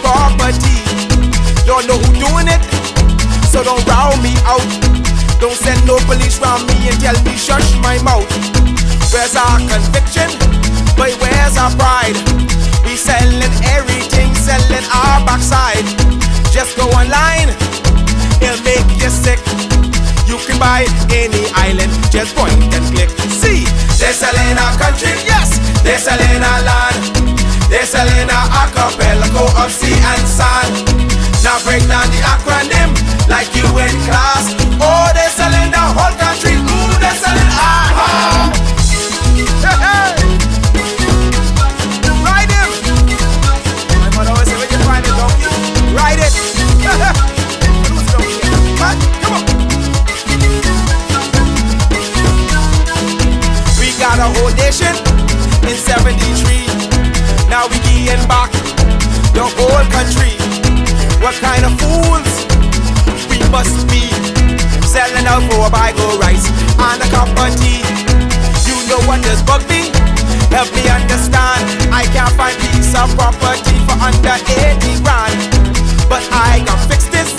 property. Don't know who doing it, so don't round me out. Don't send no police round me and tell me shush my mouth. Where's our conviction? But where's our pride? We selling everything, selling our backside. Just go online, it'll make you sick. You can buy any island, just point and click. See, they're selling our country, yes, they're selling our land. They're selling our archipelago of sea and sand. Now break down the acronym like you in class. Oh, they're selling the whole country. Ooh, they're selling our hey, hey. Ride him. My mother always say, when you find a donkey, ride it. Who's the donkey here? What? Come on. We got a whole nation in 73. Now we getting back the whole country. What kind of fools we must be, selling out for a bag of rice and a cup of tea. You know what does bug me? Help me understand. I can't find piece of property for under 80 grand, but I can fix this.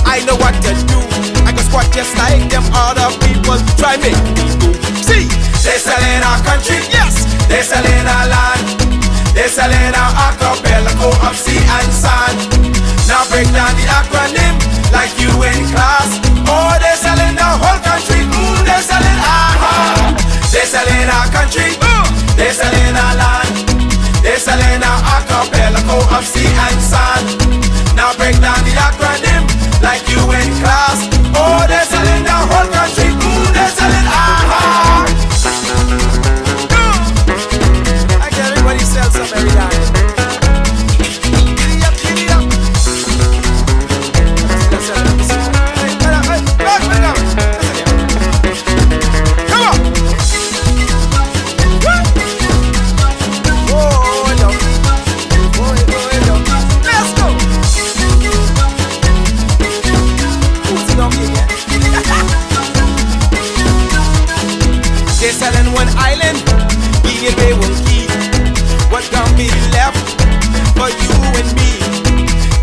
I know what to do. I can squat just like them other people try make me do. See, they're selling our country, yes, they're selling our land. They're selling our archipelago of sea and sand. Now break down the acronym like you in class. Oh, they're selling the whole country. Ooh, they're selling our they're selling our country. They're selling our land. They're selling our archipelago of sea and sand. Now break down the acronym like you in class. Oh, they're selling the whole country. Ooh, they're selling our everybody sells some every time. Giddy up, giddy up. Come on. Oh, no. Let's go. Who's the donkey again? They're selling one island. Give away one key. What can be left for you and me?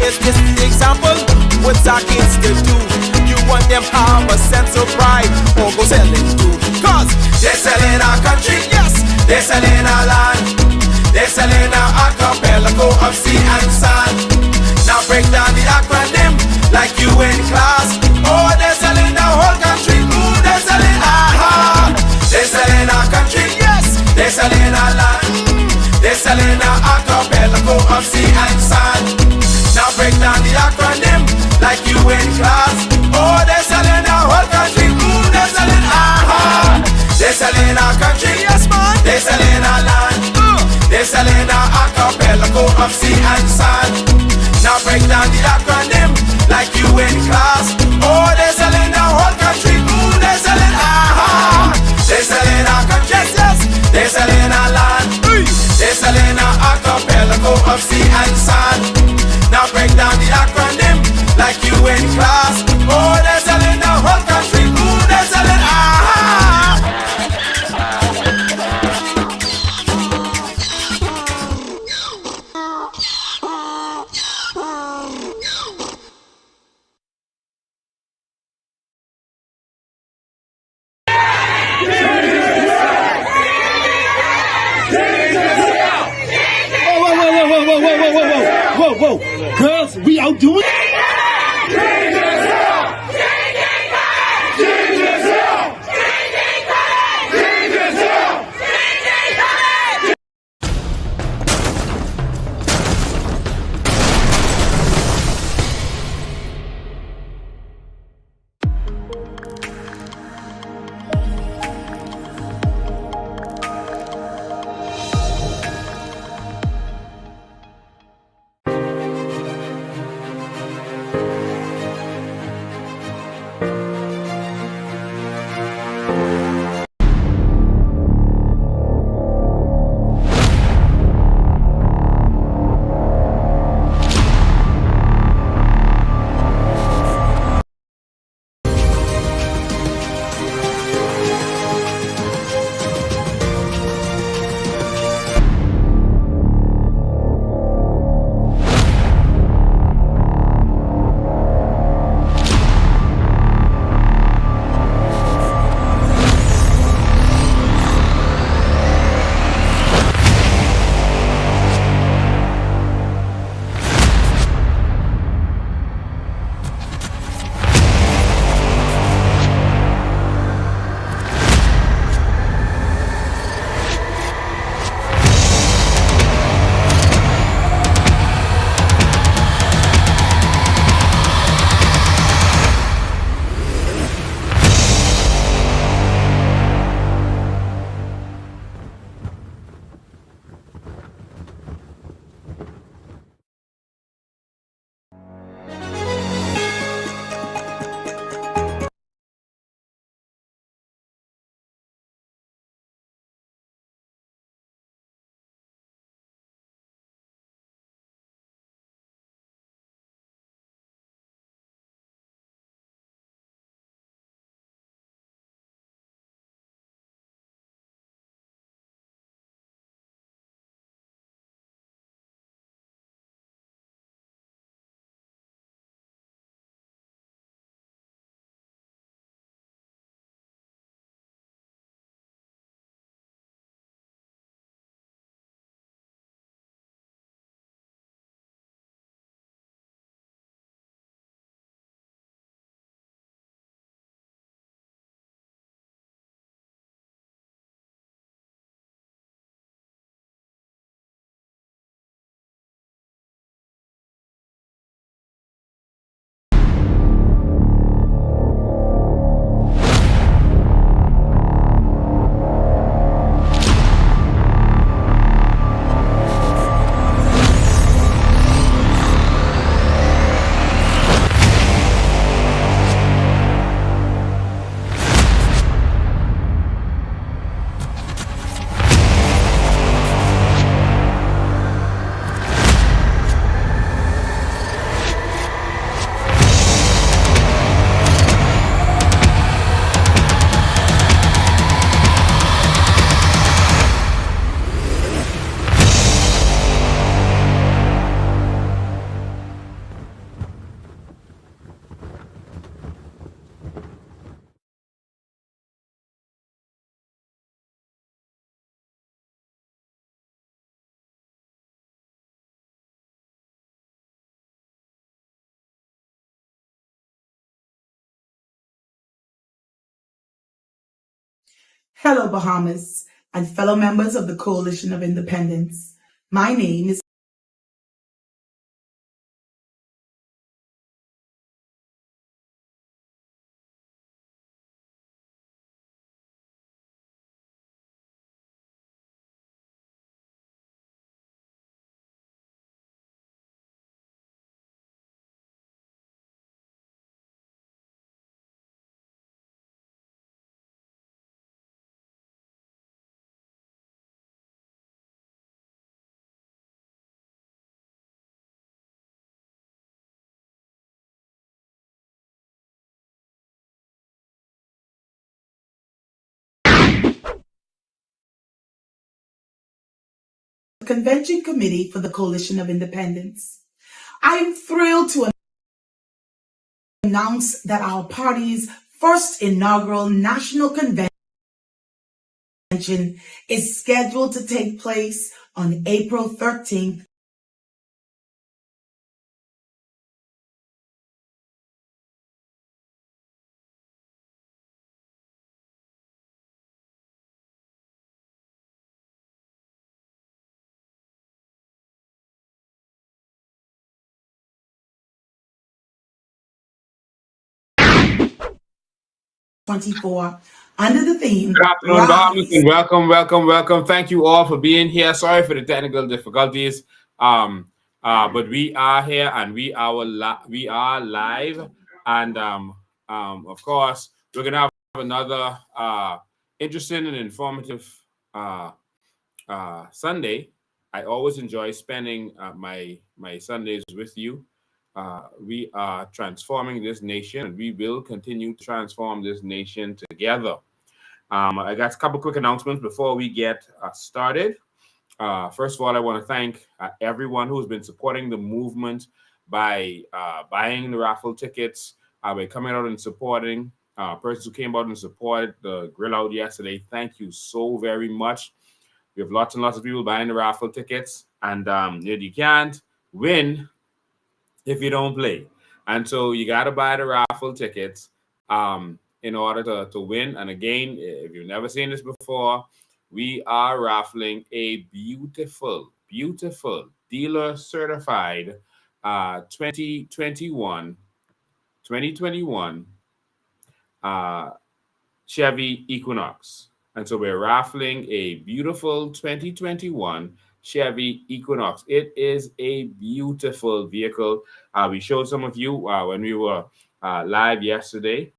Is this the example? What's our kids to do? You want them have a sense of pride, or go selling too? Cause they're selling our country, yes, they're selling our land. They're selling our archipelago of sea and sand. Now break down the acronym like you in class. Oh, they're selling the whole country. Ooh, they're selling our they're selling our country, yes, they're selling our land. They're selling our archipelago of sea and sand. Now break down the acronym like you in class. Oh, they're selling our whole country. Ooh, they're selling our they're selling our country, yes man. They're selling our land. They're selling our archipelago of sea and sand. Now break down the acronym like you in class. Oh, they're selling our whole country. Ooh, they're selling our they're selling our country, yes, yes. They're selling our land. They're selling our archipelago of sea and sand. Now break down the acronym like you in class. Oh, they're selling the whole country. Ooh, they're selling Whoa, girls, we out doing it? Hello, Bahamas, and fellow members of the Coalition of Independence. My name is the Convention Committee for the Coalition of Independence. I am thrilled to announce that our party's first inaugural national convention is scheduled to take place on April 13th. Under the theme, Good afternoon, Bahamas, and welcome. Thank you all for being here. Sorry for the technical difficulties, but we are here and we are live, and of course we're gonna have another interesting and informative Sunday. I always enjoy spending my Sundays with you. We are transforming this nation, and we will continue to transform this nation together. I got a couple quick announcements before we get started. First of all, I want to thank everyone who's been supporting the movement by buying the raffle tickets, by coming out and supporting. Persons who came out and supported the grill out yesterday, thank you so very much. We have lots and lots of people buying the raffle tickets, and you can't win if you don't play. And so you got to buy the raffle tickets in order to win. And again, if you've never seen this before, we are raffling a beautiful dealer certified 2021 Chevy Equinox. And so we're raffling a beautiful 2021 Chevy Equinox. It is a beautiful vehicle. We showed some of you when we were live yesterday.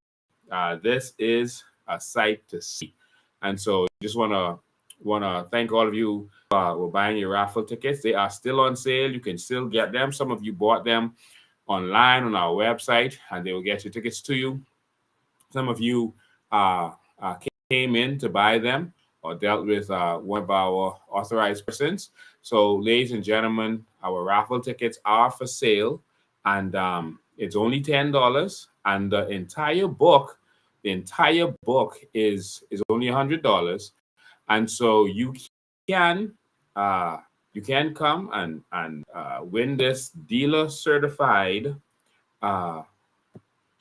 This is a sight to see. And so just want to thank all of you who are buying your raffle tickets. They are still on sale. You can still get them. Some of you bought them online on our website, and they will get your tickets to you. Some of you came in to buy them or dealt with one of our authorized persons. So, ladies and gentlemen, our raffle tickets are for sale, and it's only $10. And the entire book is only $100. And so you can come and win this dealer certified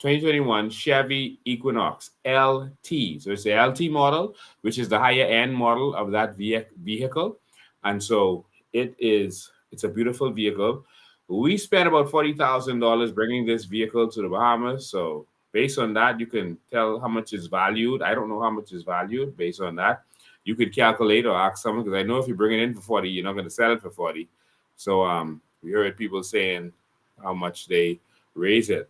2021 Chevy Equinox LT. So it's the LT model, which is the higher end model of that vehicle. And so it's a beautiful vehicle. We spent about $40,000 bringing this vehicle to the Bahamas. So based on that, you can tell how much is valued. I don't know how much is valued. Based on that, you could calculate or ask someone, because I know if you bring it in for 40, you're not going to sell it for 40. So we heard people saying how much they raise it,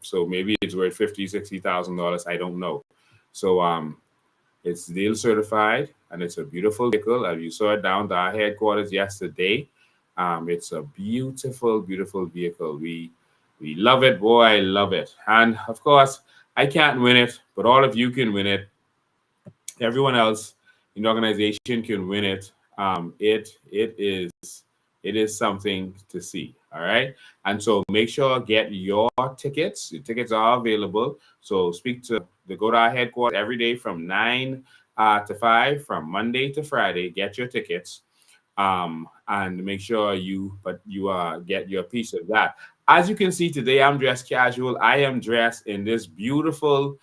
so maybe it's worth $50,000, $60,000. I don't know. So it's deal certified, and it's a beautiful vehicle. You saw it down to our headquarters yesterday. It's a beautiful vehicle. We love it, boy. I love it. And of course, I can't win it, but all of you can win it. Everyone else in the organization can win it. It is something to see. All right. And so make sure get your tickets. Your tickets are available. So go to our headquarters every day from 9 to 5, from Monday to Friday. Get your tickets. And make sure you get your piece of that. As you can see today, I'm dressed casual. I am dressed in this beautiful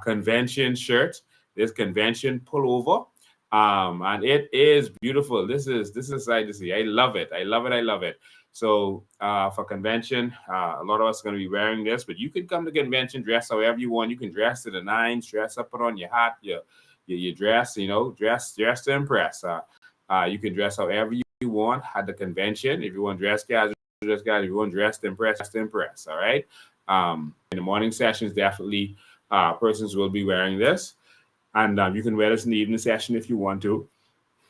convention shirt. this convention pullover. And it is beautiful. This is a sight to see. I love it. I love it. I love it. So for convention, a lot of us are going to be wearing this, but you can come to convention dress however you want. You can dress to the nines, dress up, put on your hat, your dress, dress to impress. You can dress however you want at the convention. If you want dress casual, dress casual. If you want dress to impress. All right. In the morning sessions, definitely persons will be wearing this. And you can wear this in the evening session if you want to.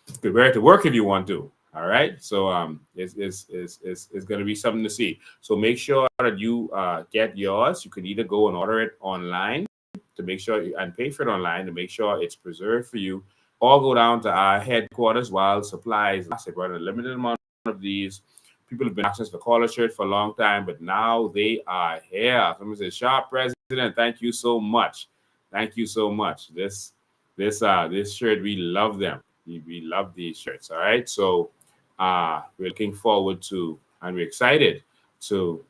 You can wear it to work if you want to. All right. So it's going to be something to see. So make sure that you get yours. You can either go and order it online to make sure and pay for it online to make sure it's preserved for you, or go down to our headquarters while supplies last. They brought a limited amount of these. People have been asking us for collar shirt for a long time, but now they are here. Someone says, "Sharp President, thank you so much. Thank you so much. This shirt, we love them. We love these shirts." All right. So we're looking forward to, and we're excited to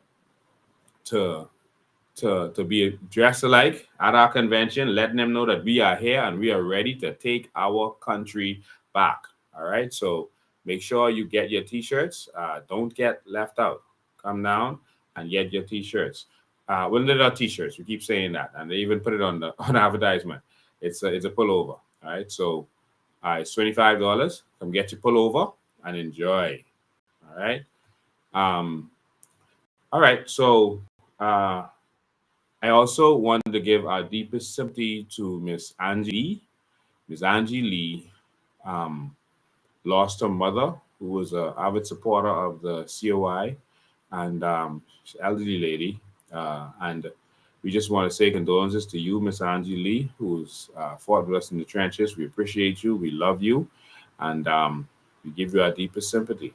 be dressed alike at our convention, letting them know that we are here and we are ready to take our country back. All right. So make sure you get your t-shirts. Don't get left out. Come down and get your t-shirts. Well, they're not t-shirts. We keep saying that, and they even put it on the advertisement. It's a pullover. All right. So it's $25. Come get your pullover and enjoy. All right. All right. So I also wanted to give our deepest sympathy to Miss Angie Lee. Miss Angie Lee lost her mother, who was an avid supporter of the COI, and she's an elderly lady. And we just want to say condolences to you, Miss Angie Lee, who's fought with us in the trenches. We appreciate you. We love you. And we give you our deepest sympathy.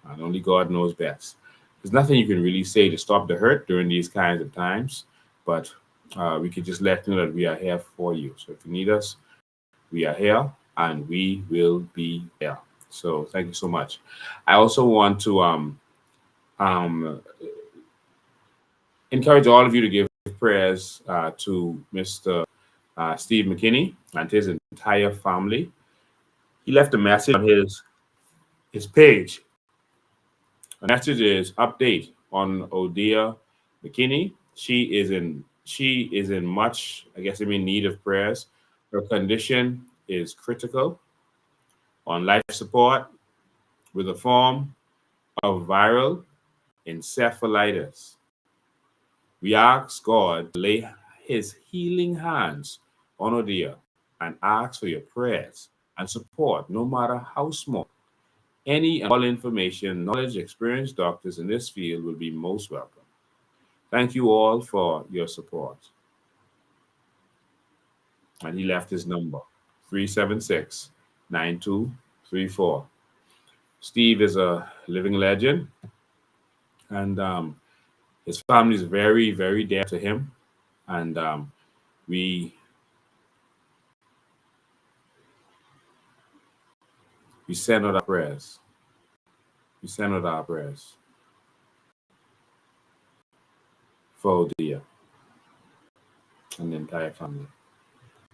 And only God knows best. There's nothing you can really say to stop the hurt during these kinds of times, but we could just let you know that we are here for you. So if you need us, we are here and we will be there. So thank you so much. I also want to encourage all of you to give prayers to Mr. Steve McKinney and his entire family. He left a message on his page. The message is update on Odia McKinney. She is in much, need of prayers. Her condition is critical, on life support with a form of viral encephalitis. We ask God to lay his healing hands on Odia and ask for your prayers and support, no matter how small. Any and all information, knowledge, experienced doctors in this field will be most welcome. Thank you all for your support. And he left his number, 376-9234. Steve is a living legend, and his family is very, very dear to him. And we send out our prayers. We send out our prayers for Odia and the entire family.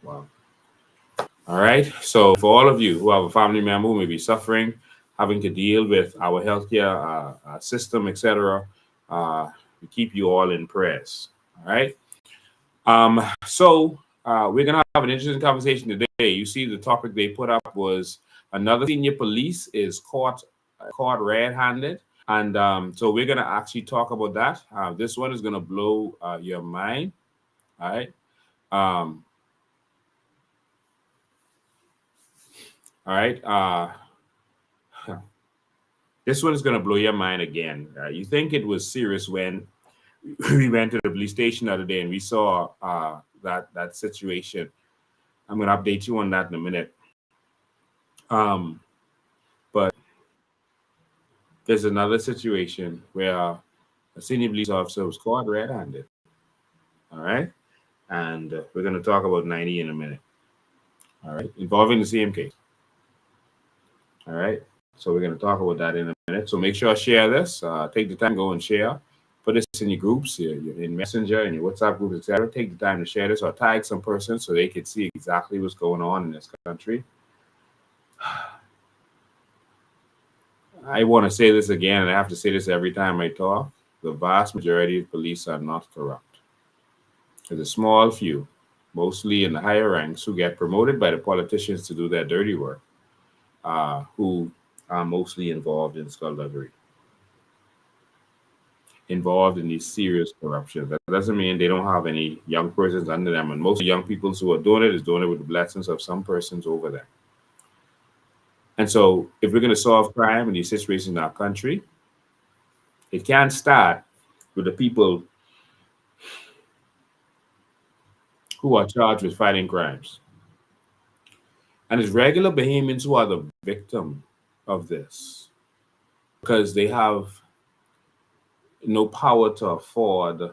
Wow. All right. So for all of you who have a family member who may be suffering, having to deal with our healthcare system, etc., we keep you all in prayers. All right. So we're gonna have an interesting conversation today. You see, the topic they put up was another senior police is caught red-handed, and so we're gonna actually talk about that. This one is gonna blow your mind. All right. All right. This one is going to blow your mind again. You think it was serious when we went to the police station the other day and we saw that situation. I'm going to update you on that in a minute. But there's another situation where a senior police officer was caught red-handed. All right. And we're going to talk about 90 in a minute. All right. Involving the same case. All right. So we're going to talk about that in a minute. So make sure I share this. Take the time, go and share. put this in your groups, in Messenger, in your WhatsApp groups, etc. Take the time to share this or tag some person so they can see exactly what's going on in this country. I want to say this again, and I have to say this every time I talk. The vast majority of police are not corrupt. There's a small few, mostly in the higher ranks, who get promoted by the politicians to do their dirty work, who are mostly involved in skullduggery, involved in these serious corruptions. That doesn't mean they don't have any young persons under them. And most young people who are doing it is doing it with the blessings of some persons over them. And so if we're going to solve crime in these situations in our country, it can't start with the people who are charged with fighting crimes. And it's regular Bahamians who are the victim of this because they have no power to afford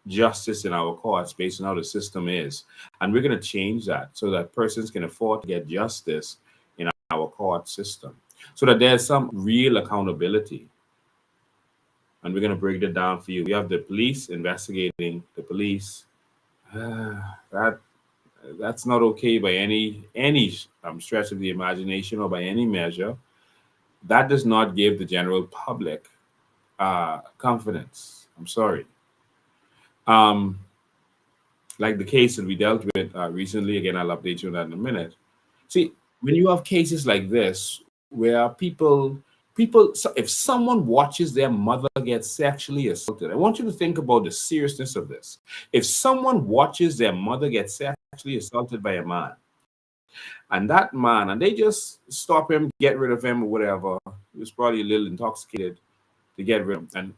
justice in our courts based on how the system is. And we're going to change that so that persons can afford to get justice in our court system so that there's some real accountability. And we're going to break that down for you. We have the police investigating the police. That's not okay by any stretch of the imagination or by any measure. That does not give the general public confidence. I'm sorry. Like the case that we dealt with recently, again, I'll update you on that in a minute. See, when you have cases like this, where people, if someone watches their mother get sexually assaulted, I want you to think about the seriousness of this. If someone watches their mother get sexually assaulted by a man, and that man, and they just stop him, get rid of him or whatever, he was probably a little intoxicated to get rid of him. And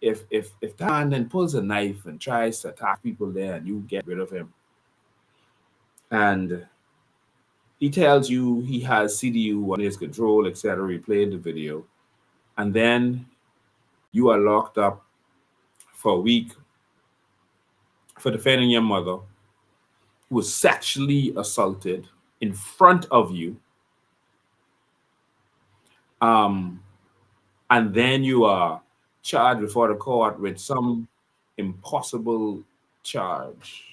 if that man then pulls a knife and tries to attack people there and you get rid of him, and he tells you he has CDU under his control, etc., he played the video, and then you are locked up for a week for defending your mother who was sexually assaulted in front of you, and then you are charged before the court with some impossible charge.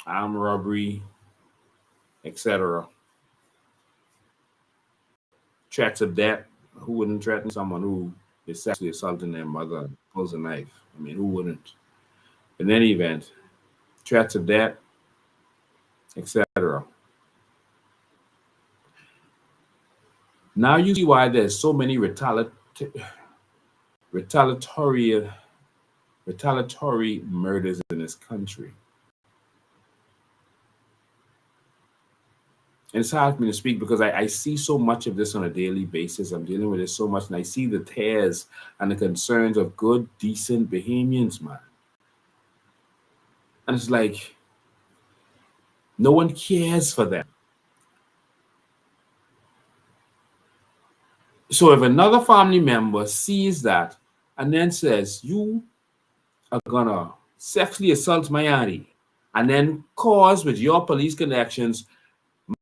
Armed robbery, etc. Threats of death. Who wouldn't threaten someone who is sexually assaulting their mother and pulls a knife? I mean, who wouldn't? In any event, threats of death, etc. Now you see why there's so many retaliatory murders in this country. And it's hard for me to speak because I see so much of this on a daily basis. I'm dealing with it so much, and I see the tears and the concerns of good, decent Bahamians, man. And it's like, no one cares for them. So if another family member sees that and then says, you are gonna sexually assault my auntie, and then cause with your police connections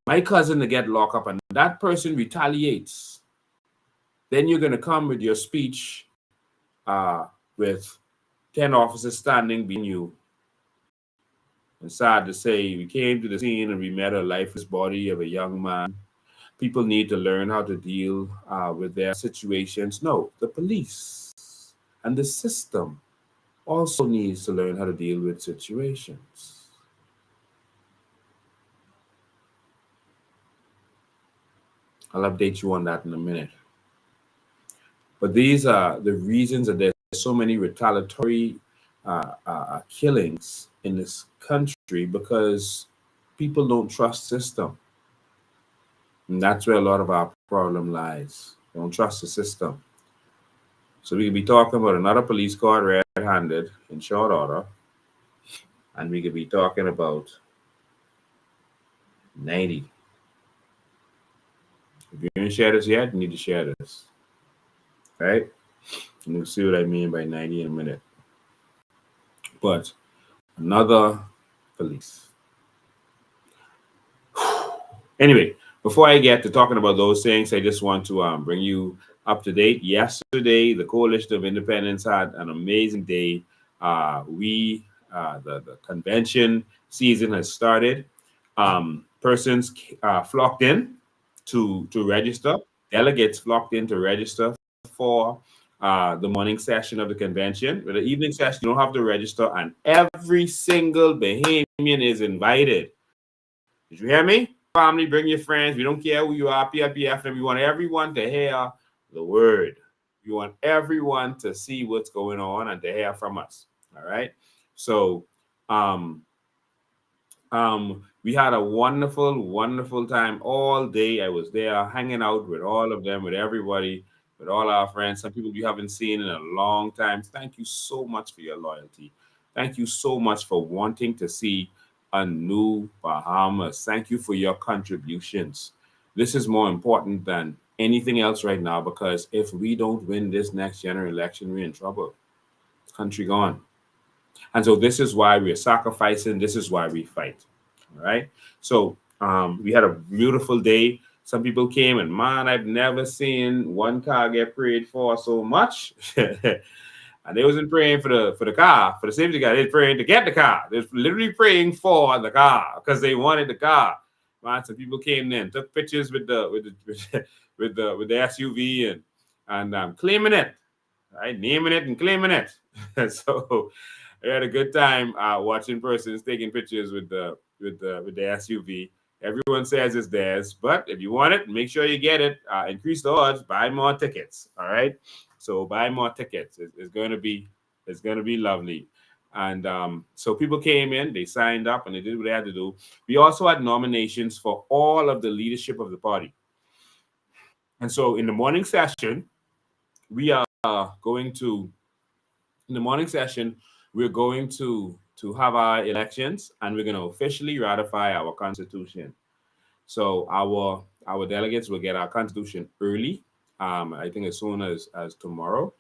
my cousin to get locked up, and that person retaliates, then you're going to come with your speech with 10 officers standing behind you. And sad to say, we came to the scene and we met a lifeless body of a young man. People need to learn how to deal with their situations. No, the police and the system also needs to learn how to deal with situations. I'll update you on that in a minute. But these are the reasons that there's so many retaliatory killings in this country, because people don't trust the system. And that's where a lot of our problem lies. They don't trust the system. So we could be talking about another police caught red-handed in short order, and we could be talking about 90. If you didn't share this yet, you need to share this. Right? And you'll see what I mean by 90 in a minute. But another police. Anyway, Before I get to talking about those things, I just want to bring you up to date. Yesterday, the Coalition of Independence had an amazing day. The convention season has started. Persons flocked in to register. Delegates flocked in to register for the morning session of the convention. With the evening session, you don't have to register, and every single Bahamian is invited. Did you hear me? Family, bring your friends. We don't care who you are, PIPF, and we want everyone to hear the word. We want everyone to see what's going on and to hear from us. All right. So um, we had a wonderful, wonderful time all day. I was there hanging out with all of them, with everybody, with all our friends, some people you haven't seen in a long time. Thank you so much for your loyalty. Thank you so much for wanting to see a new Bahamas. Thank you for your contributions. This is more important than anything else right now, because if we don't win this next general election, we're in trouble. Country gone. And so this is why we're sacrificing. This is why we fight. All right. So we had a beautiful day. Some people came, and man, I've never seen one car get prayed for so much. And they wasn't praying for the car, for the safety car. They're praying to get the car. They're literally praying for the car because they wanted the car. Man, some people came in, took pictures with the with the SUV and claiming it, right? Naming it and claiming it. So I had a good time watching persons taking pictures with the SUV. Everyone says it's theirs, but if you want it, make sure you get it. Increase the odds, buy more tickets. All right, so buy more tickets. It's going to be lovely. And so people came in, they signed up, and they did what they had to do. We also had nominations for all of the leadership of the party. And so in the morning session, we are going to in the morning session, we're going to have our elections, and we're going to officially ratify our constitution. So our delegates will get our constitution early. I think as soon as tomorrow,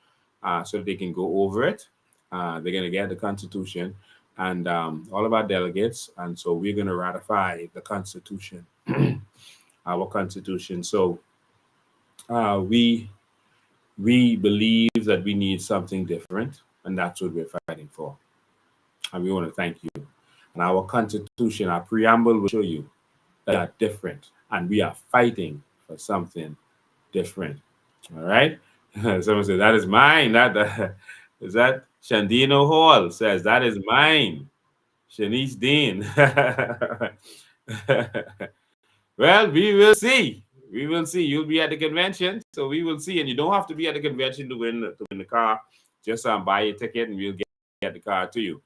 so that they can go over it. They're going to get the constitution, and all of our delegates, and so we're going to ratify the constitution, our constitution. So we believe that we need something different, and that's what we're fighting for. And we want to thank you. And our constitution, our preamble will show you that we are different, and we are fighting for something different. All right? Someone says, that is mine. Is that Shandino Hall says, that is mine. Shanice Dean. Well, we will see. We will see. You'll be at the convention, so we will see. And you don't have to be at the convention to win the car. Just buy a ticket, and we'll get the car to you.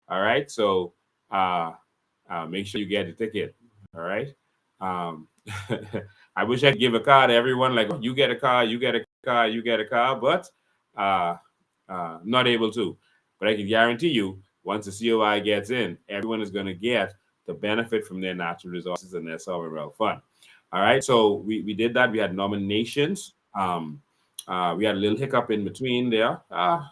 All right. So make sure you get the ticket. All right. I wish I could give a car to everyone, like, you get a car, you get a car, you get a car, but not able to. But I can guarantee you, once the COI gets in, everyone is going to get the benefit from their natural resources and their sovereign wealth fund. All right. So we did that. We had nominations. We had a little hiccup in between there.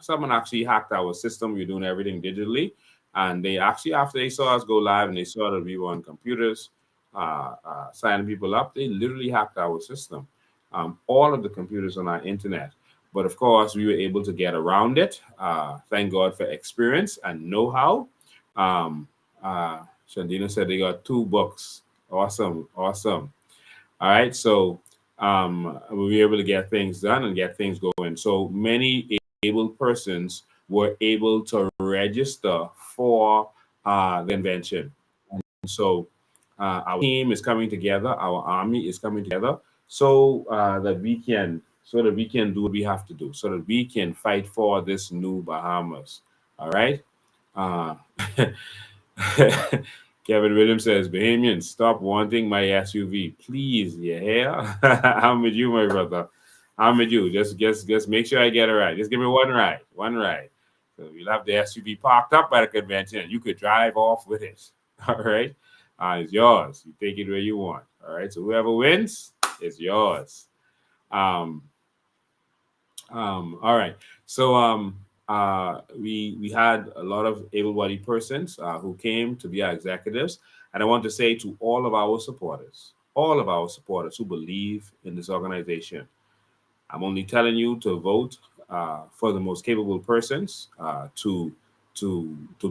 Someone actually hacked our system. We were doing everything digitally. And they actually, after they saw us go live and they saw that we were on computers, signing people up, they literally hacked our system. All of the computers on our internet. But of course, we were able to get around it. Thank God for experience and know-how. Shandina said they got 2 books. Awesome. Awesome. All right. So we were able to get things done and get things going. So many able persons were able to register for the convention. And so our team is coming together, our army is coming together, so that we can do what we have to do, so that we can fight for this new Bahamas. All right. Kevin Williams says, Bahamians, stop wanting my SUV, please. You hear? I'm with you, my brother. I'm with you. Just make sure I get it right. Just give me one ride. So you'll have the SUV parked up by the convention, and you could drive off with it. All right. It's yours. You take it where you want. All right. So whoever wins, it's yours. All right. So we had a lot of able-bodied persons who came to be our executives, and I want to say to all of our supporters, all of our supporters who believe in this organization. I'm only telling you to vote for the most capable persons to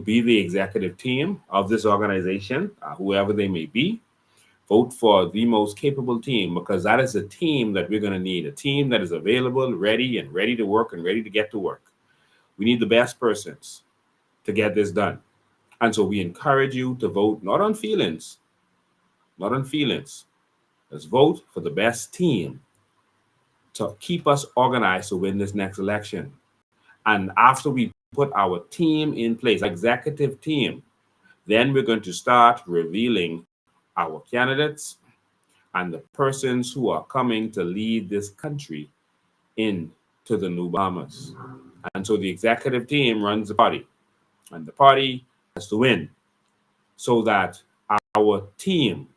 be the executive team of this organization, whoever they may be. Vote for the most capable team, because that is a team that we're going to need, a team that is available, ready to work and ready to get to work. We need the best persons to get this done. And so we encourage you to vote not on feelings, not on feelings. Let's vote for the best team to keep us organized to win this next election. And after we put our team in place, executive team, then we're going to start revealing our candidates and the persons who are coming to lead this country into the new Bahamas. And so the executive team runs the party, and the party has to win so that our team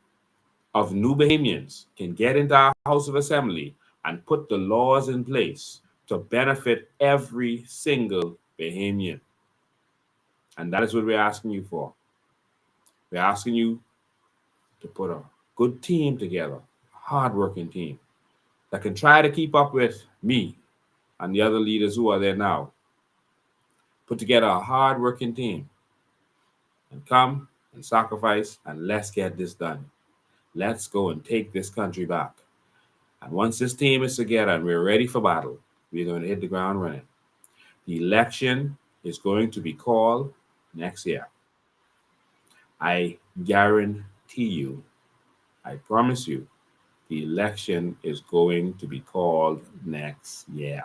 of new Bahamians can get into our House of Assembly and put the laws in place to benefit every single Bahamian. And that is what we're asking you for. We're asking you to put a good team together, a hardworking team that can try to keep up with me and the other leaders who are there now. Put together a hardworking team and come and sacrifice, and let's get this done. Let's go and take this country back. And once this team is together and we're ready for battle, we're going to hit the ground running. The election is going to be called next year. I guarantee you, I promise you, the election is going to be called next year.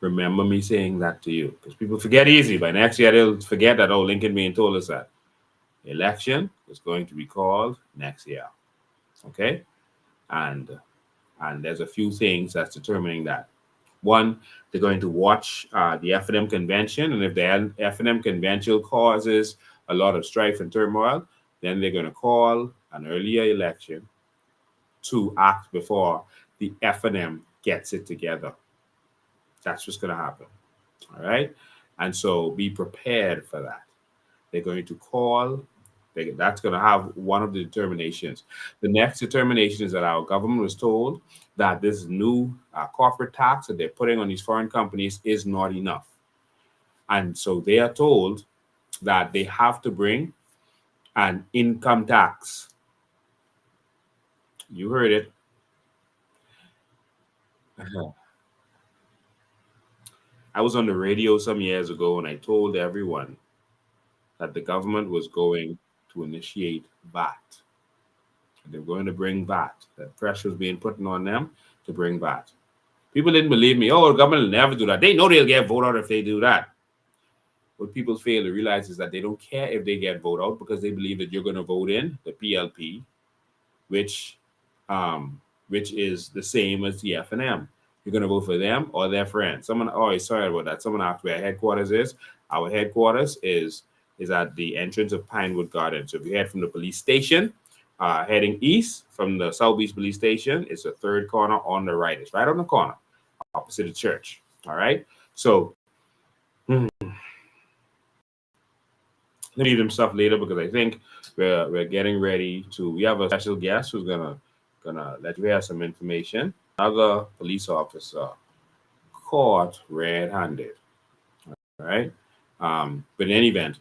Remember me saying that to you, because people forget easy. By next year, they'll forget that, oh, Lincoln being told us that. The election is going to be called next year. Okay? And there's a few things that's determining that. One, they're going to watch the F&M convention, and if the F&M convention causes a lot of strife and turmoil, then they're going to call an earlier election to act before the F&M gets it together. That's what's going to happen. All right? And so be prepared for that. They're going to call. That's going to have one of the determinations. The next determination is that our government was told that this new corporate tax that they're putting on these foreign companies is not enough. And so they are told that they have to bring an income tax. You heard it. I was on the radio some years ago and I told everyone that the government was going to initiate VAT. They're going to bring VAT. That pressure was being put on them to bring VAT. People didn't believe me. Oh, the government will never do that. They know they'll get voted out if they do that. What people fail to realize is that they don't care if they get voted out, because they believe that you're going to vote in the PLP, which is the same as the F&M. You're going to vote for them or their friends. Sorry about that. Someone asked where our headquarters is. Our headquarters is at the entrance of Pinewood Garden. So if you head from the police station, heading east from the Southeast Police Station, it's the third corner on the right. It's right on the corner, opposite the church. All right. So I'll leave them stuff later, because I think we're getting ready to. We have a special guest who's gonna let you hear some information. Another police officer caught red-handed. All right. But in any event,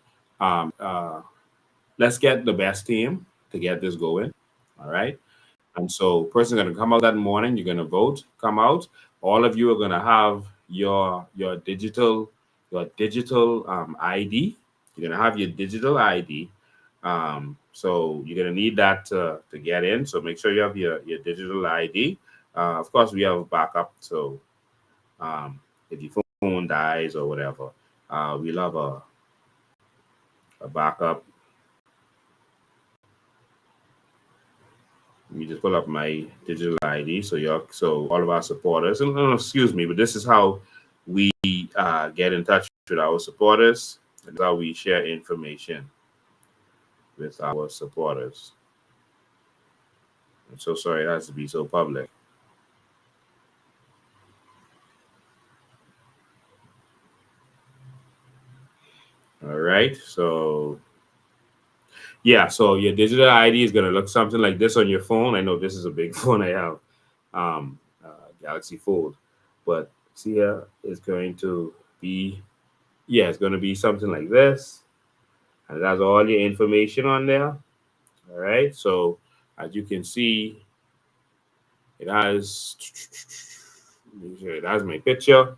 let's get the best team to get this going. All right. And so, person's going to come out that morning. You're going to vote. Come out. All of you are going to have your digital ID. You're going to have your digital ID. So you're going to need that to get in. So make sure you have your digital ID. Of course, we have a backup. So if your phone dies or whatever, we'll have a backup. Let me just pull up my digital ID. So all of our supporters, excuse me, but this is how we get in touch with our supporters, and how we share information with our supporters. I'm so sorry it has to be so public. All right, so Yeah, so your digital ID is going to look something like this on your phone. I know this is a big phone I have, Galaxy Fold, but see here, it's going to be, yeah, it's going to be something like this, and it has all your information on there. All right, so as you can see, it has, it has my picture,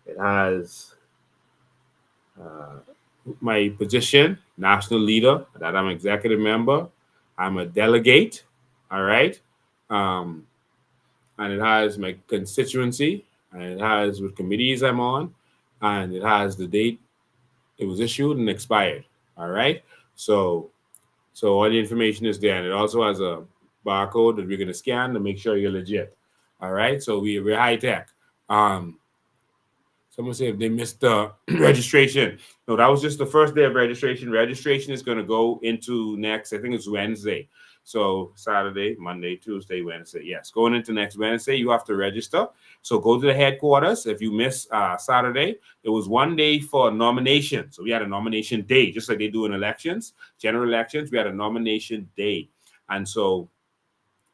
it has uh, my position, national leader, that I'm executive member. I'm a delegate. All right. Um, and it has my constituency, and it has what committees I'm on, and it has the date it was issued and expired. All right. So, so all the information is there, and it also has a barcode that we're going to scan to make sure you're legit. All right. So we're high tech. Um, Someone said if they missed the registration. No, that was just the first day of registration. Registration is going to go into next, I think it's Wednesday. So Saturday, Monday, Tuesday, Wednesday. Yes, going into next Wednesday, you have to register. So go to the headquarters. If you miss Saturday, it was 1 day for nomination. So we had a nomination day, just like they do in elections, general elections. We had a nomination day. And so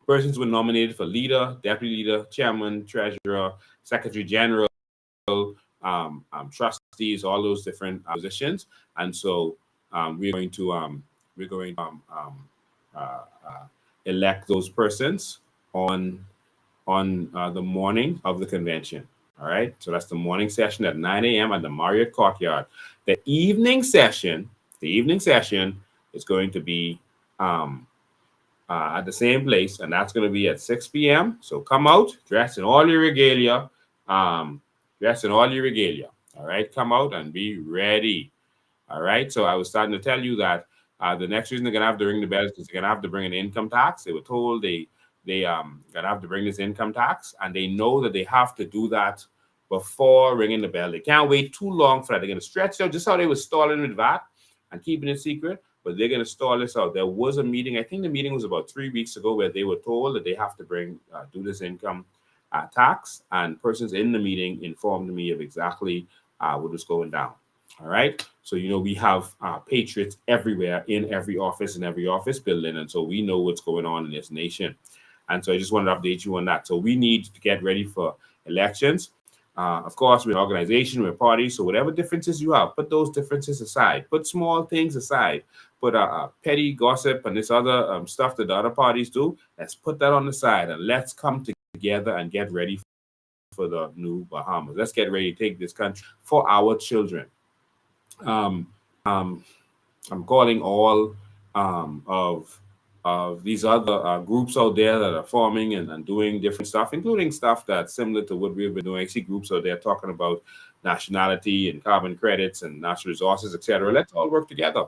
persons were nominated for leader, deputy leader, chairman, treasurer, secretary general, trustees, all those different positions, and so we're going to elect those persons on the morning of the convention. All right, so that's the morning session at 9 a.m. at the Marriott Courtyard. The evening session is going to be at the same place, and that's going to be at 6 p.m. So come out dressed in all your regalia. Dress in all your regalia. All right, come out and be ready. All right, so I was starting to tell you that the next reason they're gonna have to ring the bell is because they're gonna have to bring an income tax. They were told they gonna have to bring this income tax, and they know that they have to do that before ringing the bell. They can't wait too long for that. They're gonna stretch out just how they were stalling with VAT and keeping it secret, but they're gonna stall this out. There was a meeting. I think the meeting was about 3 weeks ago where they were told that they have to do this income tax, and persons in the meeting informed me of exactly what was going down. All right. So, we have patriots everywhere in every office building. And so we know what's going on in this nation. And so I just wanted to update you on that. So we need to get ready for elections. Of course, we're an organization, we're a party. So whatever differences you have, put those differences aside. Put small things aside. Put petty gossip and this other stuff that the other parties do. Let's put that on the side and let's come together and get ready for the new Bahamas. Let's get ready to take this country for our children. I'm calling all of these other groups out there that are forming and doing different stuff, including stuff that's similar to what we've been doing. I see groups out there talking about nationality and carbon credits and natural resources, etc. Let's all work together.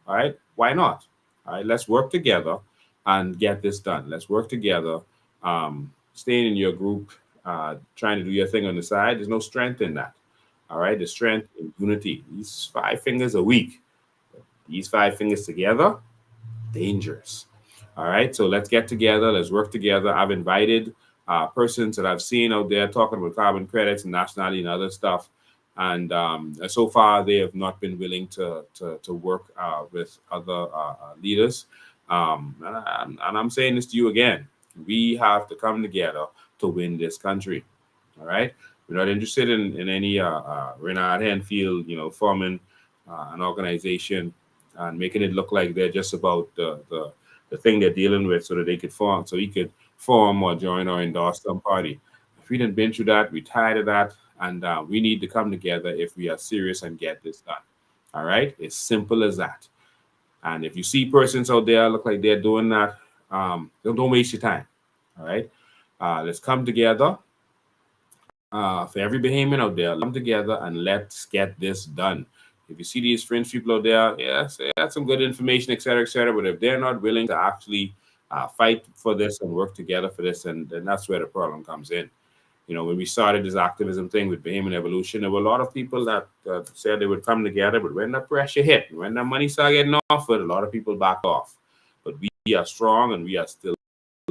All right, why not? All right, let's work together and get this done. Let's work together. Staying in your group, trying to do your thing on the side, there's no strength in that. All right, the strength in unity. These 5 fingers a week, these 5 fingers together, dangerous. All right, so let's get together. Let's work together. I've invited persons that I've seen out there talking about carbon credits and nationality and other stuff. And so far, they have not been willing to work with other leaders. And I'm saying this to you again. We have to come together to win this country. All right. We're not interested in any Renard Henfield, forming an organization and making it look like they're just about the thing they're dealing with, so that they could form, so he could form or join or endorse some party. If we didn't been through that, we tired of that, and we need to come together if we are serious and get this done. All right, it's simple as that. And if you see persons out there look like they're doing that, don't waste your time. All right, let's come together. For every Bahamian out there, come together and let's get this done. If you see these fringe people out there, yes, they have some good information, etc., but if they're not willing to actually fight for this and work together for this, then that's where the problem comes in. When we started this activism thing with Bahamian Evolution, there were a lot of people that said they would come together, but when the pressure hit, when the money started getting offered, a lot of people backed off. But we are strong and we are still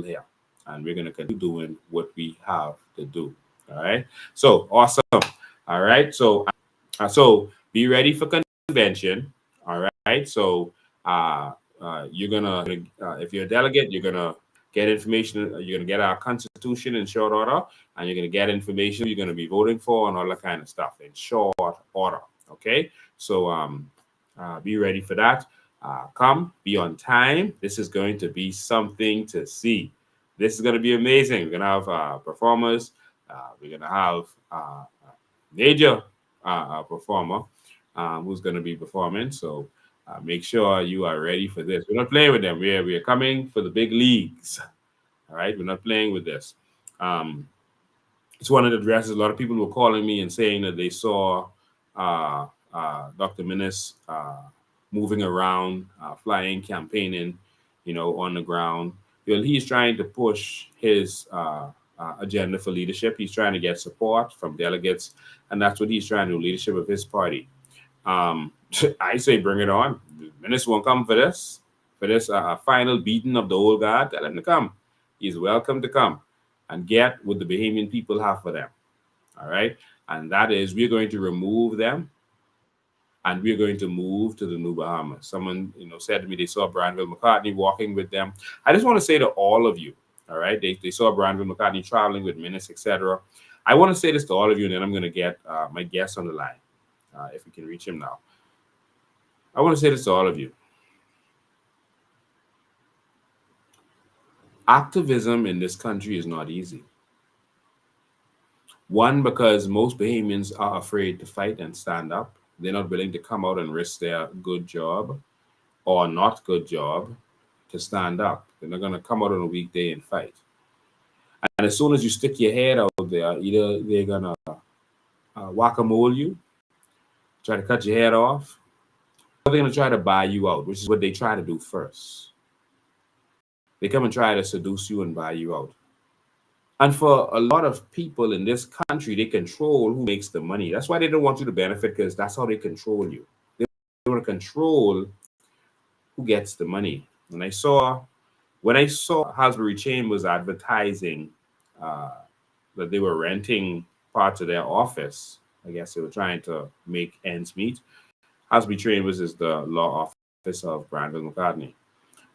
here, and we're going to continue doing what we have to do. All right. So awesome. All right. So be ready for convention. All right. So you're gonna if you're a delegate, you're gonna get information. You're gonna get our constitution in short order, and you're gonna get information you're gonna be voting for and all that kind of stuff in short order. Okay, so be ready for that. Come, be on time. This is going to be something to see. This is going to be amazing. We're going to have performers. We're going to have a major performer who's going to be performing. So make sure you are ready for this. We're not playing with them. We are coming for the big leagues. All right, we're not playing with this. It's one of the dresses. A lot of people were calling me and saying that they saw Dr. Minnis moving around, flying, campaigning, on the ground. He's trying to push his agenda for leadership. He's trying to get support from delegates, and that's what he's trying to do, leadership of his party. I say bring it on. Minnis won't come for this final beating of the old guard. Tell him to come. He's welcome to come and get what the Bahamian people have for them. All right? And that is, we're going to remove them and we're going to move to the New Bahamas. Someone, said to me they saw Branville McCartney walking with them. I just want to say to all of you, all right, they saw Branville McCartney traveling with Minnis, etc. I want to say this to all of you, and then I'm going to get my guest on the line, if we can reach him now. I want to say this to all of you. Activism in this country is not easy. One, because most Bahamians are afraid to fight and stand up. They're not willing to come out and risk their good job or not good job to stand up. They're not going to come out on a weekday and fight. And as soon as you stick your head out there, either they're going to whack-a-mole you, try to cut your head off, or they're going to try to buy you out, which is what they try to do first. They come and try to seduce you and buy you out. And for a lot of people in this country, they control who makes the money. That's why they don't want you to benefit, because that's how they control you. They want to control who gets the money. When I saw Halsbury Chambers advertising that they were renting parts of their office, I guess they were trying to make ends meet. Halsbury Chambers is the law office of Branville McCartney.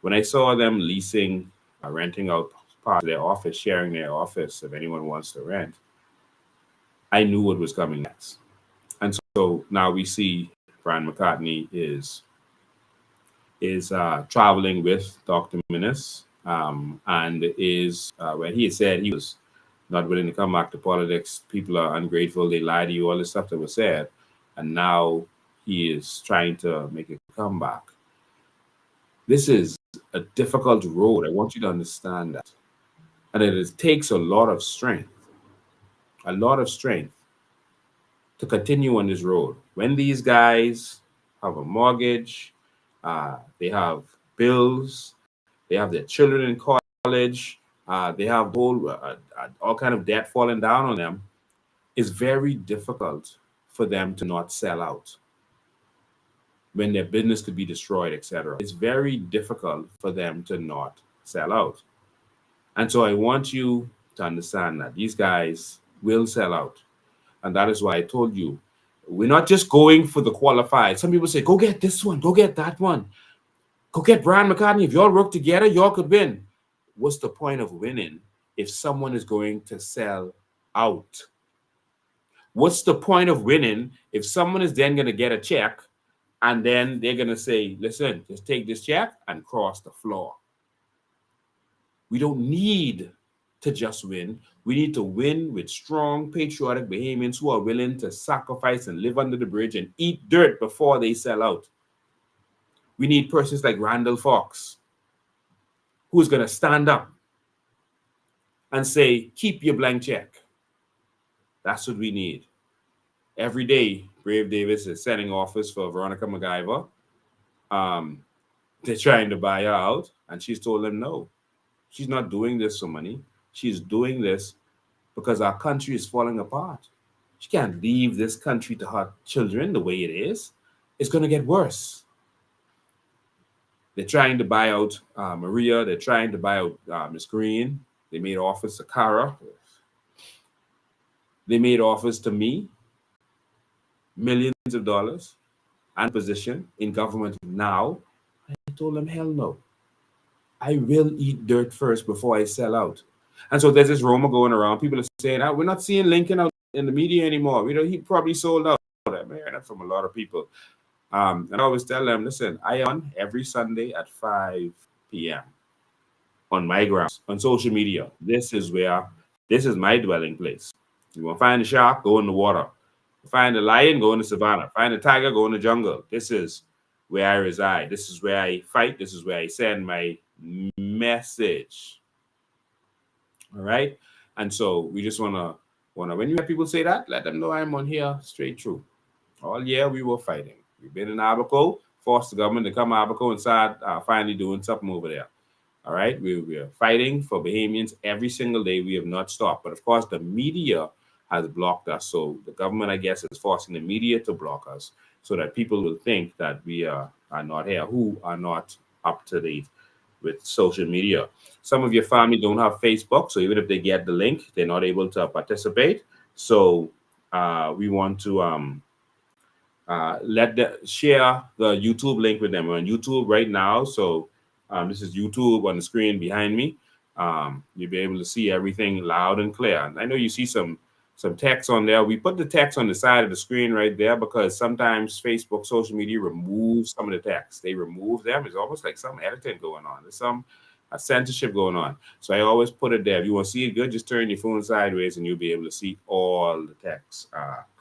When I saw them leasing, renting out part of their office, sharing their office if anyone wants to rent, I knew what was coming next. And so now we see Brian McCartney is traveling with Dr. Minnis, and is when he said he was not willing to come back to politics, people are ungrateful, they lie to you, all this stuff that was said, and now he is trying to make a comeback. This is a difficult road. I want you to understand that. And it takes a lot of strength to continue on this road. When these guys have a mortgage, they have bills, they have their children in college, they have all kind of debt falling down on them, it's very difficult for them to not sell out when their business could be destroyed, etc. It's very difficult for them to not sell out. And so I want you to understand that these guys will sell out. And that is why I told you, we're not just going for the qualified. Some people say, go get this one, go get that one. Go get Brian McCartney. If y'all work together, y'all could win. What's the point of winning if someone is going to sell out? What's the point of winning if someone is then going to get a check and then they're going to say, listen, just take this check and cross the floor? We don't need to just win. We need to win with strong, patriotic Bahamians who are willing to sacrifice and live under the bridge and eat dirt before they sell out. We need persons like Randall Fox, who's going to stand up and say, keep your blank check. That's what we need. Every day, Brave Davis is setting offers for Veronica McIver. They're trying to buy her out, and she's told them no. She's not doing this for money. She's doing this because our country is falling apart. She can't leave this country to her children the way it is. It's going to get worse. They're trying to buy out Maria. They're trying to buy out Miss Green. They made offers to Cara. They made offers to me, millions of dollars, and position in government now. I told them, hell no. I will eat dirt first before I sell out. And so there's this rumor going around. People are saying, we're not seeing Lincoln out in the media anymore. He probably sold out. I'm hearing that from a lot of people. And I always tell them, listen, I on every Sunday at 5 p.m. on my grounds, on social media. This is my dwelling place. You want to find the shark, go in the water. Find the lion, go in the savannah. Find the tiger, go in the jungle. This is where I reside. This is where I fight. This is where I send my message. All right. And so we just wanna when you have people say that, let them know I'm on here straight through. All year we were fighting. We've been in Abaco, forced the government to come to Abaco and start finally doing something over there. All right. We are fighting for Bahamians every single day. We have not stopped. But of course, the media has blocked us. So the government, I guess, is forcing the media to block us so that people will think that we are not here, who are not up to date with social media. Some of your family don't have Facebook, so even if they get the link, they're not able to participate. So we want to share the YouTube link with them. We're on YouTube right now, so this is YouTube on the screen behind me. You'll be able to see everything loud and clear. And I know you see some text on there. We put the text on the side of the screen right there because sometimes Facebook, social media removes some of the text. They remove them. It's almost like some editing going on. There's some censorship going on. So I always put it there. If you want to see it good, just turn your phone sideways and you'll be able to see all the text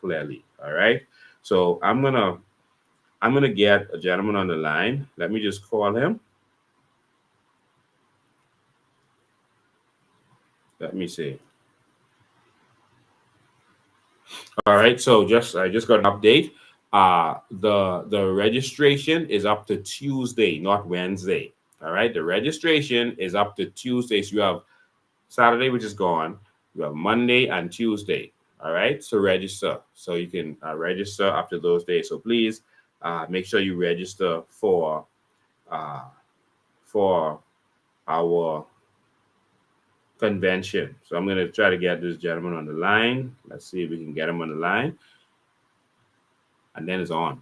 clearly. All right. So I'm gonna get a gentleman on the line. Let me just call him. Let me see. All right, so I just got an update. The registration is up to Tuesday, not Wednesday. All right, the registration is up to Tuesday. So you have Saturday, which is gone. You have Monday and Tuesday. All right, so register. So you can register after those days. So please make sure you register for our convention. So I'm going to try to get this gentleman on the line. Let's see if we can get him on the line. And then it's on.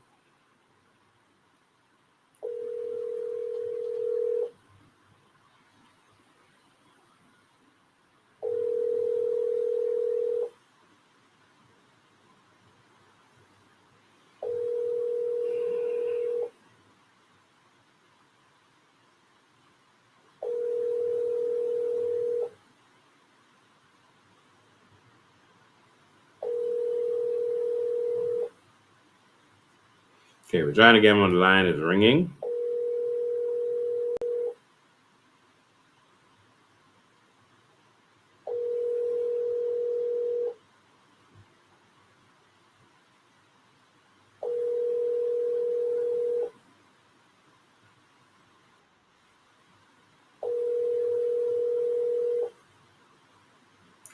Okay, we're trying to get him on the line. It's ringing.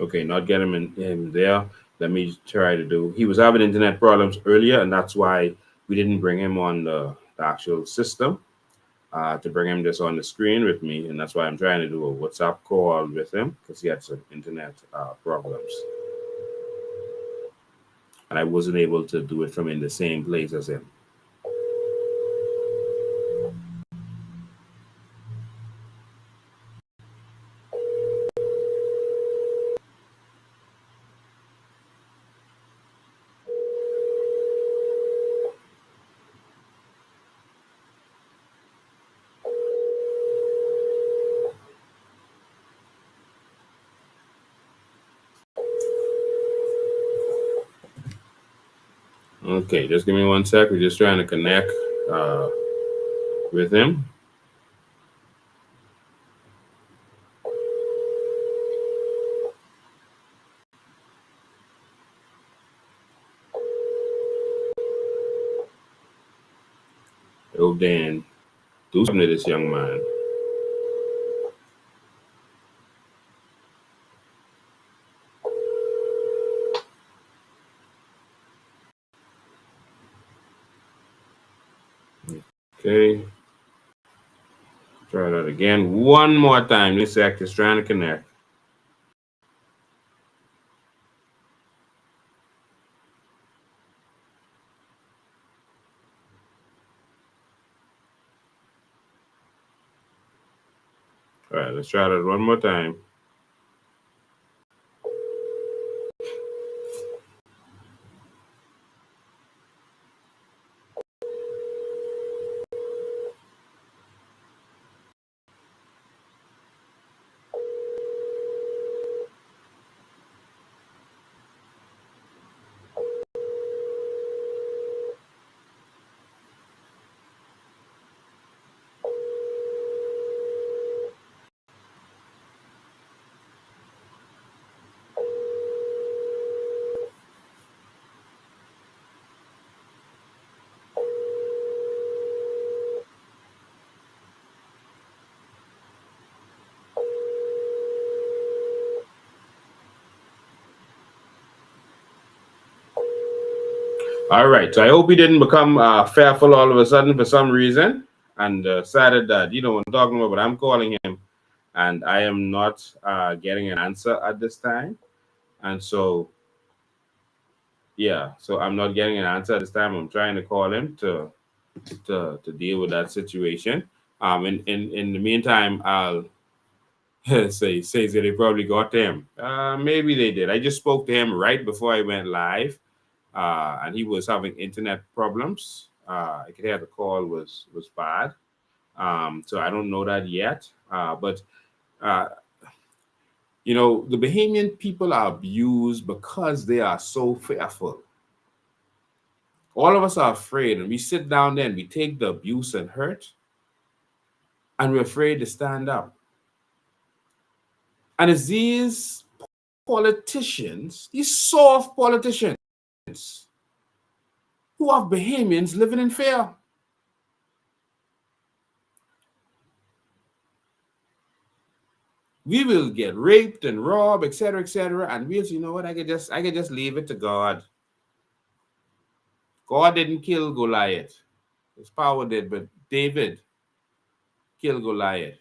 Okay, not getting him there. Let me try to do. He was having internet problems earlier, and that's why we didn't bring him on the actual system to bring him just on the screen with me. And that's why I'm trying to do a WhatsApp call with him because he had some internet problems. And I wasn't able to do it from in the same place as him. Okay, just give me 1 sec. We're just trying to connect with him. Oh, Dan, do something to this young man. Okay. Try that again. One more time. This act is trying to connect. All right, let's try that one more time. All right, so I hope he didn't become fearful all of a sudden for some reason and decided that, what I'm talking about, but I'm calling him and I am not getting an answer at this time. And so, yeah, so I'm not getting an answer at this time. I'm trying to call him to deal with that situation. In the meantime, I'll say that they probably got him. Maybe they did. I just spoke to him right before I went live, and he was having internet problems. I could hear the call was bad. So I don't know that yet. But the Bahamian people are abused because they are so fearful. All of us are afraid, and we sit down there and we take the abuse and hurt, and we're afraid to stand up. And it's these politicians, these soft politicians, who have Bahamians living in fear. We will get raped and robbed, etc., and we'll, you know what? I could just leave it to God. God didn't kill Goliath. His power did, but David killed Goliath.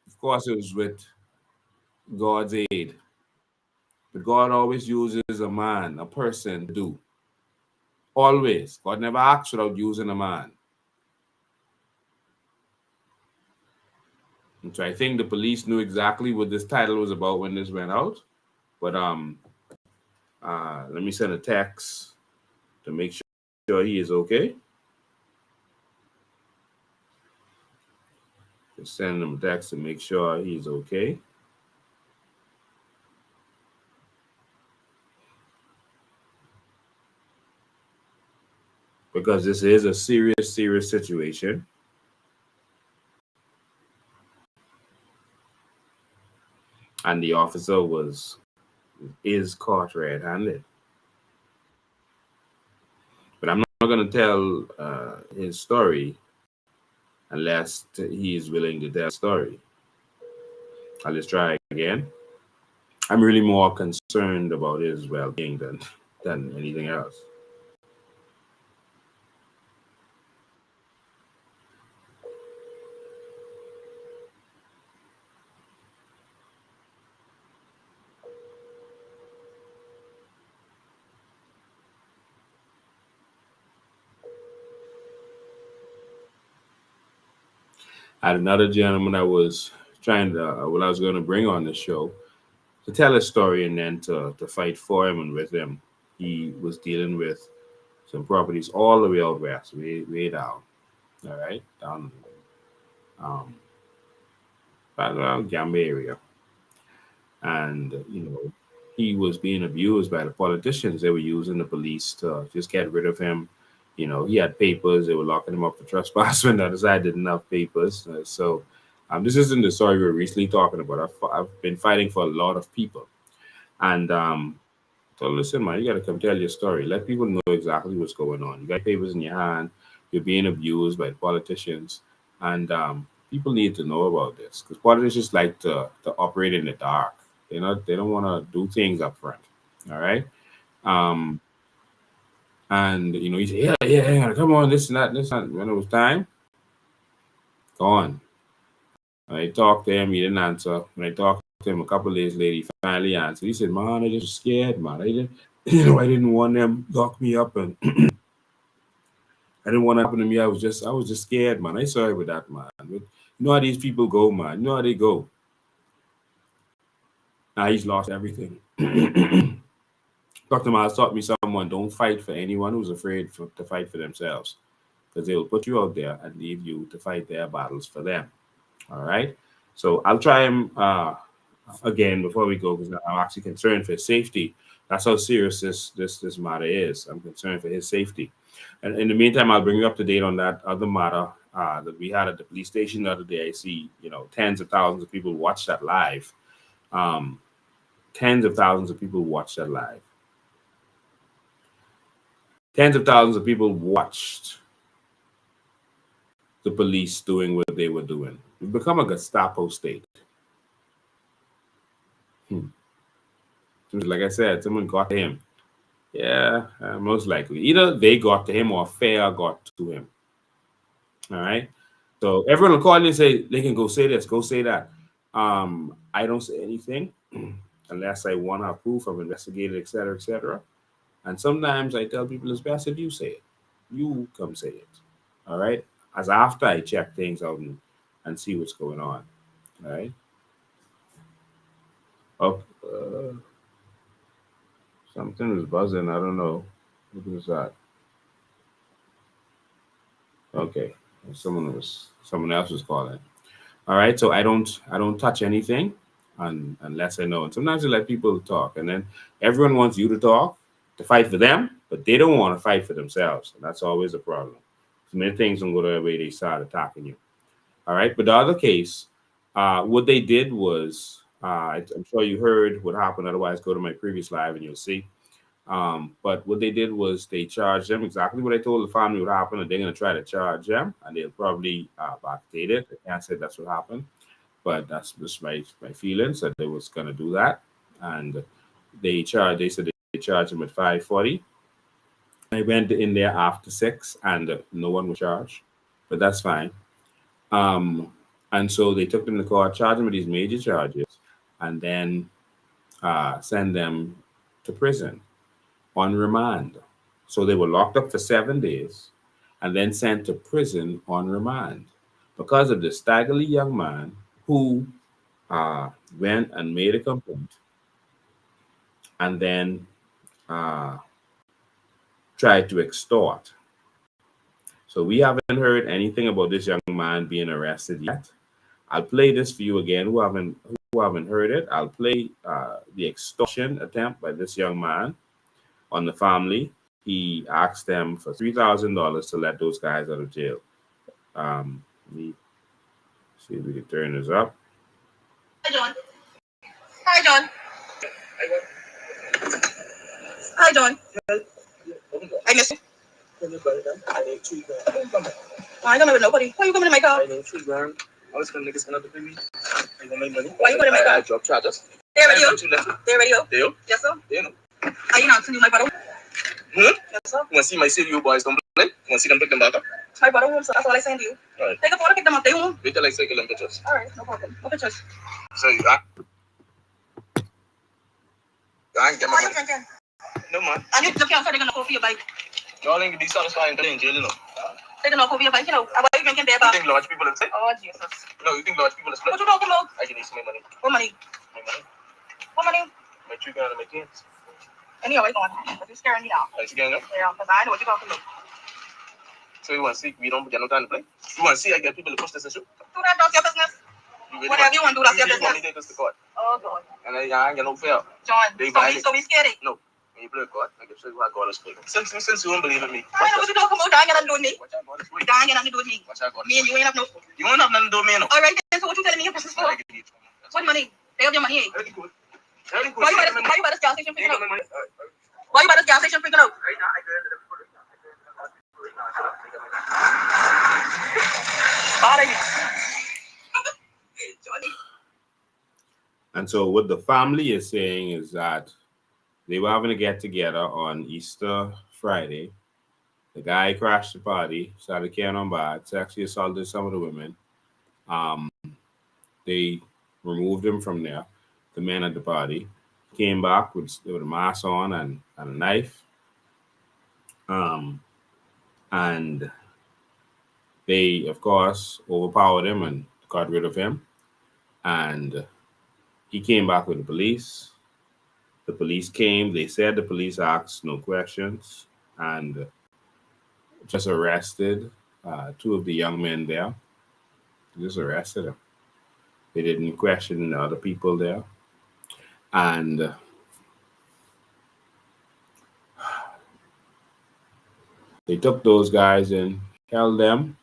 Of course, it was with God's aid. But God always uses a man, a person to do. Always. God never acts without using a man. And so I think the police knew exactly what this title was about when this went out. But let me send a text to make sure he is okay. Just send him a text to make sure he's okay. Because this is a serious situation. And the officer is caught red-handed. But I'm not going to tell his story unless he is willing to tell the story. I'll just try again. I'm really more concerned about his well-being than anything else. I had another gentleman I was trying to, I was going to bring on the show to tell his story and then to fight for him and with him. He was dealing with some properties all the way out west, way down. All right, down around Gambia area. And, he was being abused by the politicians. They were using the police to just get rid of him. He had papers. They were locking him up for trespass when the other side didn't have papers. So this isn't the story we're recently talking about. I've been fighting for a lot of people. And so listen, man, you got to come tell your story. Let people know exactly what's going on. You got papers in your hand. You're being abused by the politicians. And people need to know about this because politicians like to operate in the dark. They don't want to do things up front. All right. And he said, yeah, come on, this and that. When it was time, gone. When I talked to him, he didn't answer. When I talked to him a couple of days later, he finally answered. He said, man, I just scared, man. I didn't want them to lock me up, and I didn't want to happen to me. I was just scared, man. I sorry with that, man. But You know how these people go, man. You know how they go. Now he's lost everything. Dr. Miles taught me someone don't fight for anyone who's afraid to fight for themselves, because they will put you out there and leave you to fight their battles for them. All right. So I'll try him again before we go, because I'm actually concerned for his safety. That's how serious this matter is. I'm concerned for his safety. And in the meantime, I'll bring you up to date on that other matter that we had at the police station the other day. I see, tens of thousands of people watch that live. Tens of thousands of people watch that live. Tens of thousands of people watched the police doing what they were doing. We've become a Gestapo state. Like I said, someone got to him. Yeah, most likely. Either they got to him or FAIR got to him. All right. So everyone will call you and say, they can go say this, go say that. I don't say anything unless I want to have proof of investigated, et cetera, et cetera. And sometimes I tell people it's best if you say it. You come say it. All right. As after I check things out and see what's going on. All right. Oh, something is buzzing. I don't know. What was that? Okay. Someone else was calling. All right. So I don't touch anything unless I know. And sometimes I let people talk, and then everyone wants you to talk to fight for them, but they don't want to fight for themselves. And that's always a problem. So many things don't go the way they start attacking you. All right. But the other case, what they did was, I'm sure you heard what happened. Otherwise, go to my previous live and you'll see. But what they did was they charged them exactly what I told the family would happen, and they're going to try to charge them, and they'll probably backdate it. I can't say that's what happened, but that's just my feelings that they was going to do that. And they said they charged him at 5:40. I went in there after 6, and no one was charged, but that's fine. And so they took them to court, charged them with these major charges, and then send them to prison on remand. So they were locked up for 7 days and then sent to prison on remand because of this staggerly young man who went and made a complaint and then tried to extort. So we haven't heard anything about this young man being arrested yet. I'll play this for you again who haven't heard it. I'll play the extortion attempt by this young man on the family. He asked them for $3,000 to let those guys out of jail. Let me see if we can turn this up. Hi, John. Hi, John. Hi, John. I miss you. I don't know with nobody. Why are you coming to my car? I need $3,000. I was going to niggas gonna pay me. I gonna make money. Why you coming to my car? I drop charges. They ready? They ready? They you? Yes, sir. They know. Are you not to my brother? Yes, sir. You want to see my CDU boys complain? You want to see them pick them back up? My brother won't, sir. That's all I send you. All right. Take a photo, pick them up. They won't. Wait till I cycle them pictures. All right, no problem. No pictures. So you I ain't get my Why you money. drinking? No, man. And you look here, so they're going to go for your bike. Y'all ain't be satisfied until in jail, you know. They're going to go for your bike, you know. Why are you drinking there, You Bob? think large people are sick? Oh, Jesus. No, you think large people are split? What you talking about? I can need some money. What money? My money. What money? My $3,000 and my kids. Anyway, go on. But you're scaring me now. Are you getting up? Yeah, because I know what you're talking about. So you want to see we don't get no time to play? You want to see I get people to push this issue? Do that, that's your business. You really Whatever you want to do, that's your you want me business. to take us to court? Oh, God. And I ain't get no fair. John, They so we scared it. No. When you play God, I can show you how God is playing. Since you don't believe in me, I know what you're talking about. I ain't got nothing to do with me. watch out God is playing. I ain't got nothing to do with me. Watch out God is Me and you ain't have no. You won't have nothing to do with me, no. All right, then, so what you telling me your business for? I give you What money? They have your money, eh? Very good. Very good. Why you by this gas station You freaking got out? my money? Why you by this gas station freaking out? Right now, I can end it. All right. Johnny. And so what the family is saying is that they were having a get together on Easter Friday. The guy crashed the party, started carrying on bad, sexually assaulted some of the women. They removed him from there. The men at the party came back with a mask on and a knife. And they, of course, overpowered him and got rid of him, and he came back with the police. The police came. They said the police asked no questions and just arrested two of the young men there. Just arrested them. They didn't question the other people there, and they took those guys and held them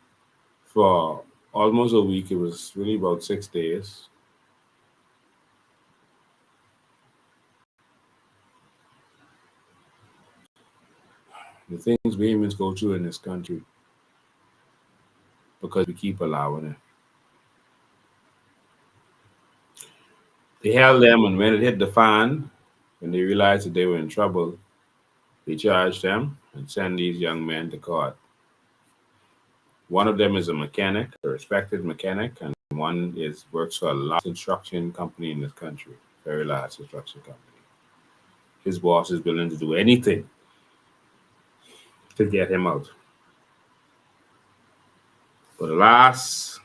for almost a week. It was really about 6 days. The things Bahamians go through in this country because we keep allowing it. They held them, and when it hit the fan, when they realized that they were in trouble, they charged them and sent these young men to court. One of them is a mechanic, a respected mechanic, and one works for a large construction company in this country, very large construction company. His boss is willing to do anything to get him out. But alas,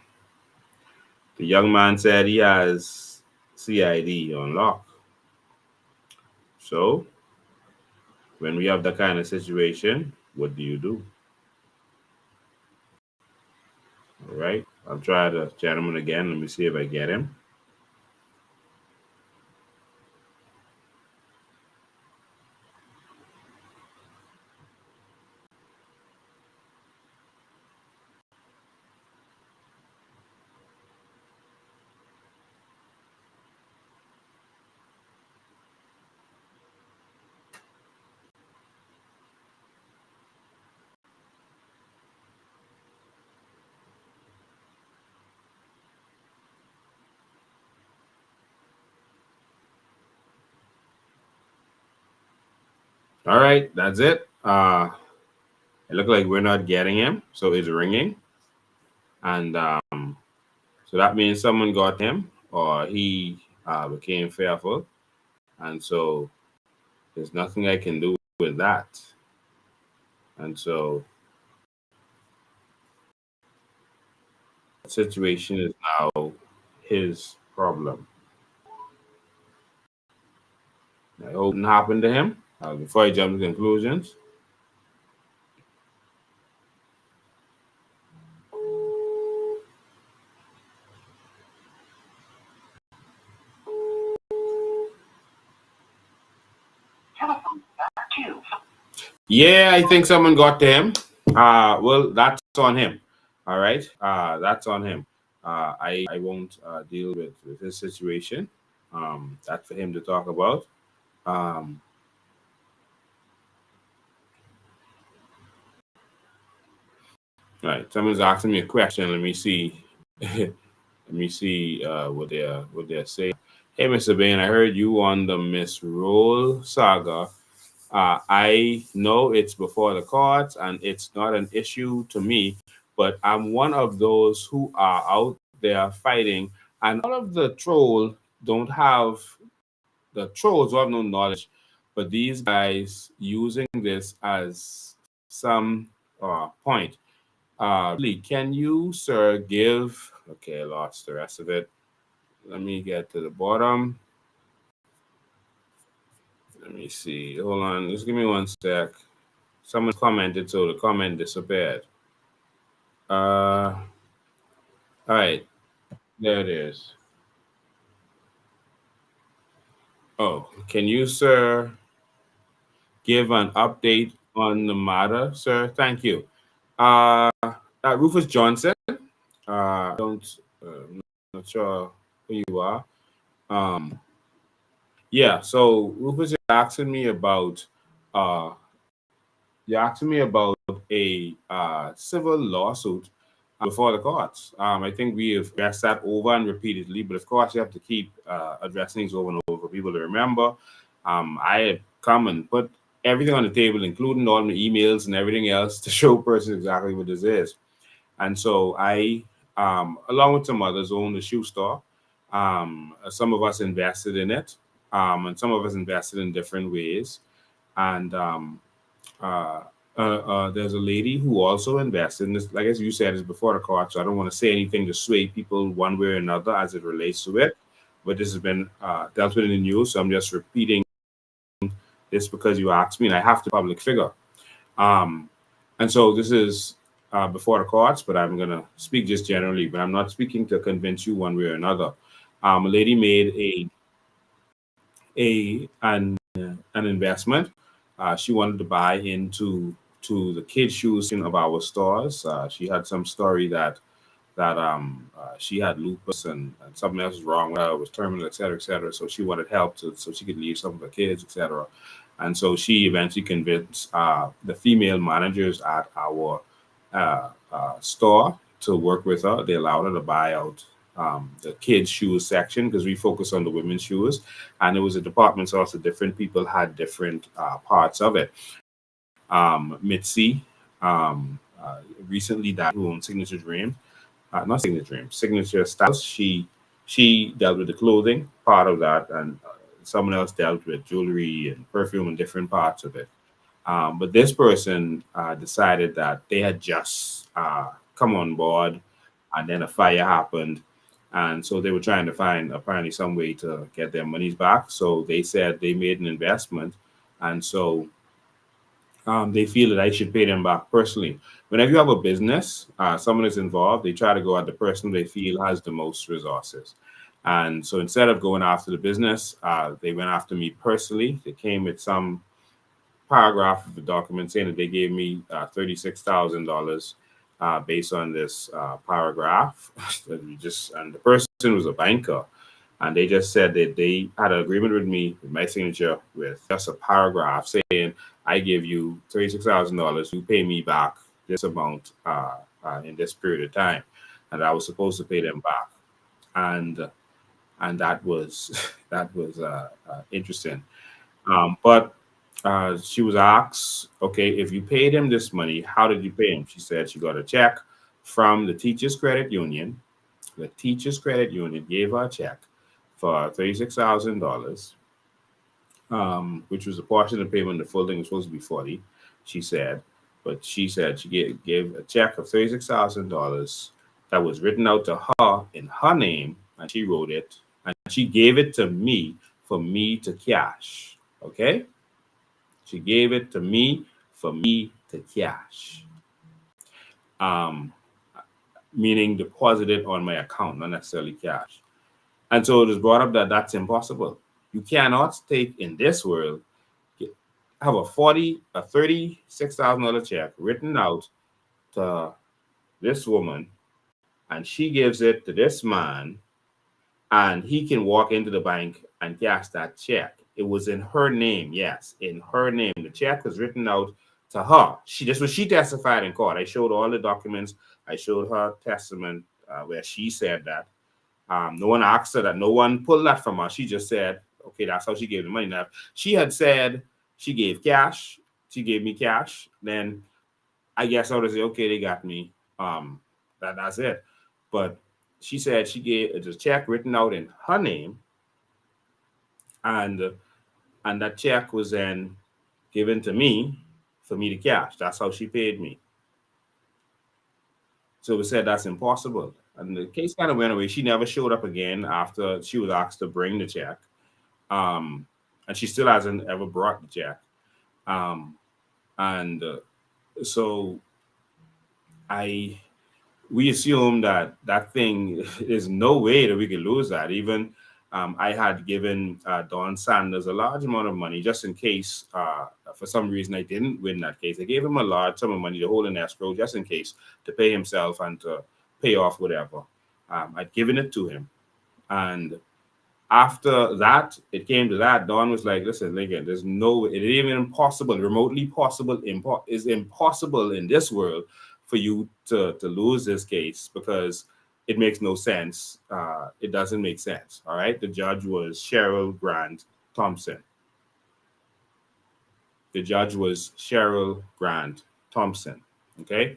the young man said he has CID on lock. So, when we have that kind of situation, what do you do? All right, I'll try the gentleman again. Let me see if I get him. All right, that's it. It looked like we're not getting him, so it's ringing. And so that means someone got him or he became fearful. And so there's nothing I can do with that. And so the situation is now his problem. I hope it didn't happen to him. Before I jump to conclusions, yeah, I think someone got to him. Well, that's on him. All right, that's on him. I won't deal with his situation. That's for him to talk about. All right, someone's asking me a question. Let me see. Let me see what they're saying. Hey, Mr. Bain, I heard you on the Miss Roll saga. I know it's before the courts and it's not an issue to me, but I'm one of those who are out there fighting, and all of the trolls don't have no knowledge, but these guys using this as some point. Really, can you, sir, give? Okay, I lost the rest of it. Let me get to the bottom. Let me see. Hold on. Just give me one sec. Someone commented, so the comment disappeared. All right. There it is. Oh, can you, sir, give an update on the matter, sir? Thank you. Rufus Johnson. I'm not sure who you are. Yeah, so Rufus, you're asking me about a civil lawsuit before the courts. I think we have addressed that over and repeatedly, but of course you have to keep addressing things over and over for people to remember. I had come and put everything on the table, including all my emails and everything else, to show persons exactly what this is. And so I, along with some others, own the shoe store. Some of us invested in it, and some of us invested in different ways. And there's a lady who also invests in this. Like as you said, is before the court, so I don't want to say anything to sway people one way or another as it relates to it. But this has been dealt with in the news, so I'm just repeating this because you asked me, and I have to public figure. Um, and so this is before the courts, but I'm gonna speak just generally. But I'm not speaking to convince you one way or another. A lady made an investment. She wanted to buy into the kids' shoes in of our stores. She had some story that she had lupus and something else was wrong with her, it was terminal, et cetera, et cetera. So she wanted help so she could leave some of her kids, et cetera. And so she eventually convinced the female managers at our store to work with her. They allowed her to buy out the kids' shoes section because we focus on the women's shoes. And it was a department store, so different people had different parts of it. Mitzi recently died, who owned Signature Dream. Not Signature Dream, Signature Styles. She dealt with the clothing part of that, and someone else dealt with jewelry and perfume and different parts of it. But this person decided that they had just come on board, and then a fire happened, and so they were trying to find apparently some way to get their monies back. So they said they made an investment, and so they feel that I should pay them back personally. Whenever you have a business, someone is involved, they try to go at the person they feel has the most resources. And so instead of going after the business, they went after me personally. They came with some paragraph of the document saying that they gave me $36,000 based on this paragraph. And the person was a banker. And they just said that they had an agreement with me, with my signature, with just a paragraph saying, I give you $36,000, you pay me back this amount in this period of time. And I was supposed to pay them back. And that was that was interesting. But she was asked, okay, if you paid him this money, how did you pay him? She said she got a check from the Teachers Credit Union. The Teachers Credit Union gave her a check for $36,000, which was a portion of the payment. The full thing was supposed to be 40, she said. But she said she gave a check of $36,000 that was written out to her in her name, and she wrote it, and she gave it to me for me to cash. Okay? She gave it to me for me to cash. Meaning deposit it on my account, not necessarily cash. And so it was brought up that that's impossible. You cannot take in this world, have a $36,000 check written out to this woman, and she gives it to this man, and he can walk into the bank and cash that check. It was in her name, yes, in her name. The check was written out to her. This was she testified in court. I showed all the documents. I showed her testament where she said that. No one asked her that. No one pulled that from her. She just said, okay, that's how she gave the money. Now, she had said she gave cash. She gave me cash. Then I guess I would say, okay, they got me. That's it. But she said she gave a check written out in her name. And that check was then given to me for me to cash. That's how she paid me. So we said that's impossible. And the case kind of went away. She never showed up again after she was asked to bring the check. And she still hasn't ever brought the check. So we assume that thing, there's no way that we could lose that. Even I had given Don Sanders a large amount of money just in case, for some reason, I didn't win that case. I gave him a large sum of money to hold in escrow just in case, to pay himself and to pay off whatever. I'd given it to him. And after that, it came to that, Don was like, listen, Lincoln, there's no way, it ain't even impossible, remotely possible, is impossible in this world for you to lose this case because it makes no sense. It doesn't make sense. All right. The judge was Cheryl Grant Thompson. The judge was Cheryl Grant Thompson. Okay.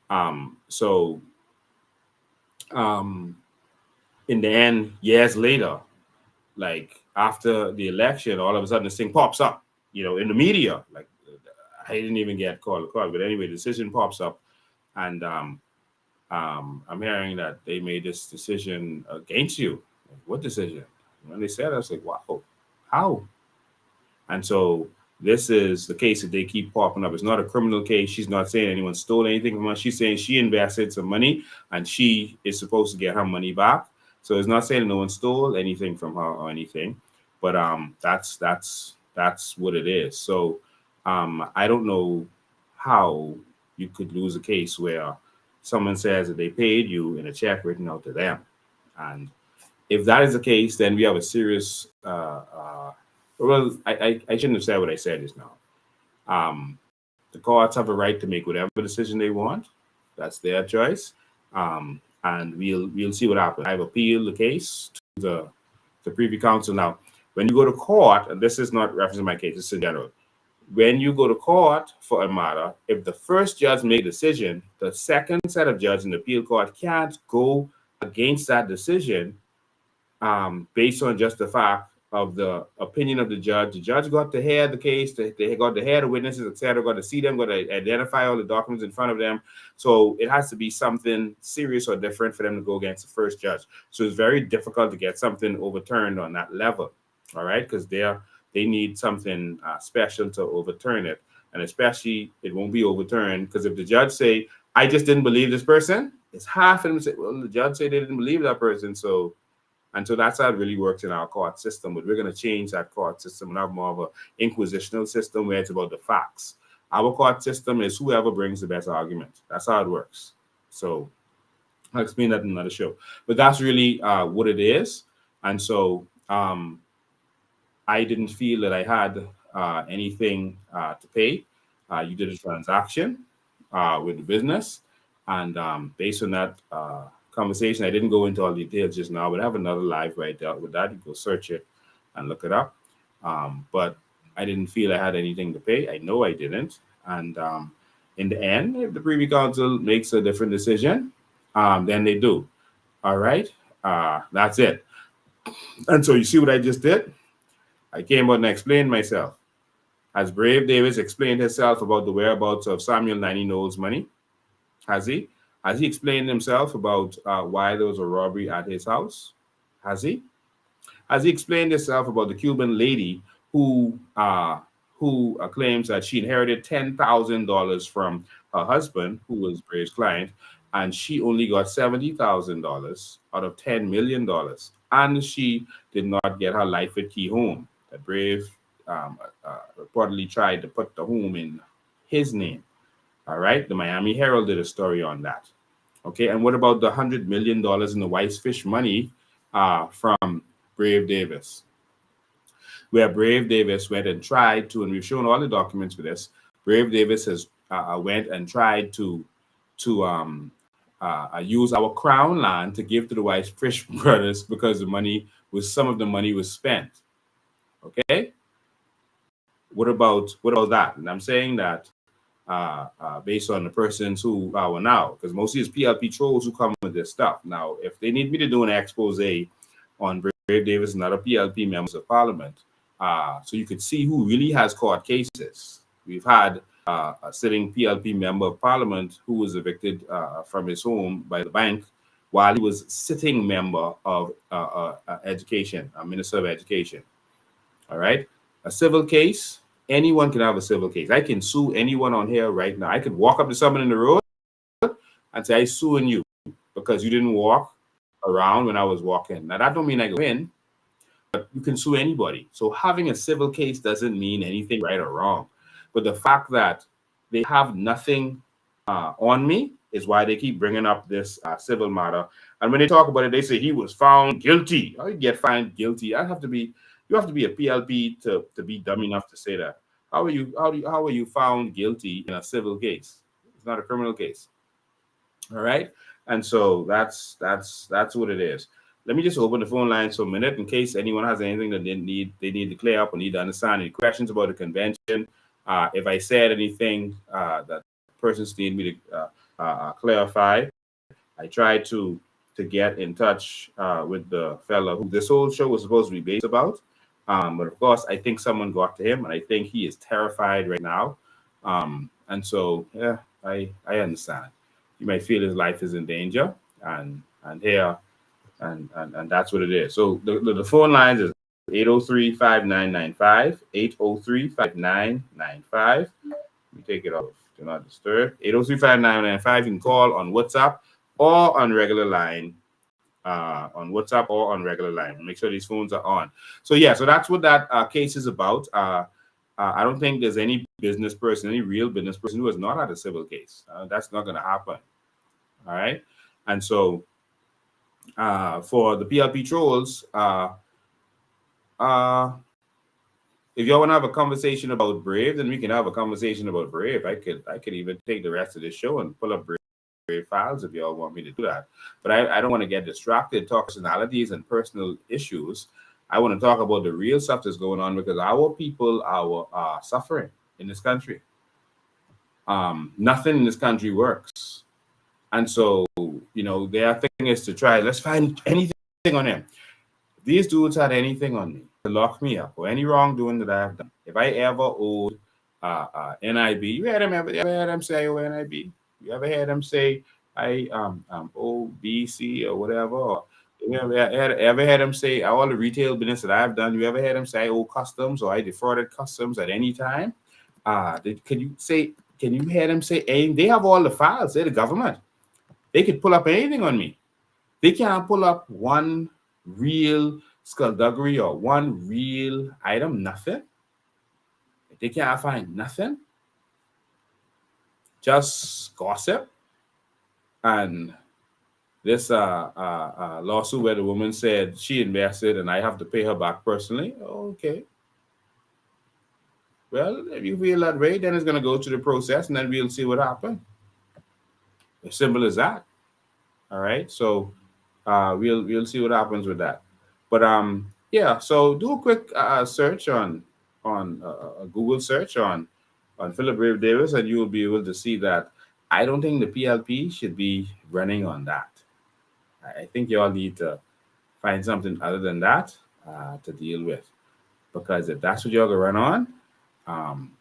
In the end, years later, like after the election, all of a sudden this thing pops up, in the media. Like I didn't even get called. But anyway, the decision pops up, and I'm hearing that they made this decision against you. Like, what decision? When they said, I was like, wow, how? And so this is the case that they keep popping up. It's not a criminal case. She's not saying anyone stole anything from her. She's saying she invested some money and she is supposed to get her money back. So it's not saying no one stole anything from her or anything, but that's what it is. So I don't know how you could lose a case where someone says that they paid you in a check written out to them. And if that is the case, then we have a serious well, I shouldn't have said what I said just now. The courts have a right to make whatever decision they want. That's their choice. And we'll see what happens. I've appealed the case to the Privy Council. Now, when you go to court, and this is not referencing my case, this is in general. When you go to court for a matter, if the first judge made a decision, the second set of judges in the appeal court can't go against that decision based on just the fact of the opinion of the judge. The judge got to hear the case, they got to hear the witnesses, etc., got to see them, got to identify all the documents in front of them. So it has to be something serious or different for them to go against the first judge. So it's very difficult to get something overturned on that level, all right? Because they need something special to overturn it. And especially, it won't be overturned because if the judge say, I just didn't believe this person, it's half of them say, well, the judge said they didn't believe that person, so. And so that's how it really works in our court system. But we're going to change that court system and have more of an inquisitional system where it's about the facts. Our court system is whoever brings the best argument. That's how it works. So I'll explain that in another show. But that's really what it is. And so I didn't feel that I had anything to pay. You did a transaction with the business. And based on that conversation, I didn't go into all the details just now, but I have another live where I dealt with that. You go search it and look it up. But I didn't feel I had anything to pay. I know I didn't. And in the end, if the Privy Council makes a different decision, then they do. All right. That's it. And so you see what I just did? I came out and explained myself. Has Brave Davis explained himself about the whereabouts of Samuel Nanny Knowles' money? Has he? Has he explained himself about why there was a robbery at his house? Has he? Has he explained himself about the Cuban lady who claims that she inherited $10,000 from her husband, who was Brave's client, and she only got $70,000 out of $10 million, and she did not get her life with key home? That Brave reportedly tried to put the home in his name. All right, the Miami Herald did a story on that. Okay, and what about the $100 million in the Weiss Fish money from Brave Davis? Where Brave Davis went and tried to, and we've shown all the documents for this, Brave Davis has went and tried to use our crown land to give to the Weiss Fish brothers because some of the money was spent. Okay, what about that? And I'm saying that based on the persons who are now, because mostly it's PLP trolls who come with this stuff. Now, if they need me to do an expose on Brave Davis and other PLP members of Parliament, so you could see who really has court cases. We've had a sitting PLP member of Parliament who was evicted from his home by the bank while he was sitting member of education, a Minister of Education. All right, a civil case. Anyone can have a civil case. I can sue anyone on here right now. I could walk up to someone in the road and say, I'm suing you because you didn't walk around when I was walking. Now, that don't mean I can win, but you can sue anybody. So having a civil case doesn't mean anything right or wrong. But the fact that they have nothing on me is why they keep bringing up this civil matter. And when they talk about it, they say he was found guilty. How you get found guilty? You have to be a PLP to be dumb enough to say that. How are you found guilty in a civil case? It's not a criminal case. All right. And so that's what it is. Let me just open the phone line for a minute in case anyone has anything that they need to clear up or need to understand. Any questions about the convention? If I said anything that persons need me to clarify, I tried to get in touch with the fellow who this whole show was supposed to be based about. But of course, I think someone got to him, and I think he is terrified right now And so, yeah, I understand. You might feel his life is in danger, and here, and that's what it is. So the phone lines is 803-5995, 803-5995. We take it off. Do not disturb. 803-5995. You can call on WhatsApp or on regular line. On WhatsApp or on regular line. Make sure these phones are on. So yeah, so that's what that case is about. I don't think there's any business person, any real business person who has not had a civil case. That's not going to happen. All right. And so for the PLP trolls, if y'all want to have a conversation about Brave, then we can have a conversation about Brave. I could even take the rest of this show and pull up Brave files if y'all want me to do that. But I don't want to get distracted, talk personalities and personal issues. I want to talk about the real stuff that's going on because our people are suffering in this country. Nothing in this country works. And so, their thing is to try, let's find anything on them. If these dudes had anything on me to lock me up or any wrongdoing that I have done, if I ever owed NIB, you ever heard them say I owe NIB? You ever heard them say I owe BC or whatever? Or you ever heard them say all the retail business that I've done? You ever heard them say I owe customs or I defrauded customs at any time? Can you hear them say they have all the files? They're the government. They could pull up anything on me. They can't pull up one real skullduggery or one real item, nothing. They can't find nothing. Just gossip. And this lawsuit where the woman said she invested and I have to pay her back personally. Okay. Well, if you feel that way, then it's going to go through the process and then we'll see what happens. As simple as that. All right. So we'll see what happens with that. But yeah, so do a quick search on a Google search on Philip Brave Davis, and you will be able to see that I don't think the PLP should be running on that. I think you all need to find something other than that to deal with, because if that's what you're gonna run on, I'm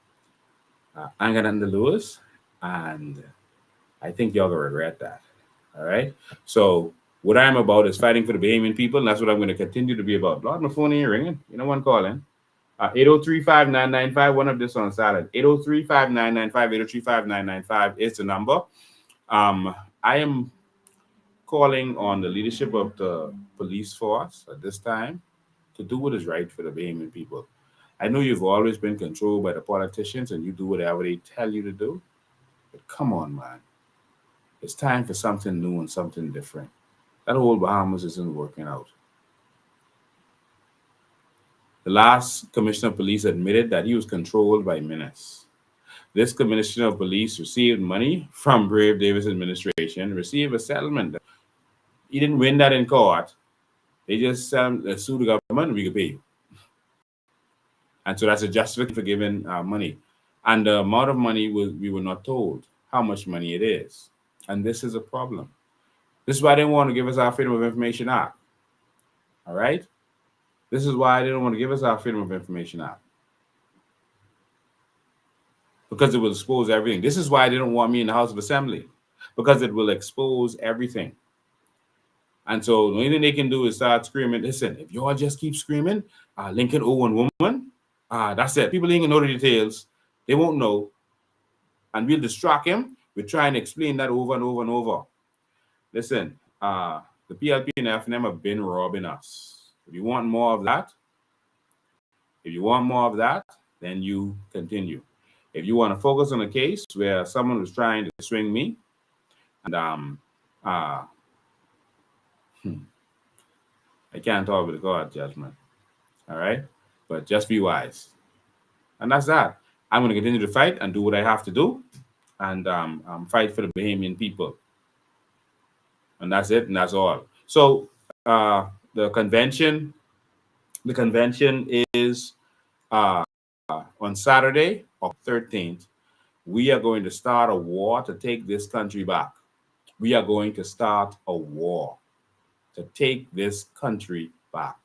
gonna lose, and I think you're gonna regret that. All right. So what I'm about is fighting for the Bahamian people, and that's what I'm going to continue to be about. Lord, my phone ain't ringing. You know one calling. 803-5995. One of this on silent. 803-5995. 803-5995 is the number. I am calling on the leadership of the police force at this time to do what is right for the Bahamian people. I know you've always been controlled by the politicians and you do whatever they tell you to do. But come on, man. It's time for something new and something different. That old Bahamas isn't working out. The last commissioner of police admitted that he was controlled by menace. This commissioner of police received money from Brave Davis administration, received a settlement. He didn't win that in court. They just sued the government and we could pay you. And so that's a justification for giving money. And the amount of money we were not told how much money it is. And this is a problem. This is why they didn't want to give us our Freedom of Information Act. All right? This is why they don't want to give us our Freedom of Information Act. Because it will expose everything. This is why they don't want me in the House of Assembly. Because it will expose everything. And so the only thing they can do is start screaming, listen, if you all just keep screaming, Lincoln Owen woman, that's it. People ain't gonna know the details. They won't know. And we'll distract him. We're trying to explain that over and over and over. Listen, the PLP and FNM have been robbing us. If you want more of that, then you continue. If you want to focus on a case where someone was trying to swing me, and I can't talk with the God judgment. All right? But just be wise. And that's that. I'm going to continue to fight and do what I have to do and fight for the Bahamian people. And that's it, and that's all. So the convention is on Saturday, October 13th. We are going to start a war to take this country back. We are going to start a war to take this country back.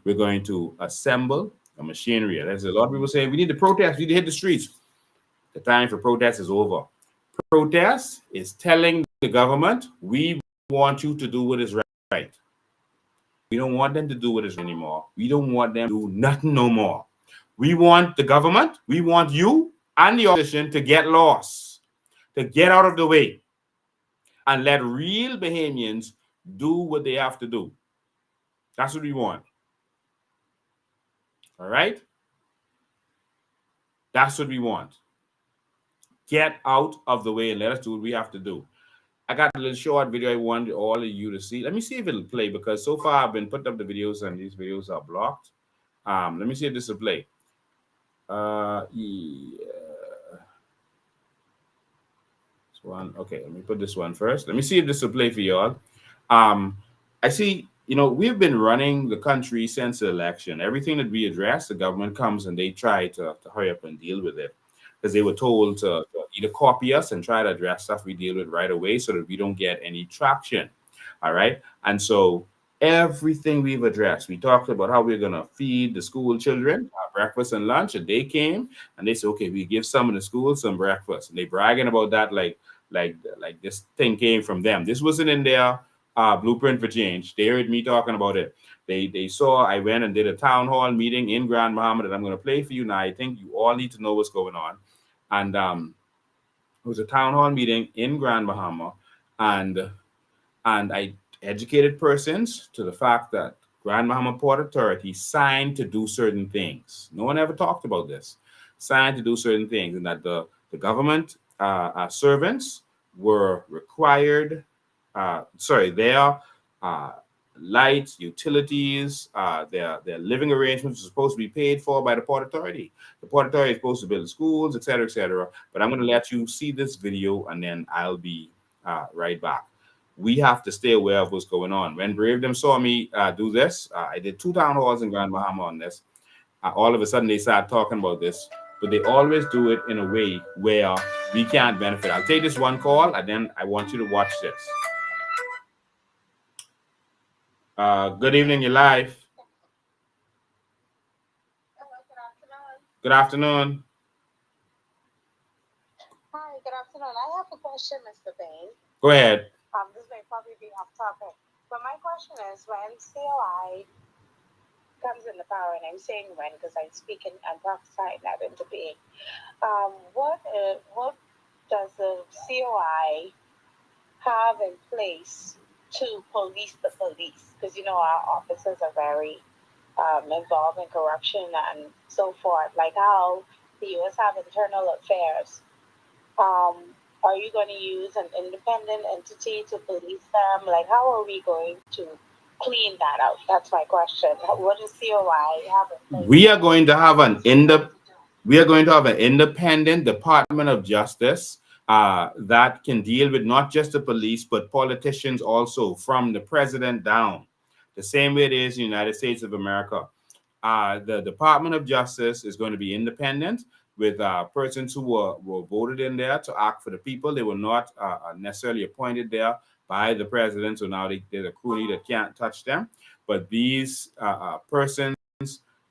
We're going to assemble a machinery. There's a lot of people saying we need to protest, we need to hit the streets. The time for protest is over. Protest is telling the government, we want you to do what is right. We don't want them to do what is right anymore. We don't want them to do nothing no more. We want the government, we want you and the opposition to get lost, to get out of the way, and let real Bahamians do what they have to do. That's what we want. All right? That's what we want. Get out of the way and let us do what we have to do. I got a little short video I wanted all of you to see. Let me see if it'll play, because so far I've been putting up the videos and these videos are blocked. Let me see if this will play. Yeah. This one. Okay, let me put this one first. Let me see if this will play for y'all. I see, you know, we've been running the country since the election. Everything that we address, the government comes and they try to hurry up and deal with it, because they were told to either copy us and try to address stuff we deal with right away so that we don't get any traction. All right. And so everything we've addressed, we talked about how we're going to feed the school children breakfast and lunch, and they came and they said, okay, we give some of the schools some breakfast, and they bragging about that like this thing came from them. This wasn't in their blueprint for change. They heard me talking about it. They saw I went and did a town hall meeting in Grand Bahama that I'm going to play for you now. I think you all need to know what's going on. And it was a town hall meeting in Grand Bahama, and I educated persons to the fact that Grand Bahama Port Authority signed to do certain things. No one ever talked about this. Signed to do certain things, and that the government servants were required, their lights, utilities, their living arrangements are supposed to be paid for by the Port Authority. The Port Authority is supposed to build schools, et cetera, et cetera. But I'm going to let you see this video, and then I'll be right back. We have to stay aware of what's going on. When Brave them saw me do this, I did 2 town halls in Grand Bahama on this. All of a sudden, they started talking about this, but they always do it in a way where we can't benefit. I'll take this one call, and then I want you to watch this. Good evening, you're live. Good afternoon. Hi, good afternoon. I have a question, Mr. Bain. Go ahead. This may probably be off topic, but my question is, when COI comes in the power, and I'm saying when because I'm speaking and prophesying that into being, what does the COI have in place to police the police? Because, you know, our officers are very involved in corruption and so forth, like how the U.S. have internal affairs. Are you going to use an independent entity to police them? Like, how are we going to clean that out? That's my question. What does COI have in place? We are going to have an independent Department of Justice that can deal with not just the police, but politicians also, from the president down, the same way it is in the United States of America. The Department of Justice is going to be independent, with persons who were voted in there to act for the people. They were not necessarily appointed there by the president, so now they're a crony that can't touch them. But these persons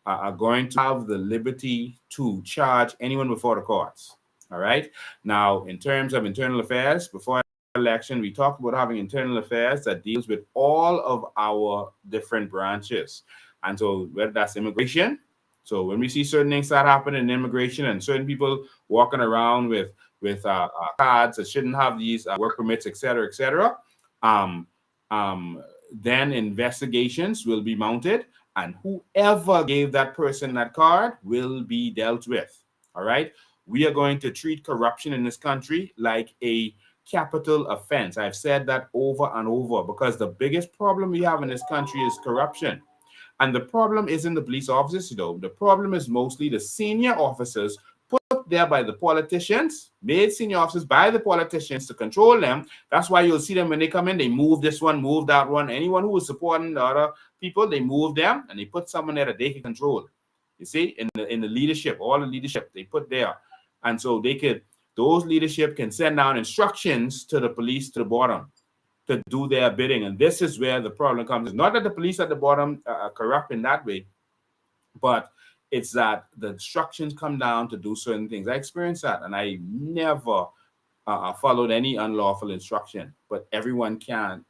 are going to have the liberty to charge anyone before the courts. All right. Now, in terms of internal affairs, before election, we talked about having internal affairs that deals with all of our different branches. And so whether that's immigration. So when we see certain things that happen in immigration and certain people walking around with cards that shouldn't have these work permits, et cetera, then investigations will be mounted, and whoever gave that person that card will be dealt with. All right. We are going to treat corruption in this country like a capital offense. I've said that over and over, because the biggest problem we have in this country is corruption. And the problem isn't the police officers, you know. The problem is mostly the senior officers put there by the politicians, made senior officers by the politicians to control them. That's why you'll see them when they come in, they move this one, move that one. Anyone who was supporting the other people, they move them and they put someone there that they can control. You see, in the leadership, all the leadership they put there. And so those leadership can send down instructions to the police to the bottom to do their bidding. And this is where the problem comes. It's not that the police at the bottom are corrupt in that way, but It's that the instructions come down to do certain things. I experienced that, and I never followed any unlawful instruction. But everyone can,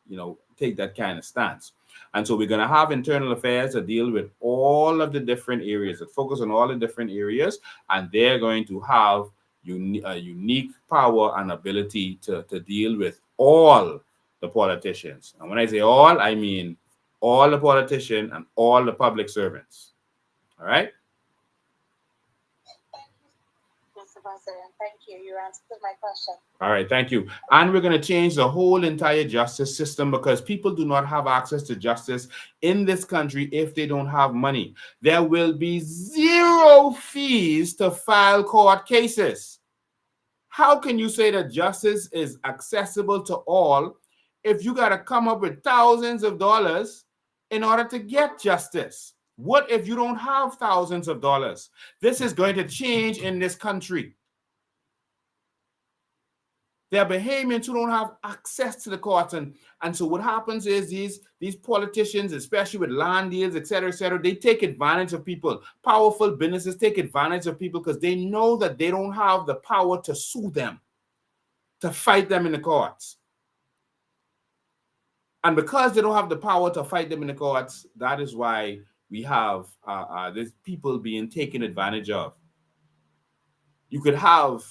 take that kind of stance. And so we're going to have internal affairs that deal with all of the different areas, that focus on all the different areas, and they're going to have a unique power and ability to deal with all the politicians. And when I say all, I mean all the politicians and all the public servants. All right? Mr. President, thank you. You answered my question. All right, thank you. And we're going to change the whole entire justice system because people do not have access to justice in this country if they don't have money. There will be 0 fees to file court cases. How can you say that justice is accessible to all if you got to come up with thousands of dollars in order to get justice? What if you don't have thousands of dollars? This is going to change in this country. There are Bahamians who don't have access to the courts. And so what happens is these politicians, especially with land deals, et cetera, they take advantage of people. Powerful businesses take advantage of people because they know that they don't have the power to sue them, to fight them in the courts. And because they don't have the power to fight them in the courts, that is why we have these people being taken advantage of. You could have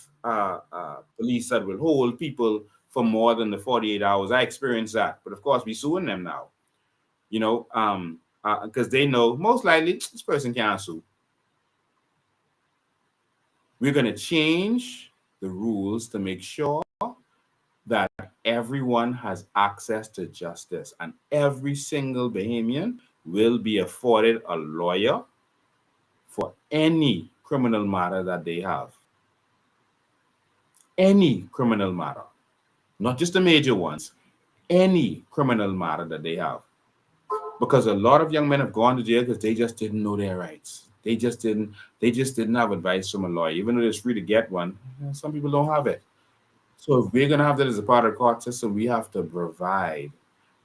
police that will hold people for more than the 48 hours. I experienced that, but of course we're suing them now, because they know most likely this person can't sue. We're going to change the rules to make sure that everyone has access to justice, and every single Bahamian will be afforded a lawyer for any criminal matter that they have. Any criminal matter, not just the major ones, any criminal matter that they have. Because a lot of young men have gone to jail because they just didn't know their rights. They just didn't have advice from a lawyer. Even though it's free to get one, some people don't have it. So if we're going to have that as a part of the court system, we have to provide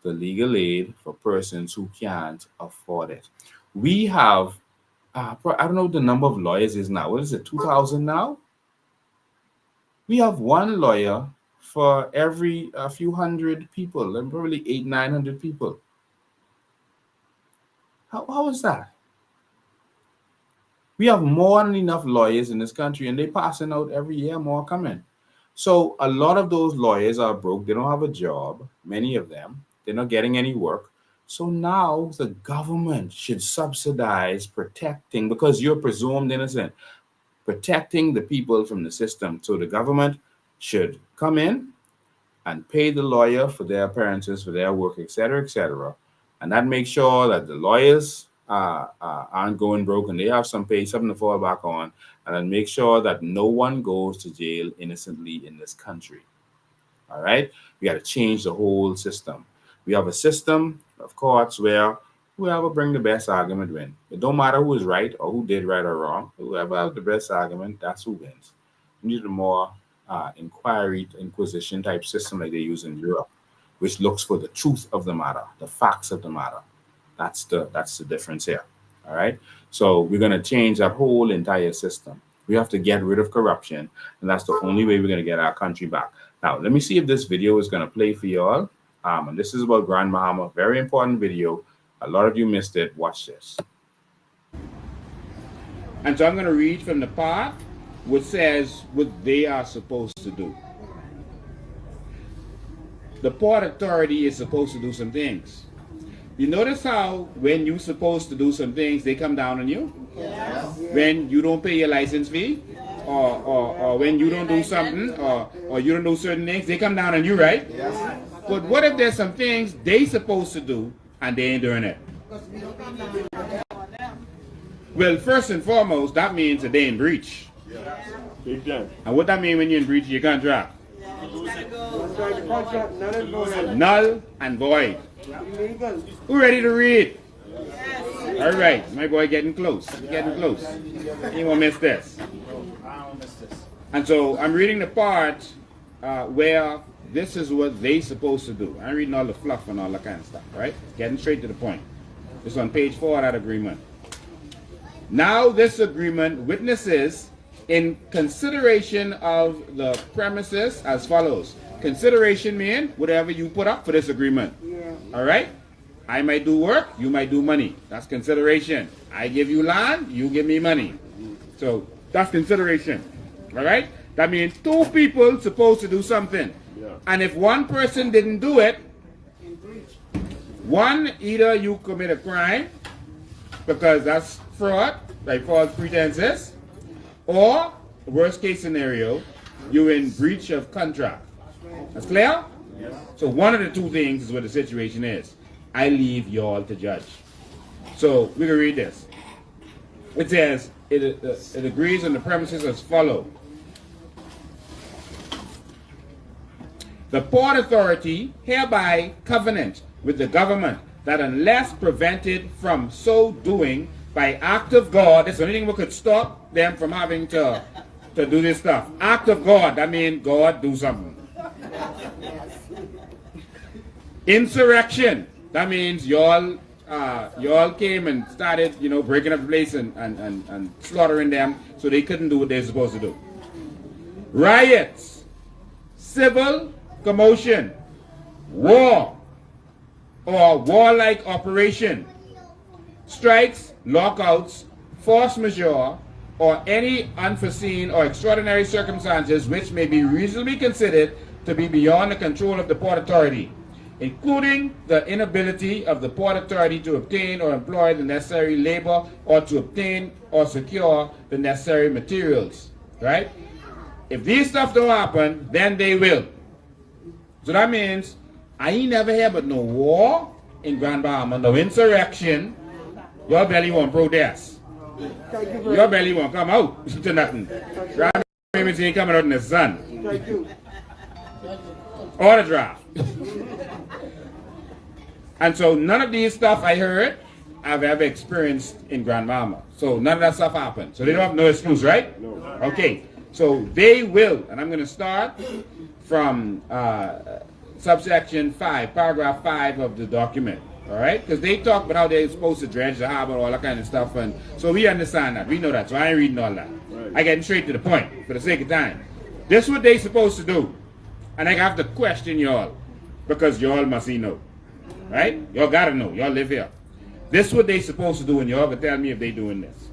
the legal aid for persons who can't afford it. We have, I don't know what the number of lawyers is now. What is it, 2,000 now? We have one lawyer for every few hundred people, and probably 800-900 people. How is that? We have more than enough lawyers in this country, and they're passing out every year, more coming. So a lot of those lawyers are broke. They don't have a job, many of them. They're not getting any work. So now the government should subsidize protecting, because you're presumed innocent, protecting the people from the system. So the government should come in and pay the lawyer for their appearances, for their work, et cetera, and that makes sure that the lawyers aren't going broke and they have something to fall back on, and then make sure that no one goes to jail innocently in this country. All right? We got to change the whole system. We have a system of courts where whoever bring the best argument wins. It don't matter who is right or who did right or wrong. Whoever has the best argument, that's who wins. We need a more inquisition type system like they use in Europe, which looks for the truth of the matter, the facts of the matter. That's the difference here. All right. So we're going to change that whole entire system. We have to get rid of corruption, and that's the only way we're going to get our country back. Now, let me see if this video is going to play for you all. And this is about Grand Bahama. Very important video. A lot of you missed it. Watch this. And so I'm going to read from the part which says what they are supposed to do. The Port Authority is supposed to do some things. You notice how when you're supposed to do some things, they come down on you? Yes. When you don't pay your license fee, or when you don't do something, or you don't do certain things, they come down on you, right? Yes. But what if there's some things they supposed to do and they ain't doing it? Well, first and foremost, that means that they in breach. Yes. And what that means when you're in breach of your contract? Null and void. Who ready to read? Yes. All right, my boy getting close. Getting close. You won't miss this. And so I'm reading the part where this is what they supposed to do. I'm reading all the fluff and all that kind of stuff, right? Getting straight to the point. It's on page 4 of that agreement. Now this agreement witnesses in consideration of the premises as follows. Consideration mean whatever you put up for this agreement. All right? I might do work, you might do money. That's consideration. I give you land, you give me money. So that's consideration. All right? That means two people supposed to do something. And if one person didn't do it, one, either you commit a crime, because that's fraud, like false pretenses, or worst case scenario, you're in breach of contract. That's clear? Yes. So one of the two things is what the situation is. I leave y'all to judge. So we can read this. It says, it agrees on the premises as follows. The Port Authority hereby covenant with the government that unless prevented from so doing by act of God, that's the only thing we could stop them from having to do this stuff. Act of God, that means God do something. Insurrection, that means y'all came and started, breaking up the place and slaughtering them so they couldn't do what they're supposed to do. Riots, civil commotion, war, or warlike operation, strikes, lockouts, force majeure, or any unforeseen or extraordinary circumstances which may be reasonably considered to be beyond the control of the Port Authority, including the inability of the Port Authority to obtain or employ the necessary labor or to obtain or secure the necessary materials, right? If these stuff don't happen, then they will. So that means I ain't never heard but no war in Grand Bahama, no insurrection. Your belly won't protest. Your belly won't come out to nothing. Grand Bahama ain't coming out in the sun. Or the draft. And so none of these stuff I heard I've ever experienced in Grand Bahama. So none of that stuff happened. So they don't have no excuse, right? No. Okay. So they will, and I'm going to start from subsection 5, paragraph 5 of the document. All right? Because they talk about how they're supposed to dredge the harbor, all that kind of stuff. And so we understand that. We know that. So I ain't reading all that. Right. I get straight to the point for the sake of time. This is what they supposed to do. And I have to question y'all because y'all must know. Right? Y'all got to know. Y'all live here. This is what they supposed to do, and y'all can tell me if they doing this.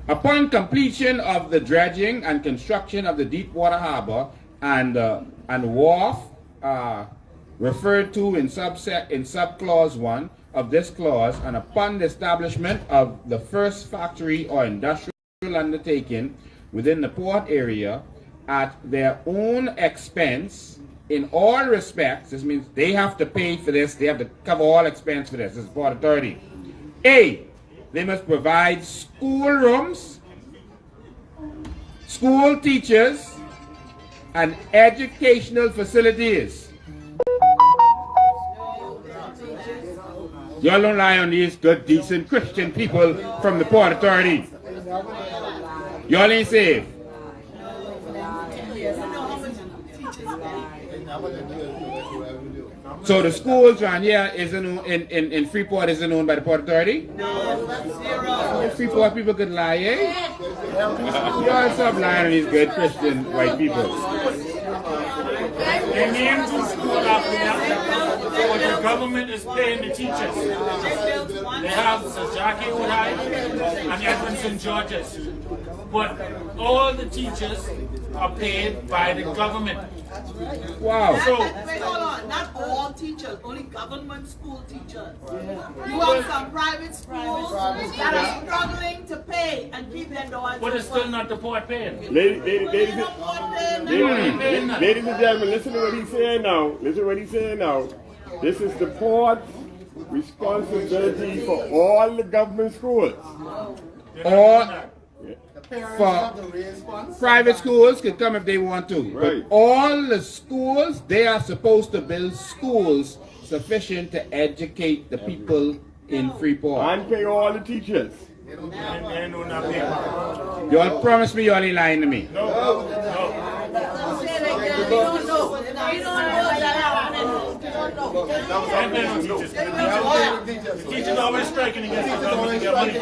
Upon completion of the dredging and construction of the Deepwater Harbor and wharf referred to in subclause 1 of this clause, and upon the establishment of the first factory or industrial undertaking within the port area at their own expense in all respects, this means they have to pay for this, they have to cover all expense for this, this is Port Authority. A, they must provide school rooms, school teachers, and educational facilities. Y'all don't lie on these good, decent Christian people from the Port Authority. Y'all ain't saved. So the schools around here in Freeport isn't owned by the Port Authority? No. Freeport people could lie, eh? Y'all stop lying on these good Christian white people. They named two schools after that, but the government is paying the teachers. They have Sir Jackie High and Edmondson Georges. But all the teachers are paid by the government. Wow. So, wait, hold on. Not all teachers, only government school teachers. You have some private schools that are struggling to pay and keep their doors. but it's still not the port paying. Ladies and gentlemen, listen to what he's saying now. Listen to what he's saying now. This is the port's responsibility for all the government schools. Or for private schools can come if they want to. Right. But all the schools, they are supposed to build schools sufficient to educate the people in Freeport. And pay all the teachers. Y'all promise me y'all ain't lying to me. Can't pay no teachers. The teachers always striking against the government to get money. They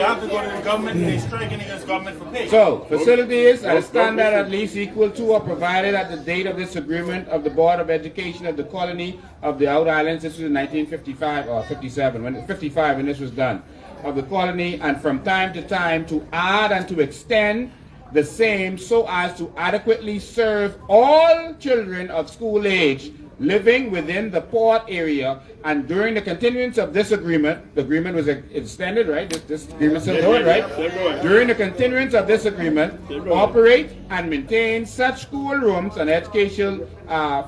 have to go to the government and they're striking against government for pay. So, facilities at a standard at least equal to or provided at the date of this agreement of the Board of Education of the Colony of the Outer Islands. This was in 1955 or 57, 55 when this was done. Of the colony, and from time to time to add and to extend the same so as to adequately serve all children of school age living within the port area, and during the continuance of this agreement, the agreement was extended, right? This agreement still going, right? During the continuance of this agreement, operate and maintain such school rooms and educational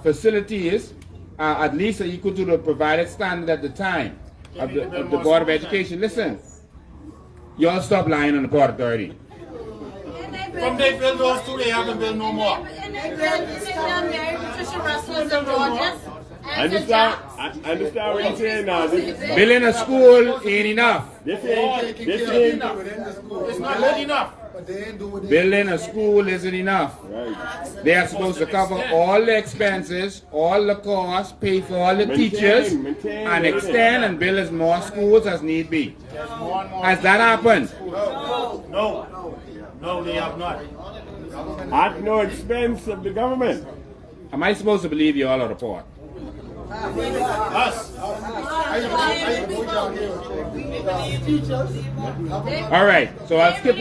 facilities at least equal to the provided standard at the time of the Board of Education. Listen, y'all stop lying on the Port Authority. From they build those two, they haven't built no more. I understand what you're saying now. Building a school ain't enough. This ain't. It's not good enough. Building a school isn't enough. They are supposed to cover all the expenses, all the costs, pay for all the teachers, and extend and build as more schools as need be. Has that happened? No, they have not. At no expense of the government. Am I supposed to believe you all are the port? Us. All right, so I'll skip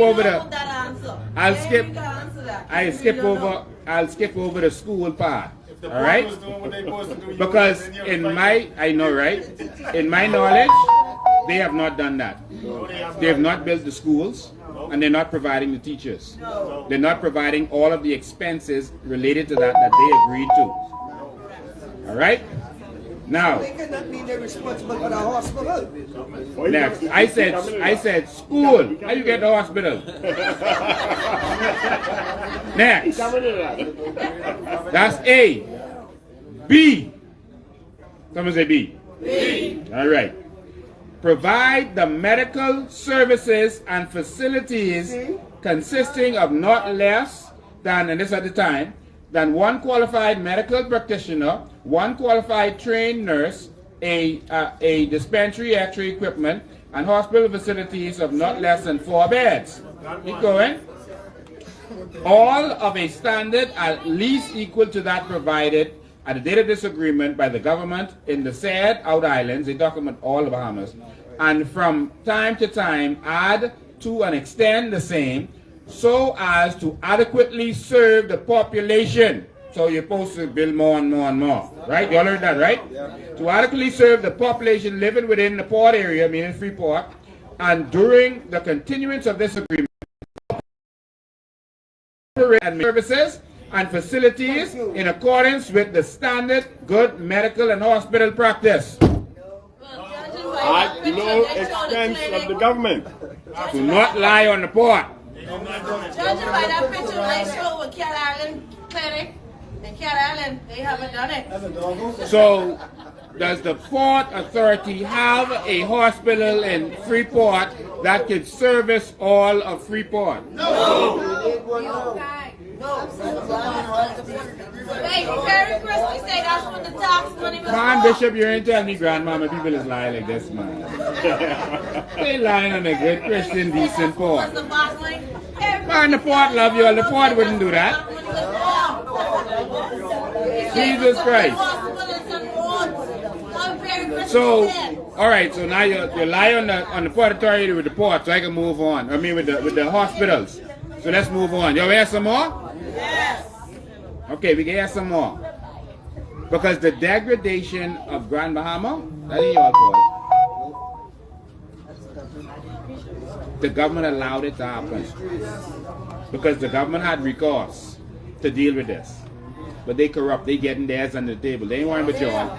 over the school part. All right, because in my knowledge, they have not done that. They have not built the schools, and they're not providing the teachers. They're not providing all of the expenses related to that they agreed to. All right. Now, next, I said school. How you get the hospital? Next, that's A. B. Someone say B. B. All right. Provide the medical services and facilities consisting of not less than, and this at the time, than one qualified medical practitioner, one qualified trained nurse, a dispensary, X-ray equipment, and hospital facilities of not less than 4 beds. Keep going. All of a standard at least equal to that provided at the date of this agreement by the government in the said Outer Islands, they talk about all the Bahamas, and from time to time add to and extend the same so as to adequately serve the population. So you're supposed to build more and more and more, right? You all heard that, right? Yeah. To adequately serve the population living within the port area, meaning Freeport, and during the continuance of this agreement, and services and facilities in accordance with the standard good medical and hospital practice. At no expense of the government. Do not lie on the port. Judging by that picture I showed with Cat Island Clinic and Cat Island, they haven't done it. So, does the Port Authority have a hospital in Freeport that could service all of Freeport? No. Hey, Perry Christie say that's when the tax money was. Come on, Bishop, you ain't telling me grandmama people is lying like this, man. They lying on a good Christian, decent port. Man, the port love you, all the port wouldn't do that. Jesus Christ. So, all right. So now you lie on the Port Authority with the port, so I can move on. I mean, with the hospitals. So let's move on. You hear some more? Yes. Okay, we can hear some more. Because the degradation of Grand Bahama, that ain't your fault. The government allowed it to happen. Because the government had recourse to deal with this. But they corrupt. They getting theirs on the table. They ain't worrying about y'all.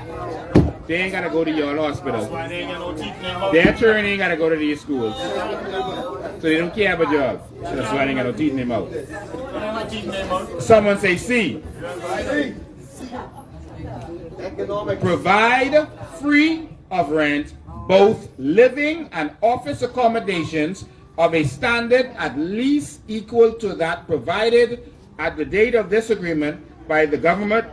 They ain't gotta go to your hospital. Their children ain't gotta go to these schools. So they don't care about jobs. So that's why they ain't got no teeth in their mouth. Someone say C. Provide free of rent both living and office accommodations of a standard at least equal to that provided at the date of this agreement by the government,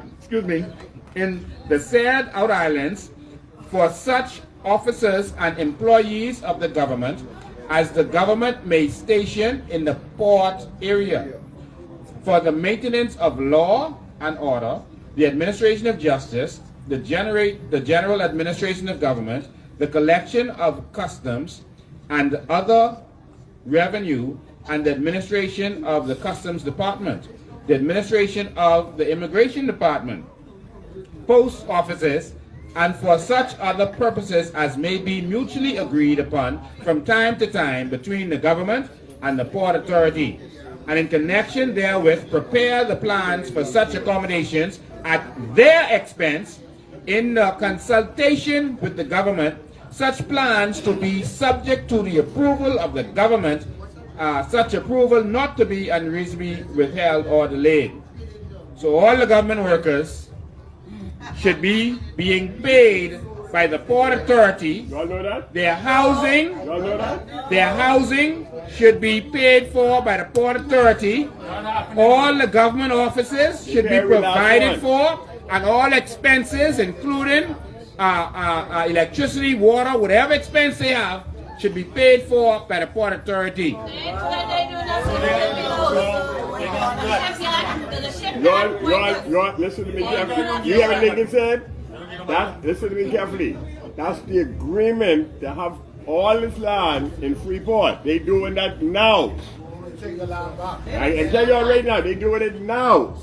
in the said out islands for such officers and employees of the government as the government may station in the port area for the maintenance of law and order, the administration of justice, the general administration of government, the collection of customs and other revenue, and the administration of the customs department, the administration of the immigration department, post offices, and for such other purposes as may be mutually agreed upon from time to time between the government and the Port Authority, and in connection therewith prepare the plans for such accommodations at their expense in the consultation with the government, such plans to be subject to the approval of the government, such approval not to be unreasonably withheld or delayed. So all the government workers should be being paid by the Port Authority. Y'all know that? Their housing, Y'all know that? their housing should be paid for by the Port Authority. All the government offices should be provided for, and all expenses, including electricity, water, whatever expense they have, should be paid for by the Port Authority. Y'all, listen to me carefully. You hear what Lincoln said? Listen to me carefully. That's the agreement to have all this land in Freeport. They doing that now. I can tell you right now, they doing it now.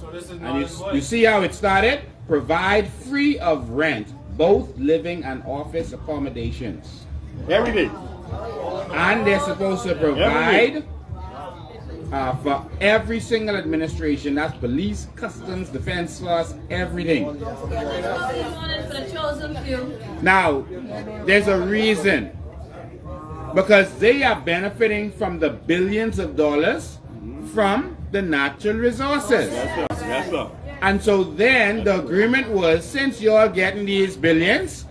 And you see how it started? Provide free of rent, both living and office accommodations. Everything. And they're supposed to provide for every single administration. That's police, customs, defense force, everything. Now, there's a reason. Because they are benefiting from the billions of dollars from the natural resources. Yes, sir. And so then the agreement was, since you're getting these billions,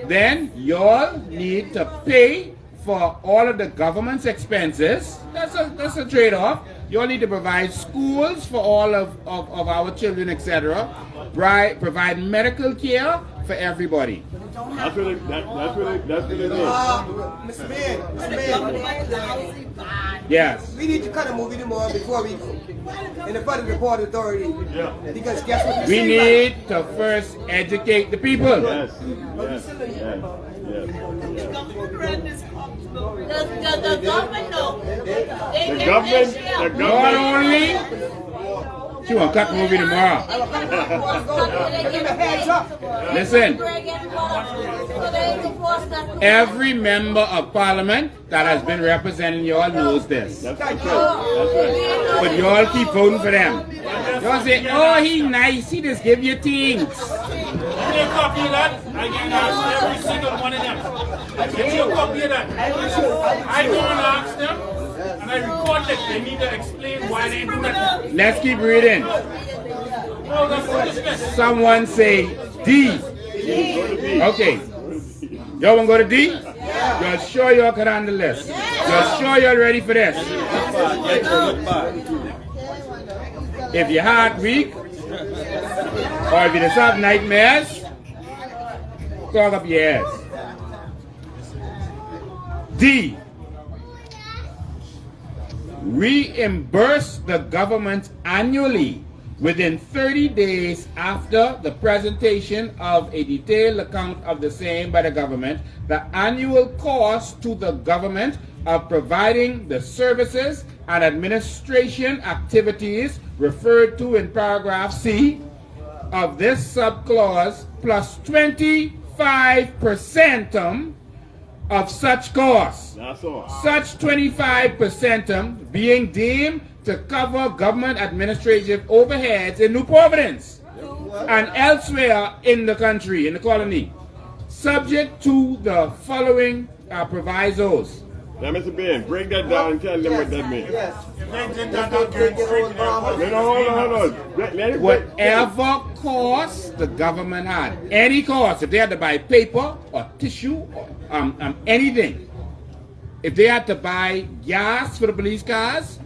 then y'all need to pay for all of the government's expenses. That's a trade-off. Y'all need to provide schools for all of our children, etc. Provide medical care for everybody. That's what it is. Mr. Man, Yes. we need to cut a movie tomorrow before we in the front of the Port Authority. Yeah. Because guess what? We need to first educate the people. Yes. The government know. The government. Not only, she won't cut the movie tomorrow. Listen, every member of parliament that has been representing y'all knows this. That's right. But y'all keep voting for them. Y'all say, oh, he nice, he just give you things. Give me a copy of that. I give you every single one of them. Give me a copy of that. I go and ask them, and I record it. They need to explain why they do that. Let's keep reading. Oh, that's foolishness. Someone say D. Okay. Y'all want to go to D? Y'all sure y'all can handle this? Y'all sure y'all ready for this? If your heart weak, or if you just have nightmares, clog up your ears. D. Reimburse the government annually within 30 days after the presentation of a detailed account of the same by the government, the annual cost to the government of providing the services and administration activities referred to in paragraph C of this subclause plus 25% of such costs. That's all. Such 25% being deemed to cover government administrative overheads in New Providence and elsewhere in the country, in the colony, subject to the following provisos. Now, Mr. Ben, break that down and tell them what that means. Yes. If they did that, they'll get straight to their post. Hold on. Let it break. Whatever cost the government had, any cost, if they had to buy paper or tissue or anything, if they had to buy gas for the police cars,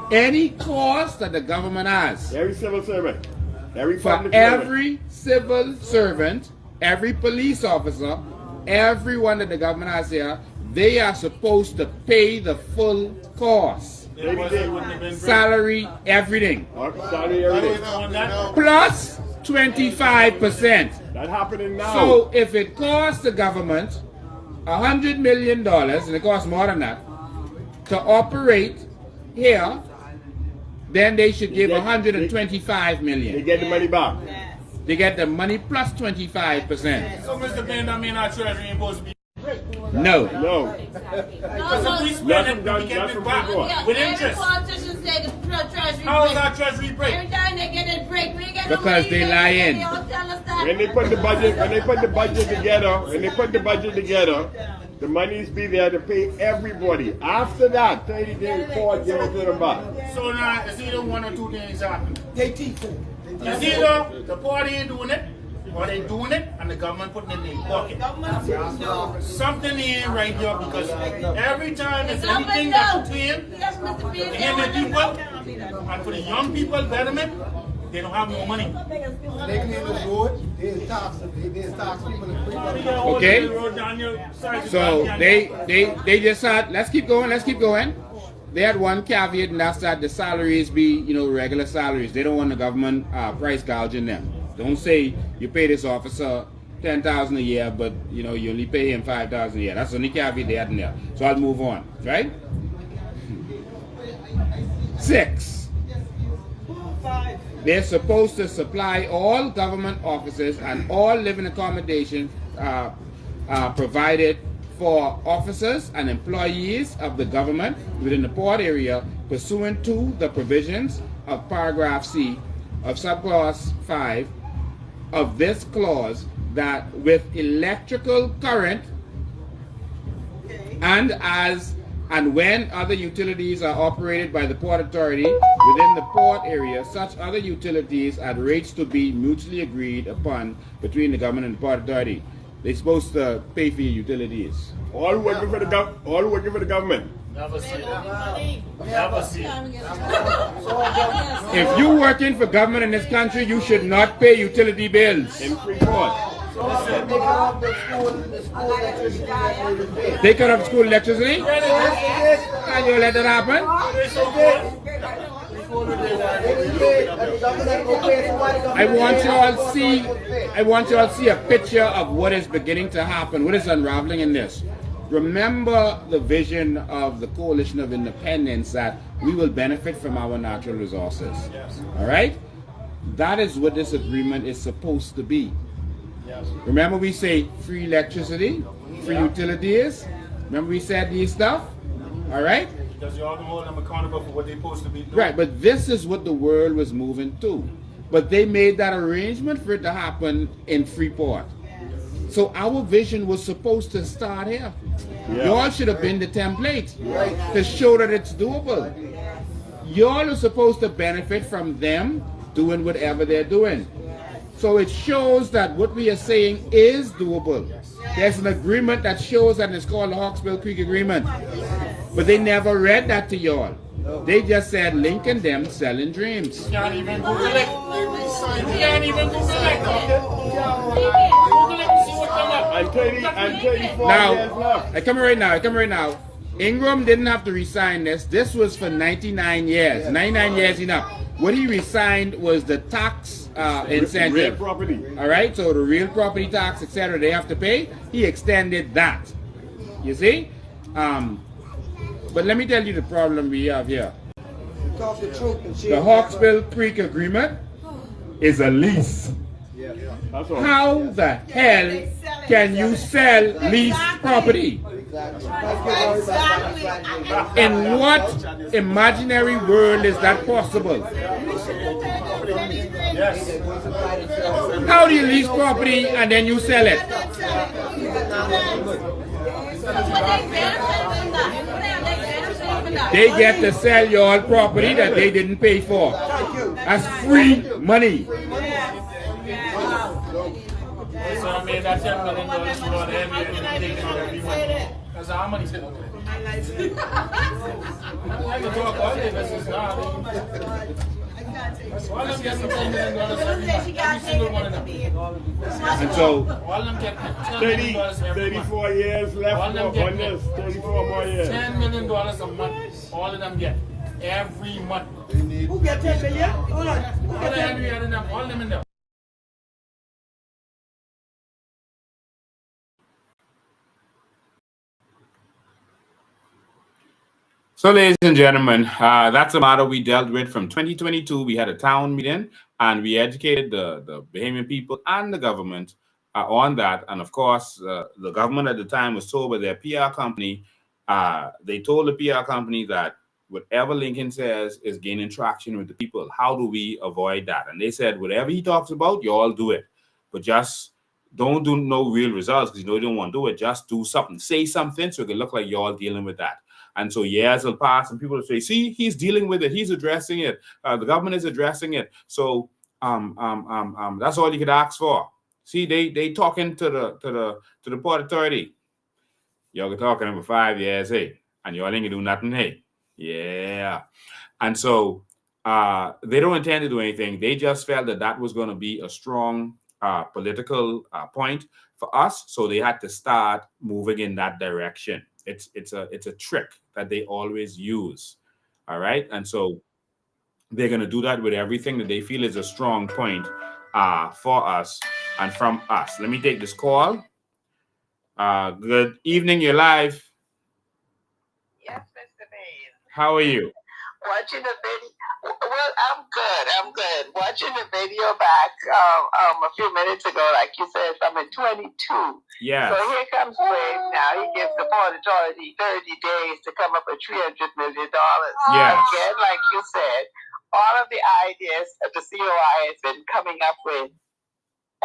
any cost that the government has, Every civil servant. For every civil servant, every police officer, everyone that the government has here, they are supposed to pay the full cost. Salary, everything. Salary, everything. Plus 25%. That's happening now. So if it costs the government $100 million, and it costs more than that, to operate here, then they should give $125 million. They get the money back. They get the money plus 25%. So, Mr. Ben, I mean, our treasury ain't supposed to be. No. No. Because if we spend it, we get it back with interest. Politicians say the treasury How is our treasury break? Every time they get it break, we get Because they lie in. When they put the budget together, the monies be there to pay everybody. After that, 30 days before, give it to them back. So now, it's either one or two things happening. They teach it. It's either the party ain't doing it, or they doing it, and the government putting it in their pocket. Something ain't right here, because every time there's anything that you paying, to hear the people, and for the young people betterment, they don't have no money. They can even do it. They tax people. Okay. So they just had, let's keep going. They had one caveat, and that's that the salaries be, regular salaries. They don't want the government price gouging them. Don't say you pay this officer $10,000 a year, but you only pay him $5,000 a year. That's the only caveat they had in there. So I'll move on, right? 6. They're supposed to supply all government offices and all living accommodations provided for officers and employees of the government within the port area pursuant to the provisions of paragraph C of subclause 5 of this clause, that with electrical current and when other utilities are operated by the Port Authority within the port area, such other utilities at rates to be mutually agreed upon between the government and the Port Authority. They're supposed to pay for your utilities. All working for the government. Never see it. Never see it. If you're working for government in this country, you should not pay utility bills. In Freeport. They cut off school electricity? Can you let that happen? I want you all to see a picture of what is beginning to happen, what is unraveling in this. Remember the vision of the Coalition of Independence, that we will benefit from our natural resources. All right? That is what this agreement is supposed to be. Remember we say free electricity, free utilities. Remember we said these stuff? All right? Because you all can hold them accountable for what they're supposed to be doing. Right, but this is what the world was moving to. But they made that arrangement for it to happen in Freeport. So our vision was supposed to start here. Y'all should have been the template to show that it's doable. Y'all are supposed to benefit from them doing whatever they're doing. So it shows that what we are saying is doable. There's an agreement that shows that, and it's called the Hawksbill Creek Agreement. But they never read that to y'all. They just said Lincoln them selling dreams. You can't even Google it. You can't even Google it. Now, I come right now. Ingram didn't have to resign this. This was for 99 years. 99 years enough. What he resigned was the tax incentive. Real property. All right, so the real property tax, etc., they have to pay. He extended that. You see? But let me tell you the problem we have here. The Hawksbill Creek Agreement is a lease. How the hell can you sell leased property? In what imaginary world is that possible? How do you lease property and then you sell it? They get to sell your property that they didn't pay for. That's free money. So I mean, that's $10 million for the heavy taking on every month. That's how money's going to go. I can talk all day, this is not. can't take it. All them get some $10 million every Don't say she month. can't Every take single it, one of Mr. them. Bean. And so, All them get $10 million every month. 34 years All left them on get this. 34 more years. $10 million a month. All of them get every month. Who get 10 million? Hold on. Who All get the 10 Henry million? and them, all them in there. So, ladies and gentlemen, that's the matter we dealt with from 2022. We had a town meeting and we educated the Bahamian people and the government on that. And of course, the government at the time was told by their PR company, they told the PR company that whatever Lincoln says is gaining traction with the people. How do we avoid that? And they said, whatever he talks about, you all do it. But just don't do no real results because you know you don't want to do it. Just do something. Say something so it can look like you're all dealing with that. And so years will pass and people will say, see, he's dealing with it. He's addressing it. The government is addressing it. So that's all you could ask for. See, they talking to the Port Authority. Y'all talking to them for 5 years, hey, and y'all ain't gonna do nothing, hey. Yeah. And so they don't intend to do anything. They just felt that that was going to be a strong political point for us. So they had to start moving in that direction. It's a trick that they always use. All right. And so they're going to do that with everything that they feel is a strong point for us and from us. Let me take this call. Good evening. You're live. Yes, Mr. Mayor. How are you? Watching the video. Well, I'm good. Watching the video back a few minutes ago, like you said, from in 22. Yes. So here comes Brave now. He gives the Port Authority 30 days to come up with $300 million. Yes. Again, like you said, all of the ideas that the COI has been coming up with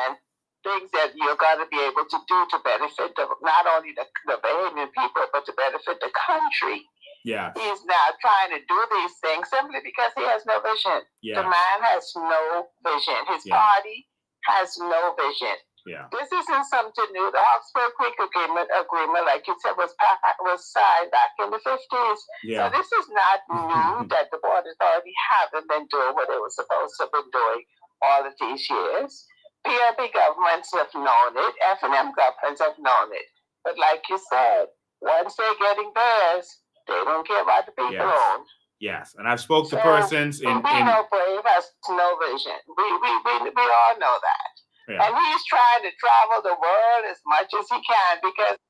and things that you're going to be able to do to benefit not only the Bahamian people, but to benefit the country. Yeah. He's now trying to do these things simply because he has no vision. Yeah. The man has no vision. His party has no vision. Yeah. This isn't something new. The Hawkesbury Creek agreement, like you said, was signed back in the 50s. Yeah. So this is not new that the Port Authority haven't been doing what they were supposed to have been doing all of these years. PRP governments have known it. F&M governments have known it. But like you said, once they're getting theirs, they don't care about the people own. Yes, and I've spoke to persons in know Brave has no vision. We all know that. Yeah. And he's trying to travel the world as much as he can because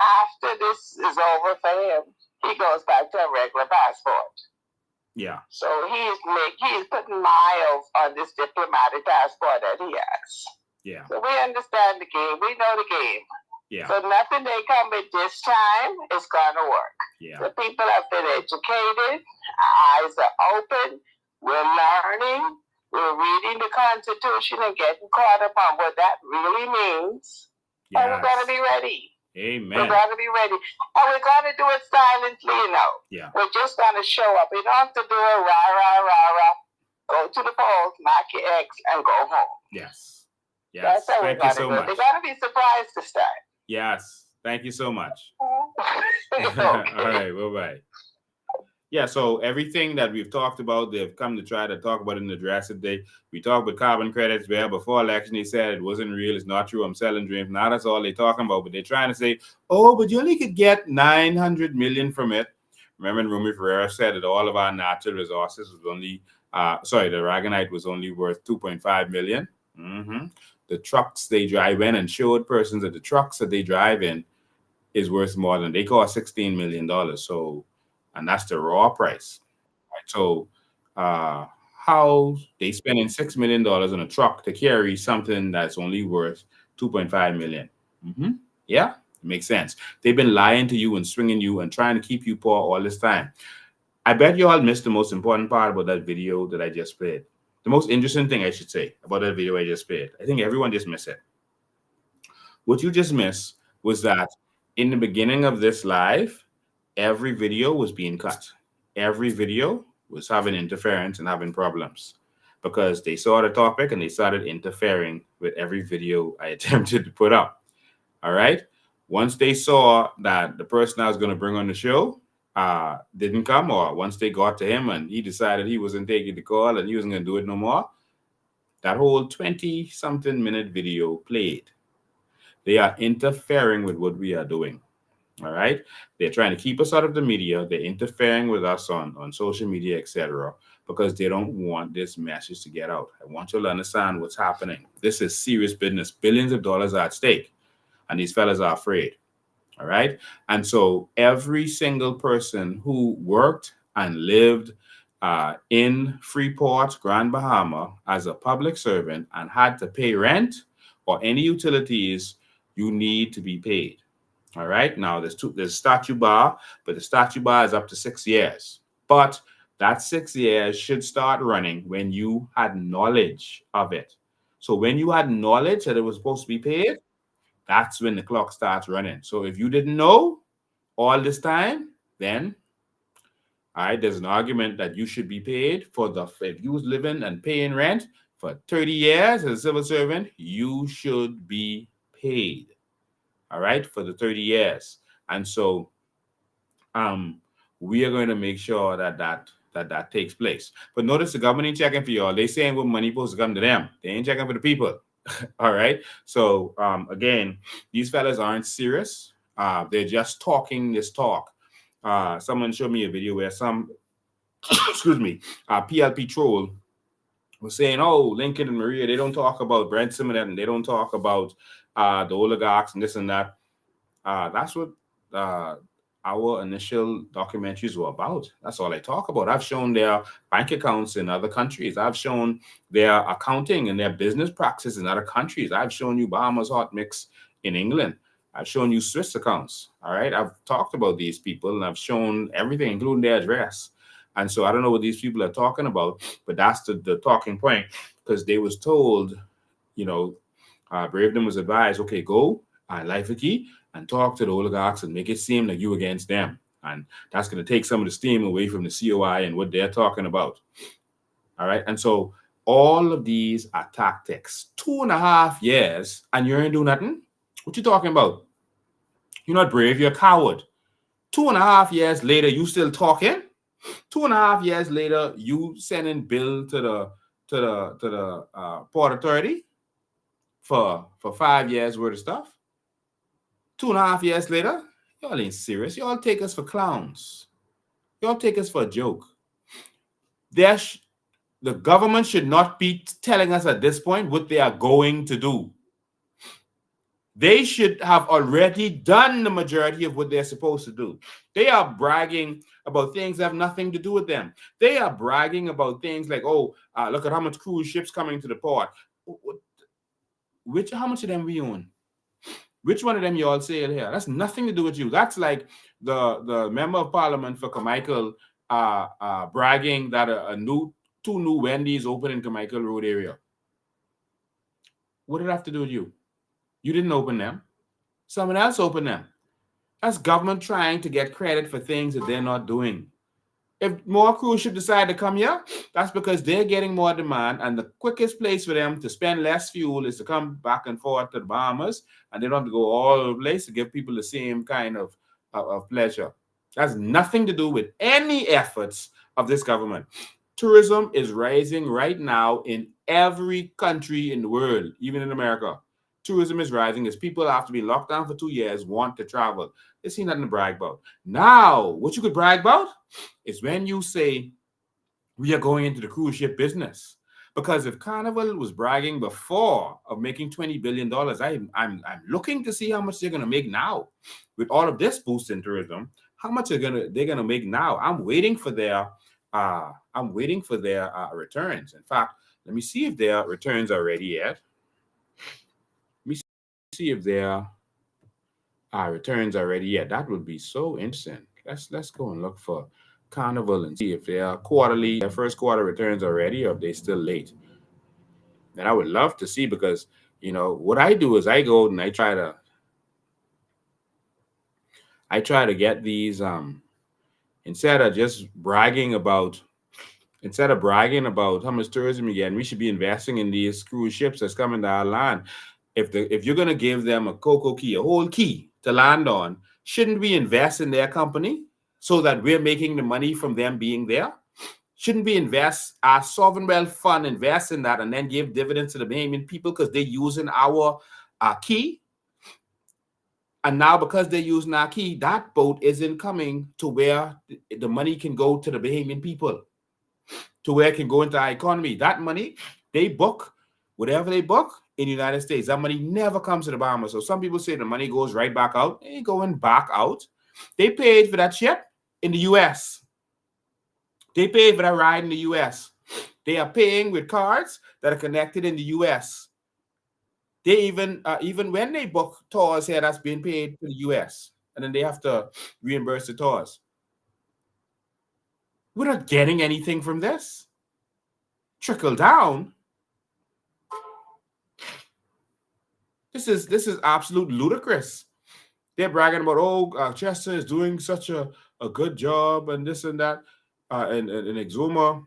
after this is over for him, he goes back to a regular passport. Yeah. So he's putting miles on this diplomatic passport that he has. Yeah. So we understand the game. We know the game. Yeah. So nothing they come with this time is going to work. Yeah. The people have been educated. Eyes are open. We're learning. We're reading the Constitution and getting caught up on what that really means. Yes. And we're going to be ready. Amen. We're going to be ready. And we're going to do it silently, Yeah. We're just going to show up. We don't have to do a rah. Go to the polls, mark your X, and go home. Yes. Yes. That's how Thank we're you going to so do it. much. They're going to be surprised to start. Yes. Thank you so much. Okay. All right. Bye-bye. Yeah, so everything that we've talked about, they've come to try to talk about in the address today. We talked about carbon credits where before election they said it wasn't real, it's not true, I'm selling dreams. Now that's all they're talking about. But they're trying to say, oh, but you only could get 900 million from it. Remember, Rumi Ferreira said that all of our natural resources was only, the aragonite was only worth 2.5 million. Mm-hmm. The trucks they drive in, and showed persons that the trucks that they drive in is worth more than, they cost $16 million. So, and that's the raw price. Right? So how they spending $6 million on a truck to carry something that's only worth 2.5 million. Mm-hmm. Yeah, it makes sense. They've been lying to you and swinging you and trying to keep you poor all this time. I bet you all missed the most important part about that video that I just played. The most interesting thing I should say about that video I just played. I think everyone just missed it. What you just missed was that in the beginning of this live, every video was being cut. Every video was having interference and having problems because they saw the topic and they started interfering with every video I attempted to put up. All right. Once they saw that the person I was going to bring on the show didn't come, or once they got to him and he decided he wasn't taking the call and he wasn't going to do it no more, that whole 20-something minute video played. They are interfering with what we are doing. All right. They're trying to keep us out of the media. They're interfering with us on social media, etc., because they don't want this message to get out. I want you to understand what's happening. This is serious business. Billions of dollars are at stake. And these fellas are afraid. All right. And so every single person who worked and lived in Freeport, Grand Bahama, as a public servant and had to pay rent or any utilities, you need to be paid. All right. Now there's a statute bar, but the statute bar is up to 6 years. But that 6 years should start running when you had knowledge of it. So when you had knowledge that it was supposed to be paid, that's when the clock starts running. So if you didn't know all this time, then all right, there's an argument that you should be paid if you was living and paying rent for 30 years as a civil servant, you should be paid. All right, for the 30 years. And so we are going to make sure that takes place. But notice the government ain't checking for y'all. They saying what money supposed to come to them. They ain't checking for the people. All right. So again, these fellas aren't serious. They're just talking this talk. Someone showed me a video where some PLP troll was saying, oh, Lincoln and Maria, they don't talk about Brent Simonette and they don't talk about the oligarchs and this and that. That's what our initial documentaries were about. That's all I talk about. I've shown their bank accounts in other countries. I've shown their accounting and their business practices in other countries. I've shown you Bahamas Hot Mix in England. I've shown you Swiss accounts. All right. I've talked about these people and I've shown everything, including their address. And so I don't know what these people are talking about, but that's the talking point, because they was told, Bravedon was advised, okay, go Life Key and talk to the oligarchs and make it seem like you against them. And that's going to take some of the steam away from the COI and what they're talking about. All right. And so all of these are tactics. 2.5 years and you ain't doing nothing. What you talking about? You're not brave. You're a coward. 2.5 years later, you still talking? 2.5 years later, you sending bill to the Port Authority for 5 years worth of stuff. 2.5 years later, y'all ain't serious. Y'all take us for clowns. Y'all take us for a joke. The government should not be telling us at this point what they are going to do. They should have already done the majority of what they're supposed to do. They are bragging about things that have nothing to do with them. They are bragging about things like, look at how much cruise ships coming to the port. How much of them we own? Which one of them you all sail here? That's nothing to do with you. That's like the member of parliament for Carmichael bragging that two new Wendy's open in Carmichael Road area. What did it have to do with you? You didn't open them. Someone else opened them. That's government trying to get credit for things that they're not doing. If more cruise ships decide to come here, that's because they're getting more demand, and the quickest place for them to spend less fuel is to come back and forth to the Bahamas, and they don't have to go all over the place to give people the same kind of pleasure. That's nothing to do with any efforts of this government. Tourism is rising right now in every country in the world, even in America. Tourism is rising as people, after being locked down for 2 years, want to travel. There's nothing to brag about. Now, what you could brag about is when you say, we are going into the cruise ship business. Because if Carnival was bragging before of making $20 billion, I'm looking to see how much they're going to make now. With all of this boost in tourism, how much they're gonna make now. I'm waiting for their returns. In fact, let me see if their returns are ready yet. See if their returns are ready yet. That would be so interesting. Let's go and look for Carnival and see if their first quarter returns are ready or if they're still late. And I would love to see, because what I do is I go and I try to get these instead of bragging about how much tourism you get, and we should be investing in these cruise ships that's coming to our land. If you're going to give them a cocoa key, a whole key to land on, shouldn't we invest in their company? so that we're making the money from them being there? Shouldn't we invest our sovereign wealth fund, invest in that, and then give dividends to the Bahamian people because they're using our key? And now because they're using our key, that boat isn't coming to where the money can go to the Bahamian people, to where it can go into our economy. That money, they book, whatever they book in the United States, that money never comes to the Bahamas. So some people say the money goes right back out. It ain't going back out. They paid for that ship in the U.S. They paid for that ride in the U.S. They are paying with cards that are connected in the U.S. They even when they book tours here, that's being paid to the U.S. and then they have to reimburse the tours. We're not getting anything from this. Trickle down. This is absolute ludicrous. They're bragging about, Chester is doing such a good job and this and that. And Exuma.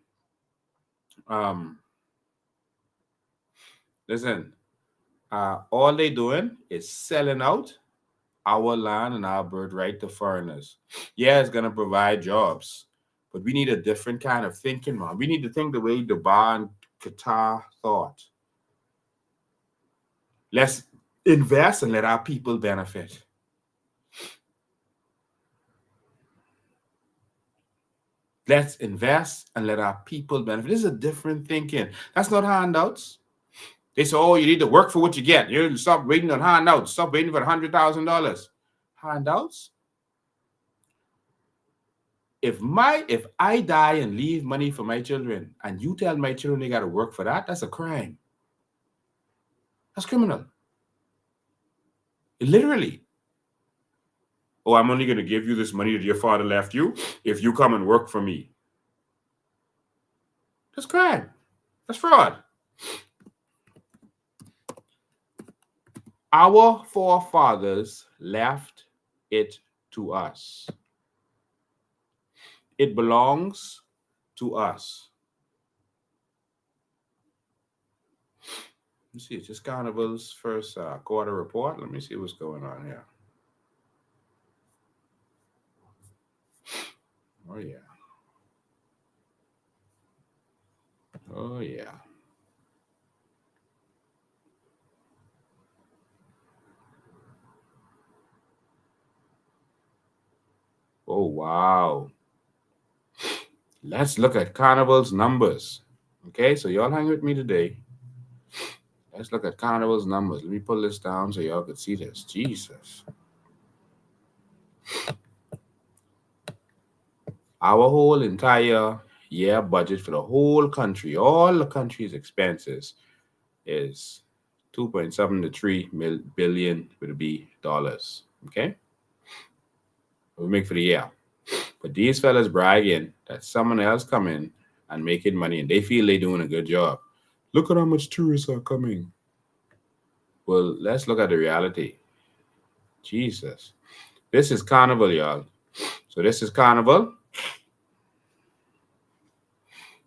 Listen, all they doing is selling out our land and our birthright to foreigners. Yeah, it's gonna provide jobs, but we need a different kind of thinking, man. We need to think the way Dubai and Qatar thought. Let's invest and let our people benefit. Let's invest and let our people benefit. This is a different thinking. That's not handouts. They say, you need to work for what you get. You stop waiting on handouts. Stop waiting for $100,000. Handouts? If I die and leave money for my children and you tell my children they got to work for that, that's a crime. That's criminal. Literally. I'm only going to give you this money that your father left you if you come and work for me. That's crime. That's fraud. Our forefathers left it to us. It belongs to us. Let's see, it's just Carnival's first quarter report. Let me see what's going on here. Oh, yeah. Oh, yeah. Oh, wow. Let's look at Carnival's numbers. Okay, so y'all hang with me today. Let's look at Carnival's numbers. Let me pull this down so y'all can see this. Jesus. Our whole entire year budget for the whole country, all the country's expenses, is $2.7 to $3 billion with a B dollars. Okay? We make for the year. But these fellas bragging that someone else come in and making money and they feel they're doing a good job. Look at how much tourists are coming. Well, let's look at the reality. Jesus. This is Carnival, y'all. So this is Carnival.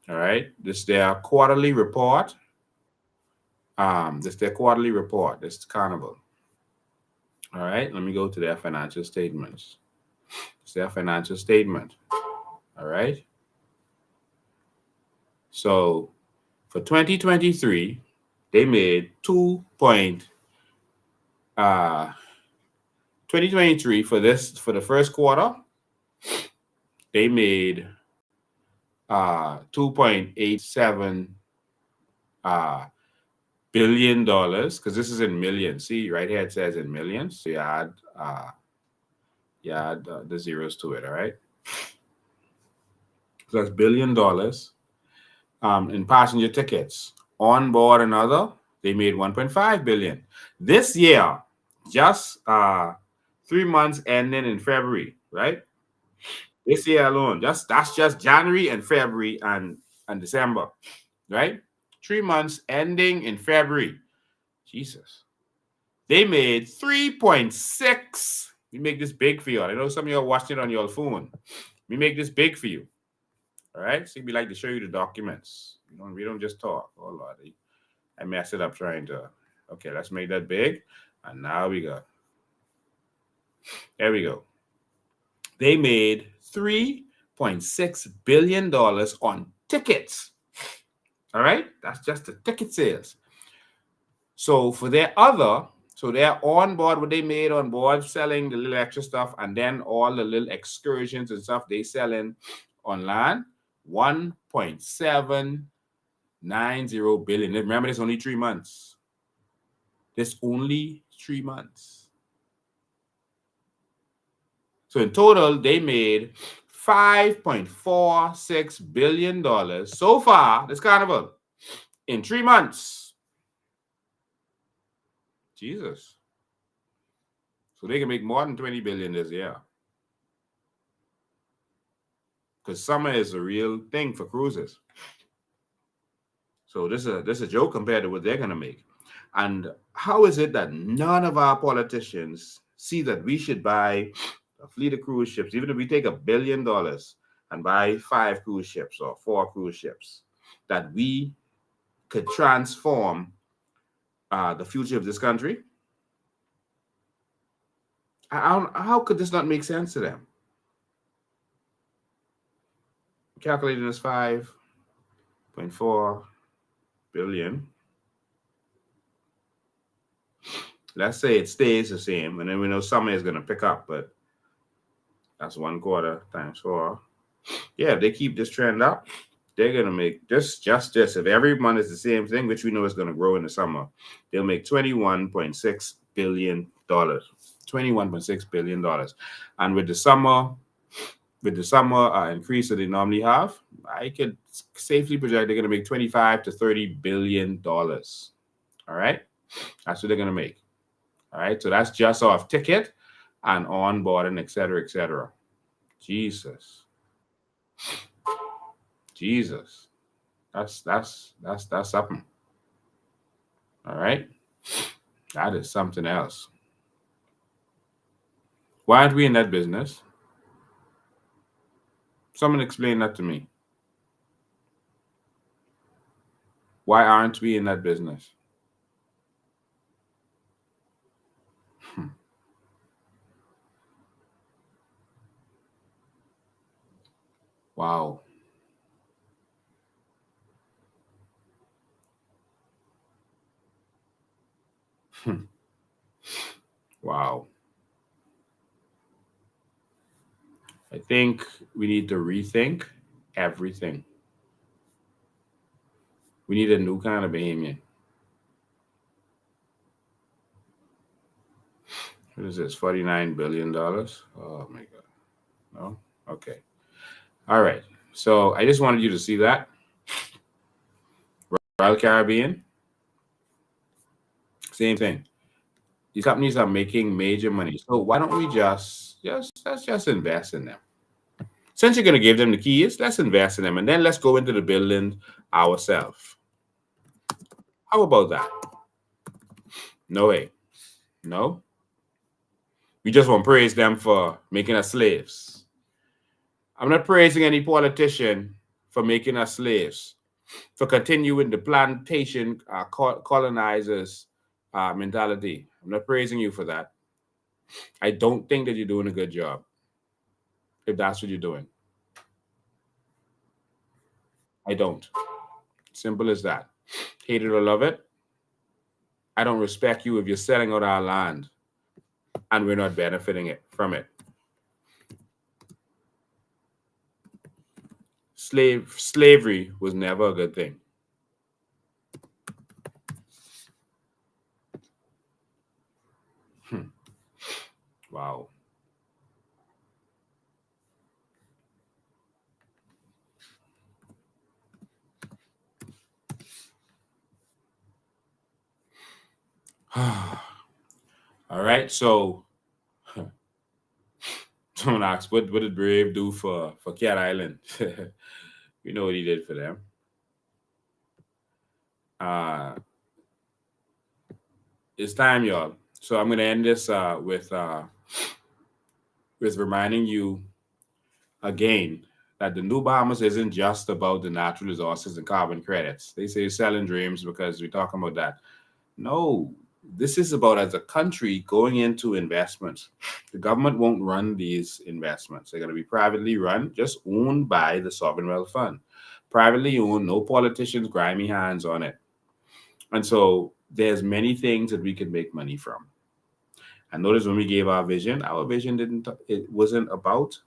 All right. This is their quarterly report. This is their quarterly report. This is Carnival. All right. Let me go to their financial statements. It's their financial statement. All right. So for 2023, they made 2023 for the first quarter, they made $2.87 billion, because this is in millions. See, right here it says in millions. So you add the zeros to it, all right? So that's $1 billion in passenger tickets. On board and other, they made $1.5 billion. This year, just 3 months ending in February, right? This year alone, that's just January and February and December, right? 3 months ending in February. Jesus. They made 3.6. We make this big for you. I know some of y'all watching it on your phone. We make this big for you. All right? So we like to show you the documents. We don't just talk. Oh, Lord. I messed it up trying to. Okay, let's make that big. And now we go. There we go. They made $3.6 billion on tickets. All right? That's just the ticket sales. So for their on board, what they made on board selling the little extra stuff, and then all the little excursions and stuff they selling online, $1.790 billion. Remember, there's only 3 months. There's only 3 months. So in total, they made $5.46 billion so far this carnival in 3 months. Jesus. So they can make more than 20 billion this year. Because summer is a real thing for cruises. So this is a joke compared to what they're gonna make. And how is it that none of our politicians see that we should buy a fleet of cruise ships, even if we take $1 billion and buy 5 cruise ships or 4 cruise ships, that we could transform the future of this country? How could this not make sense to them? Calculating this 5.4 billion. Let's say it stays the same, and then we know summer is going to pick up, but that's 1/4 times 4. Yeah, if they keep this trend up, they're going to make just this. If every month is the same thing, which we know is going to grow in the summer, they'll make $21.6 billion. $21.6 billion. And with the summer increase that they normally have, I could safely project they're going to make $25 to $30 billion. All right? That's what they're going to make. All right? So that's just off ticket and on board and et cetera, et cetera. Jesus. That's something. All right? That is something else. Why aren't we in that business? Someone explain that to me. Why aren't we in that business? Wow. Wow. I think we need to rethink everything. We need a new kind of Bahamian. What is this? $49 billion? Oh my God. No? Okay. All right. So I just wanted you to see that. Royal Caribbean. Same thing. These companies are making major money. So why don't we let's just invest in them? Since you're going to give them the keys, let's invest in them. And then let's go into the building ourselves. How about that? No way. No. We just want to praise them for making us slaves. I'm not praising any politician for making us slaves, for continuing the plantation colonizers mentality. I'm not praising you for that. I don't think that you're doing a good job, if that's what you're doing. I don't. Simple as that. Hate it or love it. I don't respect you if you're selling out our land and we're not benefiting from it. Slavery was never a good thing. Wow. All right, so someone asked, what did Brave do for Cat Island? We know what he did for them. It's time, y'all. So I'm going to end this with reminding you again that the New Bahamas isn't just about the natural resources and carbon credits. They say selling dreams because we're talking about that. No, this is about, as a country, going into investments. The government won't run these investments. They're going to be privately run, just owned by the Sovereign Wealth Fund. Privately owned, no politicians, grimy hands on it. And so there's many things that we could make money from. And notice when we gave our vision it wasn't about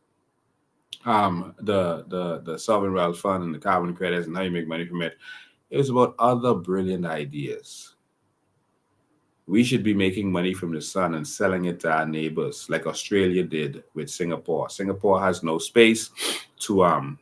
the Sovereign Wealth Fund and the carbon credits and how you make money from it. It was about other brilliant ideas. We should be making money from the sun and selling it to our neighbors, like Australia did with Singapore. Singapore has no space to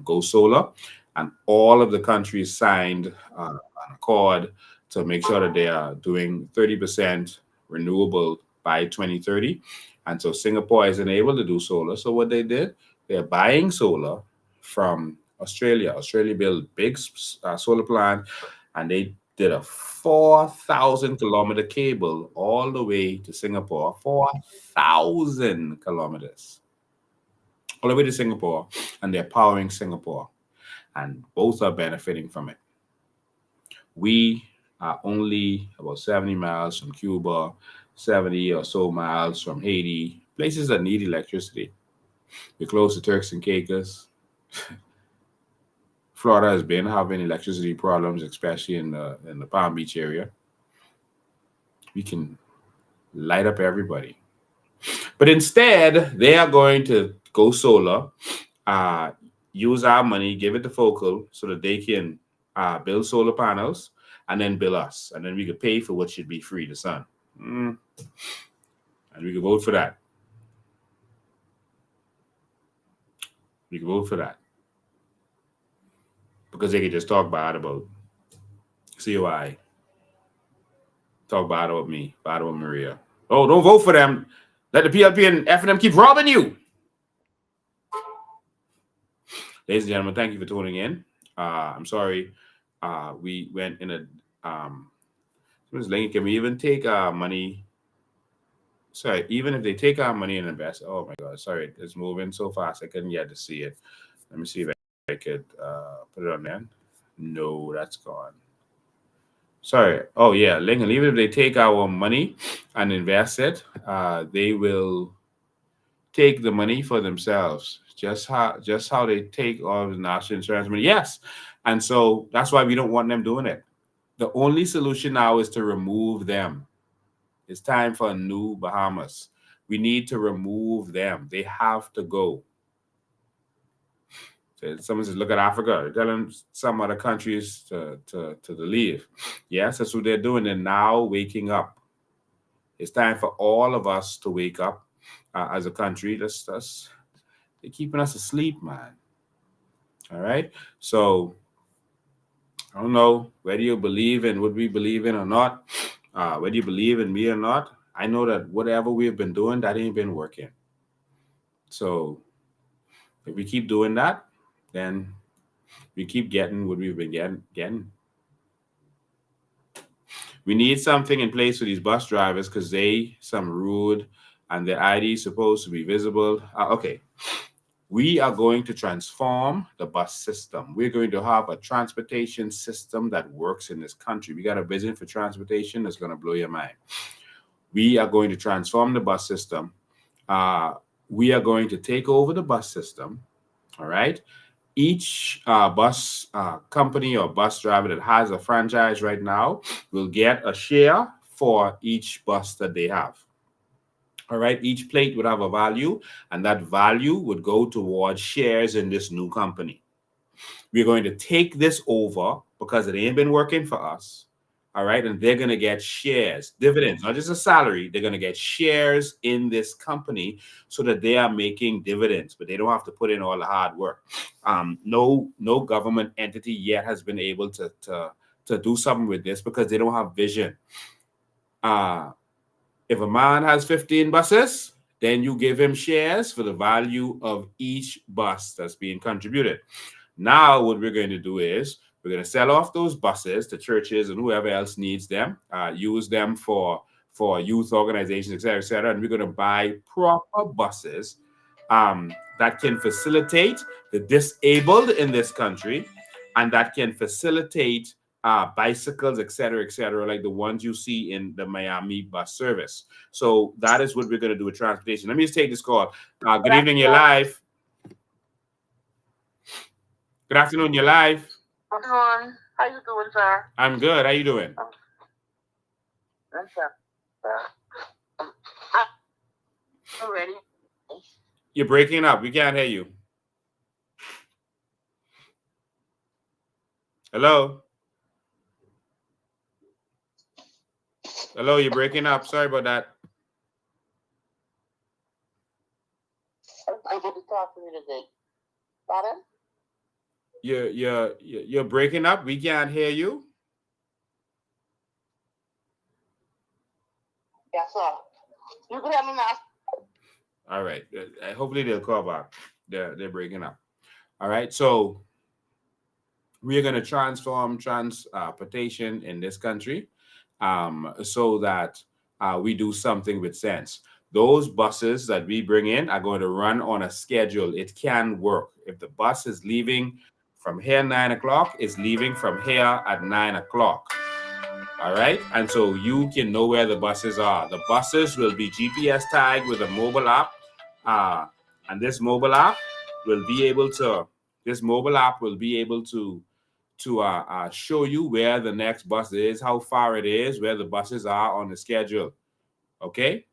go solar, and all of the countries signed an accord to make sure that they are doing 30% renewable by 2030. And so Singapore isn't able to do solar. So what they did, they're buying solar from Australia. Australia built big solar plant, and they did a 4,000 kilometer cable all the way to Singapore. 4,000 kilometers all the way to Singapore, and they're powering Singapore, and both are benefiting from it. We are only about 70 miles from Cuba, 70 or so miles from Haiti, places that need electricity. We're close to Turks and Caicos. Florida has been having electricity problems, especially in the Palm Beach area. We can light up everybody. But instead, they are going to go solar, use our money, give it to Focal so that they can build solar panels and then bill us. And then we could pay for what should be free, the sun. And we could vote for that. We could vote for that. Because they could just talk bad about COI. Talk bad about me, bad about Maria. Oh, don't vote for them. Let the PLP and FNM keep robbing you. Ladies and gentlemen, thank you for tuning in. I'm sorry we went in a... can we even take our money? Sorry, even if they take our money and invest... Oh, my God. Sorry, it's moving so fast. I couldn't get to see it. Let me see if I could put it on there. No, that's gone. Sorry. Oh, yeah. Lincoln, even if they take our money and invest it, they will take the money for themselves. Just how they take all of the national insurance money. Yes. And so that's why we don't want them doing it. The only solution now is to remove them. It's time for a new Bahamas. We need to remove them. They have to go. Someone says, look at Africa. They're telling some other countries to leave. Yes, that's what they're doing. They're now waking up. It's time for all of us to wake up as a country. They're keeping us asleep, man. All right? So, I don't know whether you believe in what we believe in or not, whether you believe in me or not. I know that whatever we've been doing, that ain't been working. So, if we keep doing that, then we keep getting what we've been getting. We need something in place for these bus drivers because some rude and their ID is supposed to be visible. Okay. We are going to transform the bus system. We're going to have a transportation system that works in this country. We got a vision for transportation that's going to blow your mind. We are going to transform the bus system. We are going to take over the bus system. All right. Each bus company or bus driver that has a franchise right now will get a share for each bus that they have. All right, each plate would have a value, and that value would go towards shares in this new company. We're going to take this over because it ain't been working for us. All right, and they're going to get shares, dividends, not just a salary. They're going to get shares in this company so that they are making dividends, but they don't have to put in all the hard work. No government entity yet has been able to do something with this because they don't have vision. If a man has 15 buses, then you give him shares for the value of each bus that's being contributed. Now, what we're going to do is we're going to sell off those buses to churches and whoever else needs them, use them for youth organizations, et cetera, and we're going to buy proper buses that can facilitate the disabled in this country and that can facilitate bicycles, etc., like the ones you see in the Miami bus service. So that is what we're going to do with transportation. Let me just take this call. Good evening, you're live. Good afternoon, you're live. Good afternoon. How you doing, sir? I'm good. How you doing? I'm ready. You're breaking up. We can't hear you. Hello? Hello, you're breaking up. Sorry about that. I didn't talk to me today. Pardon? You're breaking up. We can't hear you. Yes, sir. You can hear me now. All right. Hopefully they'll call back. They're breaking up. All right. So we are going to transform transportation in this country so that we do something with sense. Those buses that we bring in are going to run on a schedule. It can work. If the bus is leaving from here 9 o'clock, it's leaving from here at 9 o'clock. All right. And so you can know where the buses are. The buses will be GPS tagged with a mobile app. And this mobile app will be able to show you where the next bus is, how far it is, where the buses are on the schedule. Okay?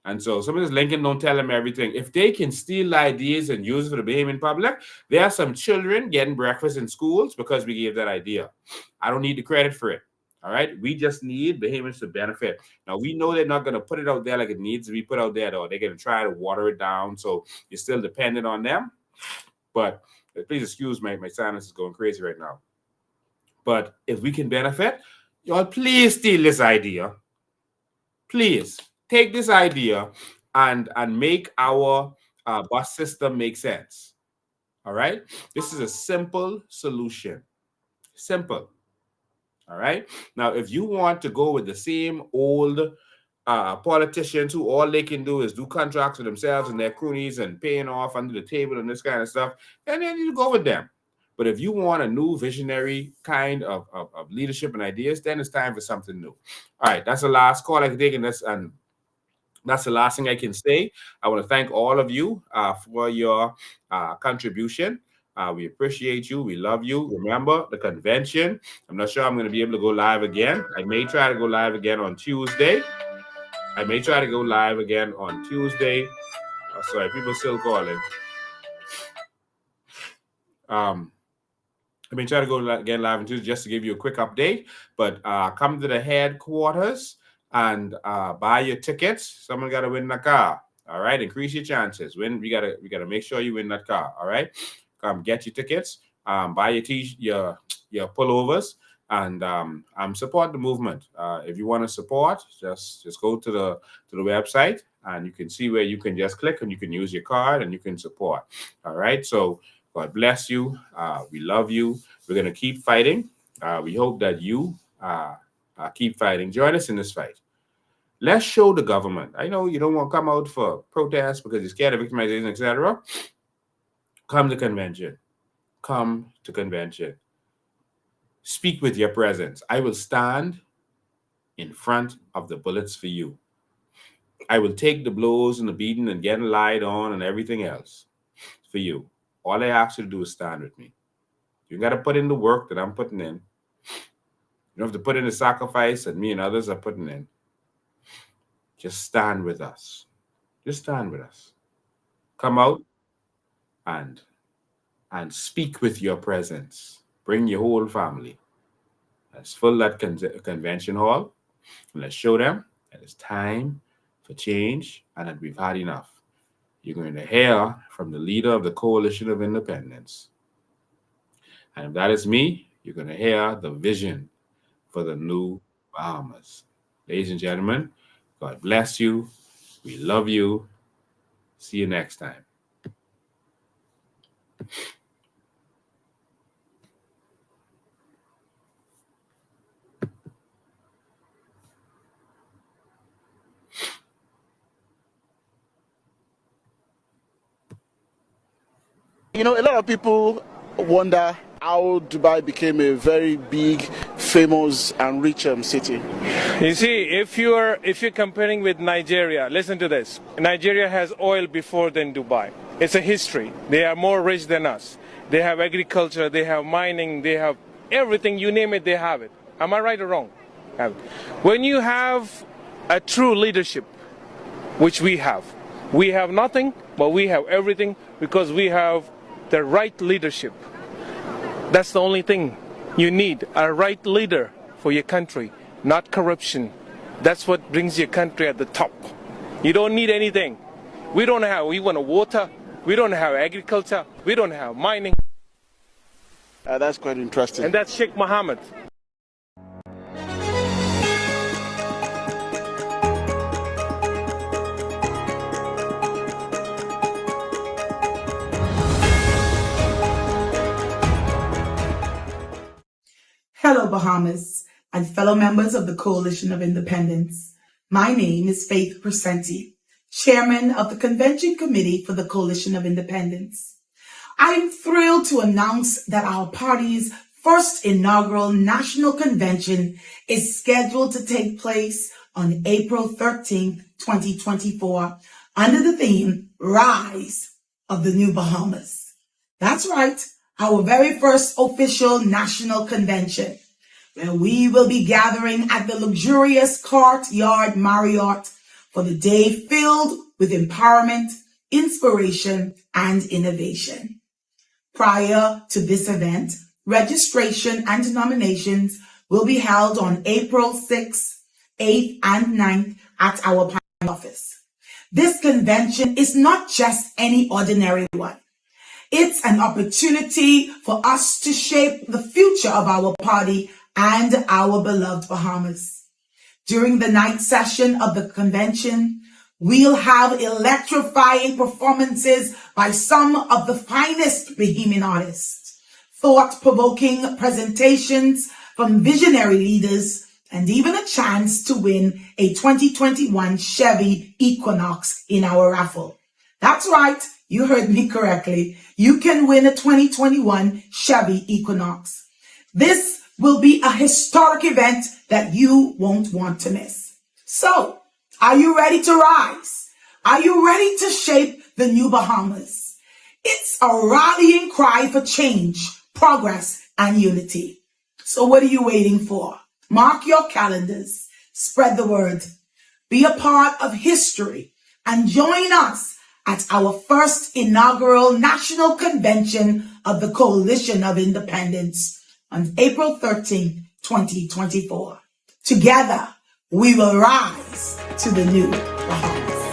And so some of this Lincoln don't tell them everything. If they can steal ideas and use it for the Bahamian public, there are some children getting breakfast in schools because we gave that idea. I don't need the credit for it. All right? We just need Bahamians to benefit. Now, we know they're not going to put it out there like it needs to be put out there, though. They're going to try to water it down, so you're still dependent on them. But please excuse my sinus is going crazy right now. But if we can benefit, y'all please steal this idea. Please take this idea and make our bus system make sense. All right? This is a simple solution. Simple. All right? Now, if you want to go with the same old politicians who all they can do is do contracts for themselves and their cronies and paying off under the table and this kind of stuff, and then you go with them. But if you want a new visionary kind of leadership and ideas, then it's time for something new. All right, that's the last call I can take, and that's the last thing I can say. I want to thank all of you for your contribution. We appreciate you. We love you. Remember the convention. I'm not sure I'm going to be able to go live again. I may try to go live again on Tuesday. Sorry, people still calling. I may try to go again live on Tuesday just to give you a quick update. But come to the headquarters and buy your tickets. Someone got to win the car. All right, increase your chances. We gotta make sure you win that car. All right, come get your tickets. Buy your pullovers and support the movement. If you want to support, just go to the website and you can see where you can just click and you can use your card and you can support. All right, so God bless you. We love you. We're gonna keep fighting. We hope that you keep fighting. Join us in this fight. Let's show the government. I know you don't want to come out for protests because you're scared of victimization, etc. Come to convention. Come to convention. Speak with your presence. I will stand in front of the bullets for you. I will take the blows and the beating and getting lied on and everything else for you. All I ask you to do is stand with me. You got to put in the work that I'm putting in. You don't have to put in the sacrifice that me and others are putting in. Just stand with us. Just stand with us. Come out and speak with your presence. Bring your whole family. Let's fill that convention hall. And let's show them that it's time for change and that we've had enough. You're going to hear from the leader of the Coalition of Independence. And if that is me, you're going to hear the vision for the new Bahamas. Ladies and gentlemen, God bless you. We love you. See you next time. You know, a lot of people wonder how Dubai became a very big famous and rich city. You see, if you're comparing with Nigeria, listen to this. Nigeria has oil before than Dubai. It's a history. They are more rich than us. They have agriculture, they have mining, they have everything, you name it, they have it. Am I right or wrong? When you have a true leadership, which we have nothing, but we have everything because we have the right leadership. That's the only thing you need, a right leader for your country, not corruption. That's what brings your country at the top. You don't need anything. We want water, we don't have agriculture, we don't have mining. That's quite interesting. And that's Sheikh Mohammed. Hello, Bahamas, and fellow members of the Coalition of Independence. My name is Faith Presenti, Chairman of the Convention Committee for the Coalition of Independence. I am thrilled to announce that our party's first inaugural national convention is scheduled to take place on April 13th, 2024, under the theme, Rise of the New Bahamas. That's right, our very first official national convention, where we will be gathering at the luxurious Courtyard Marriott for the day filled with empowerment, inspiration, and innovation. Prior to this event, registration and nominations will be held on April 6th, 8th, and 9th at our party office. This convention is not just any ordinary one. It's an opportunity for us to shape the future of our party and our beloved Bahamas. During the night session of the convention, we'll have electrifying performances by some of the finest Bahamian artists, thought-provoking presentations from visionary leaders, and even a chance to win a 2021 Chevy Equinox in our raffle. That's right, you heard me correctly. You can win a 2021 Chevy Equinox. This will be a historic event that you won't want to miss. So, are you ready to rise? Are you ready to shape the new Bahamas? It's a rallying cry for change, progress, and unity. So what are you waiting for? Mark your calendars, spread the word, be a part of history, and join us at our first inaugural national convention of the Coalition of Independence on April 13, 2024. Together, we will rise to the new Bahamas.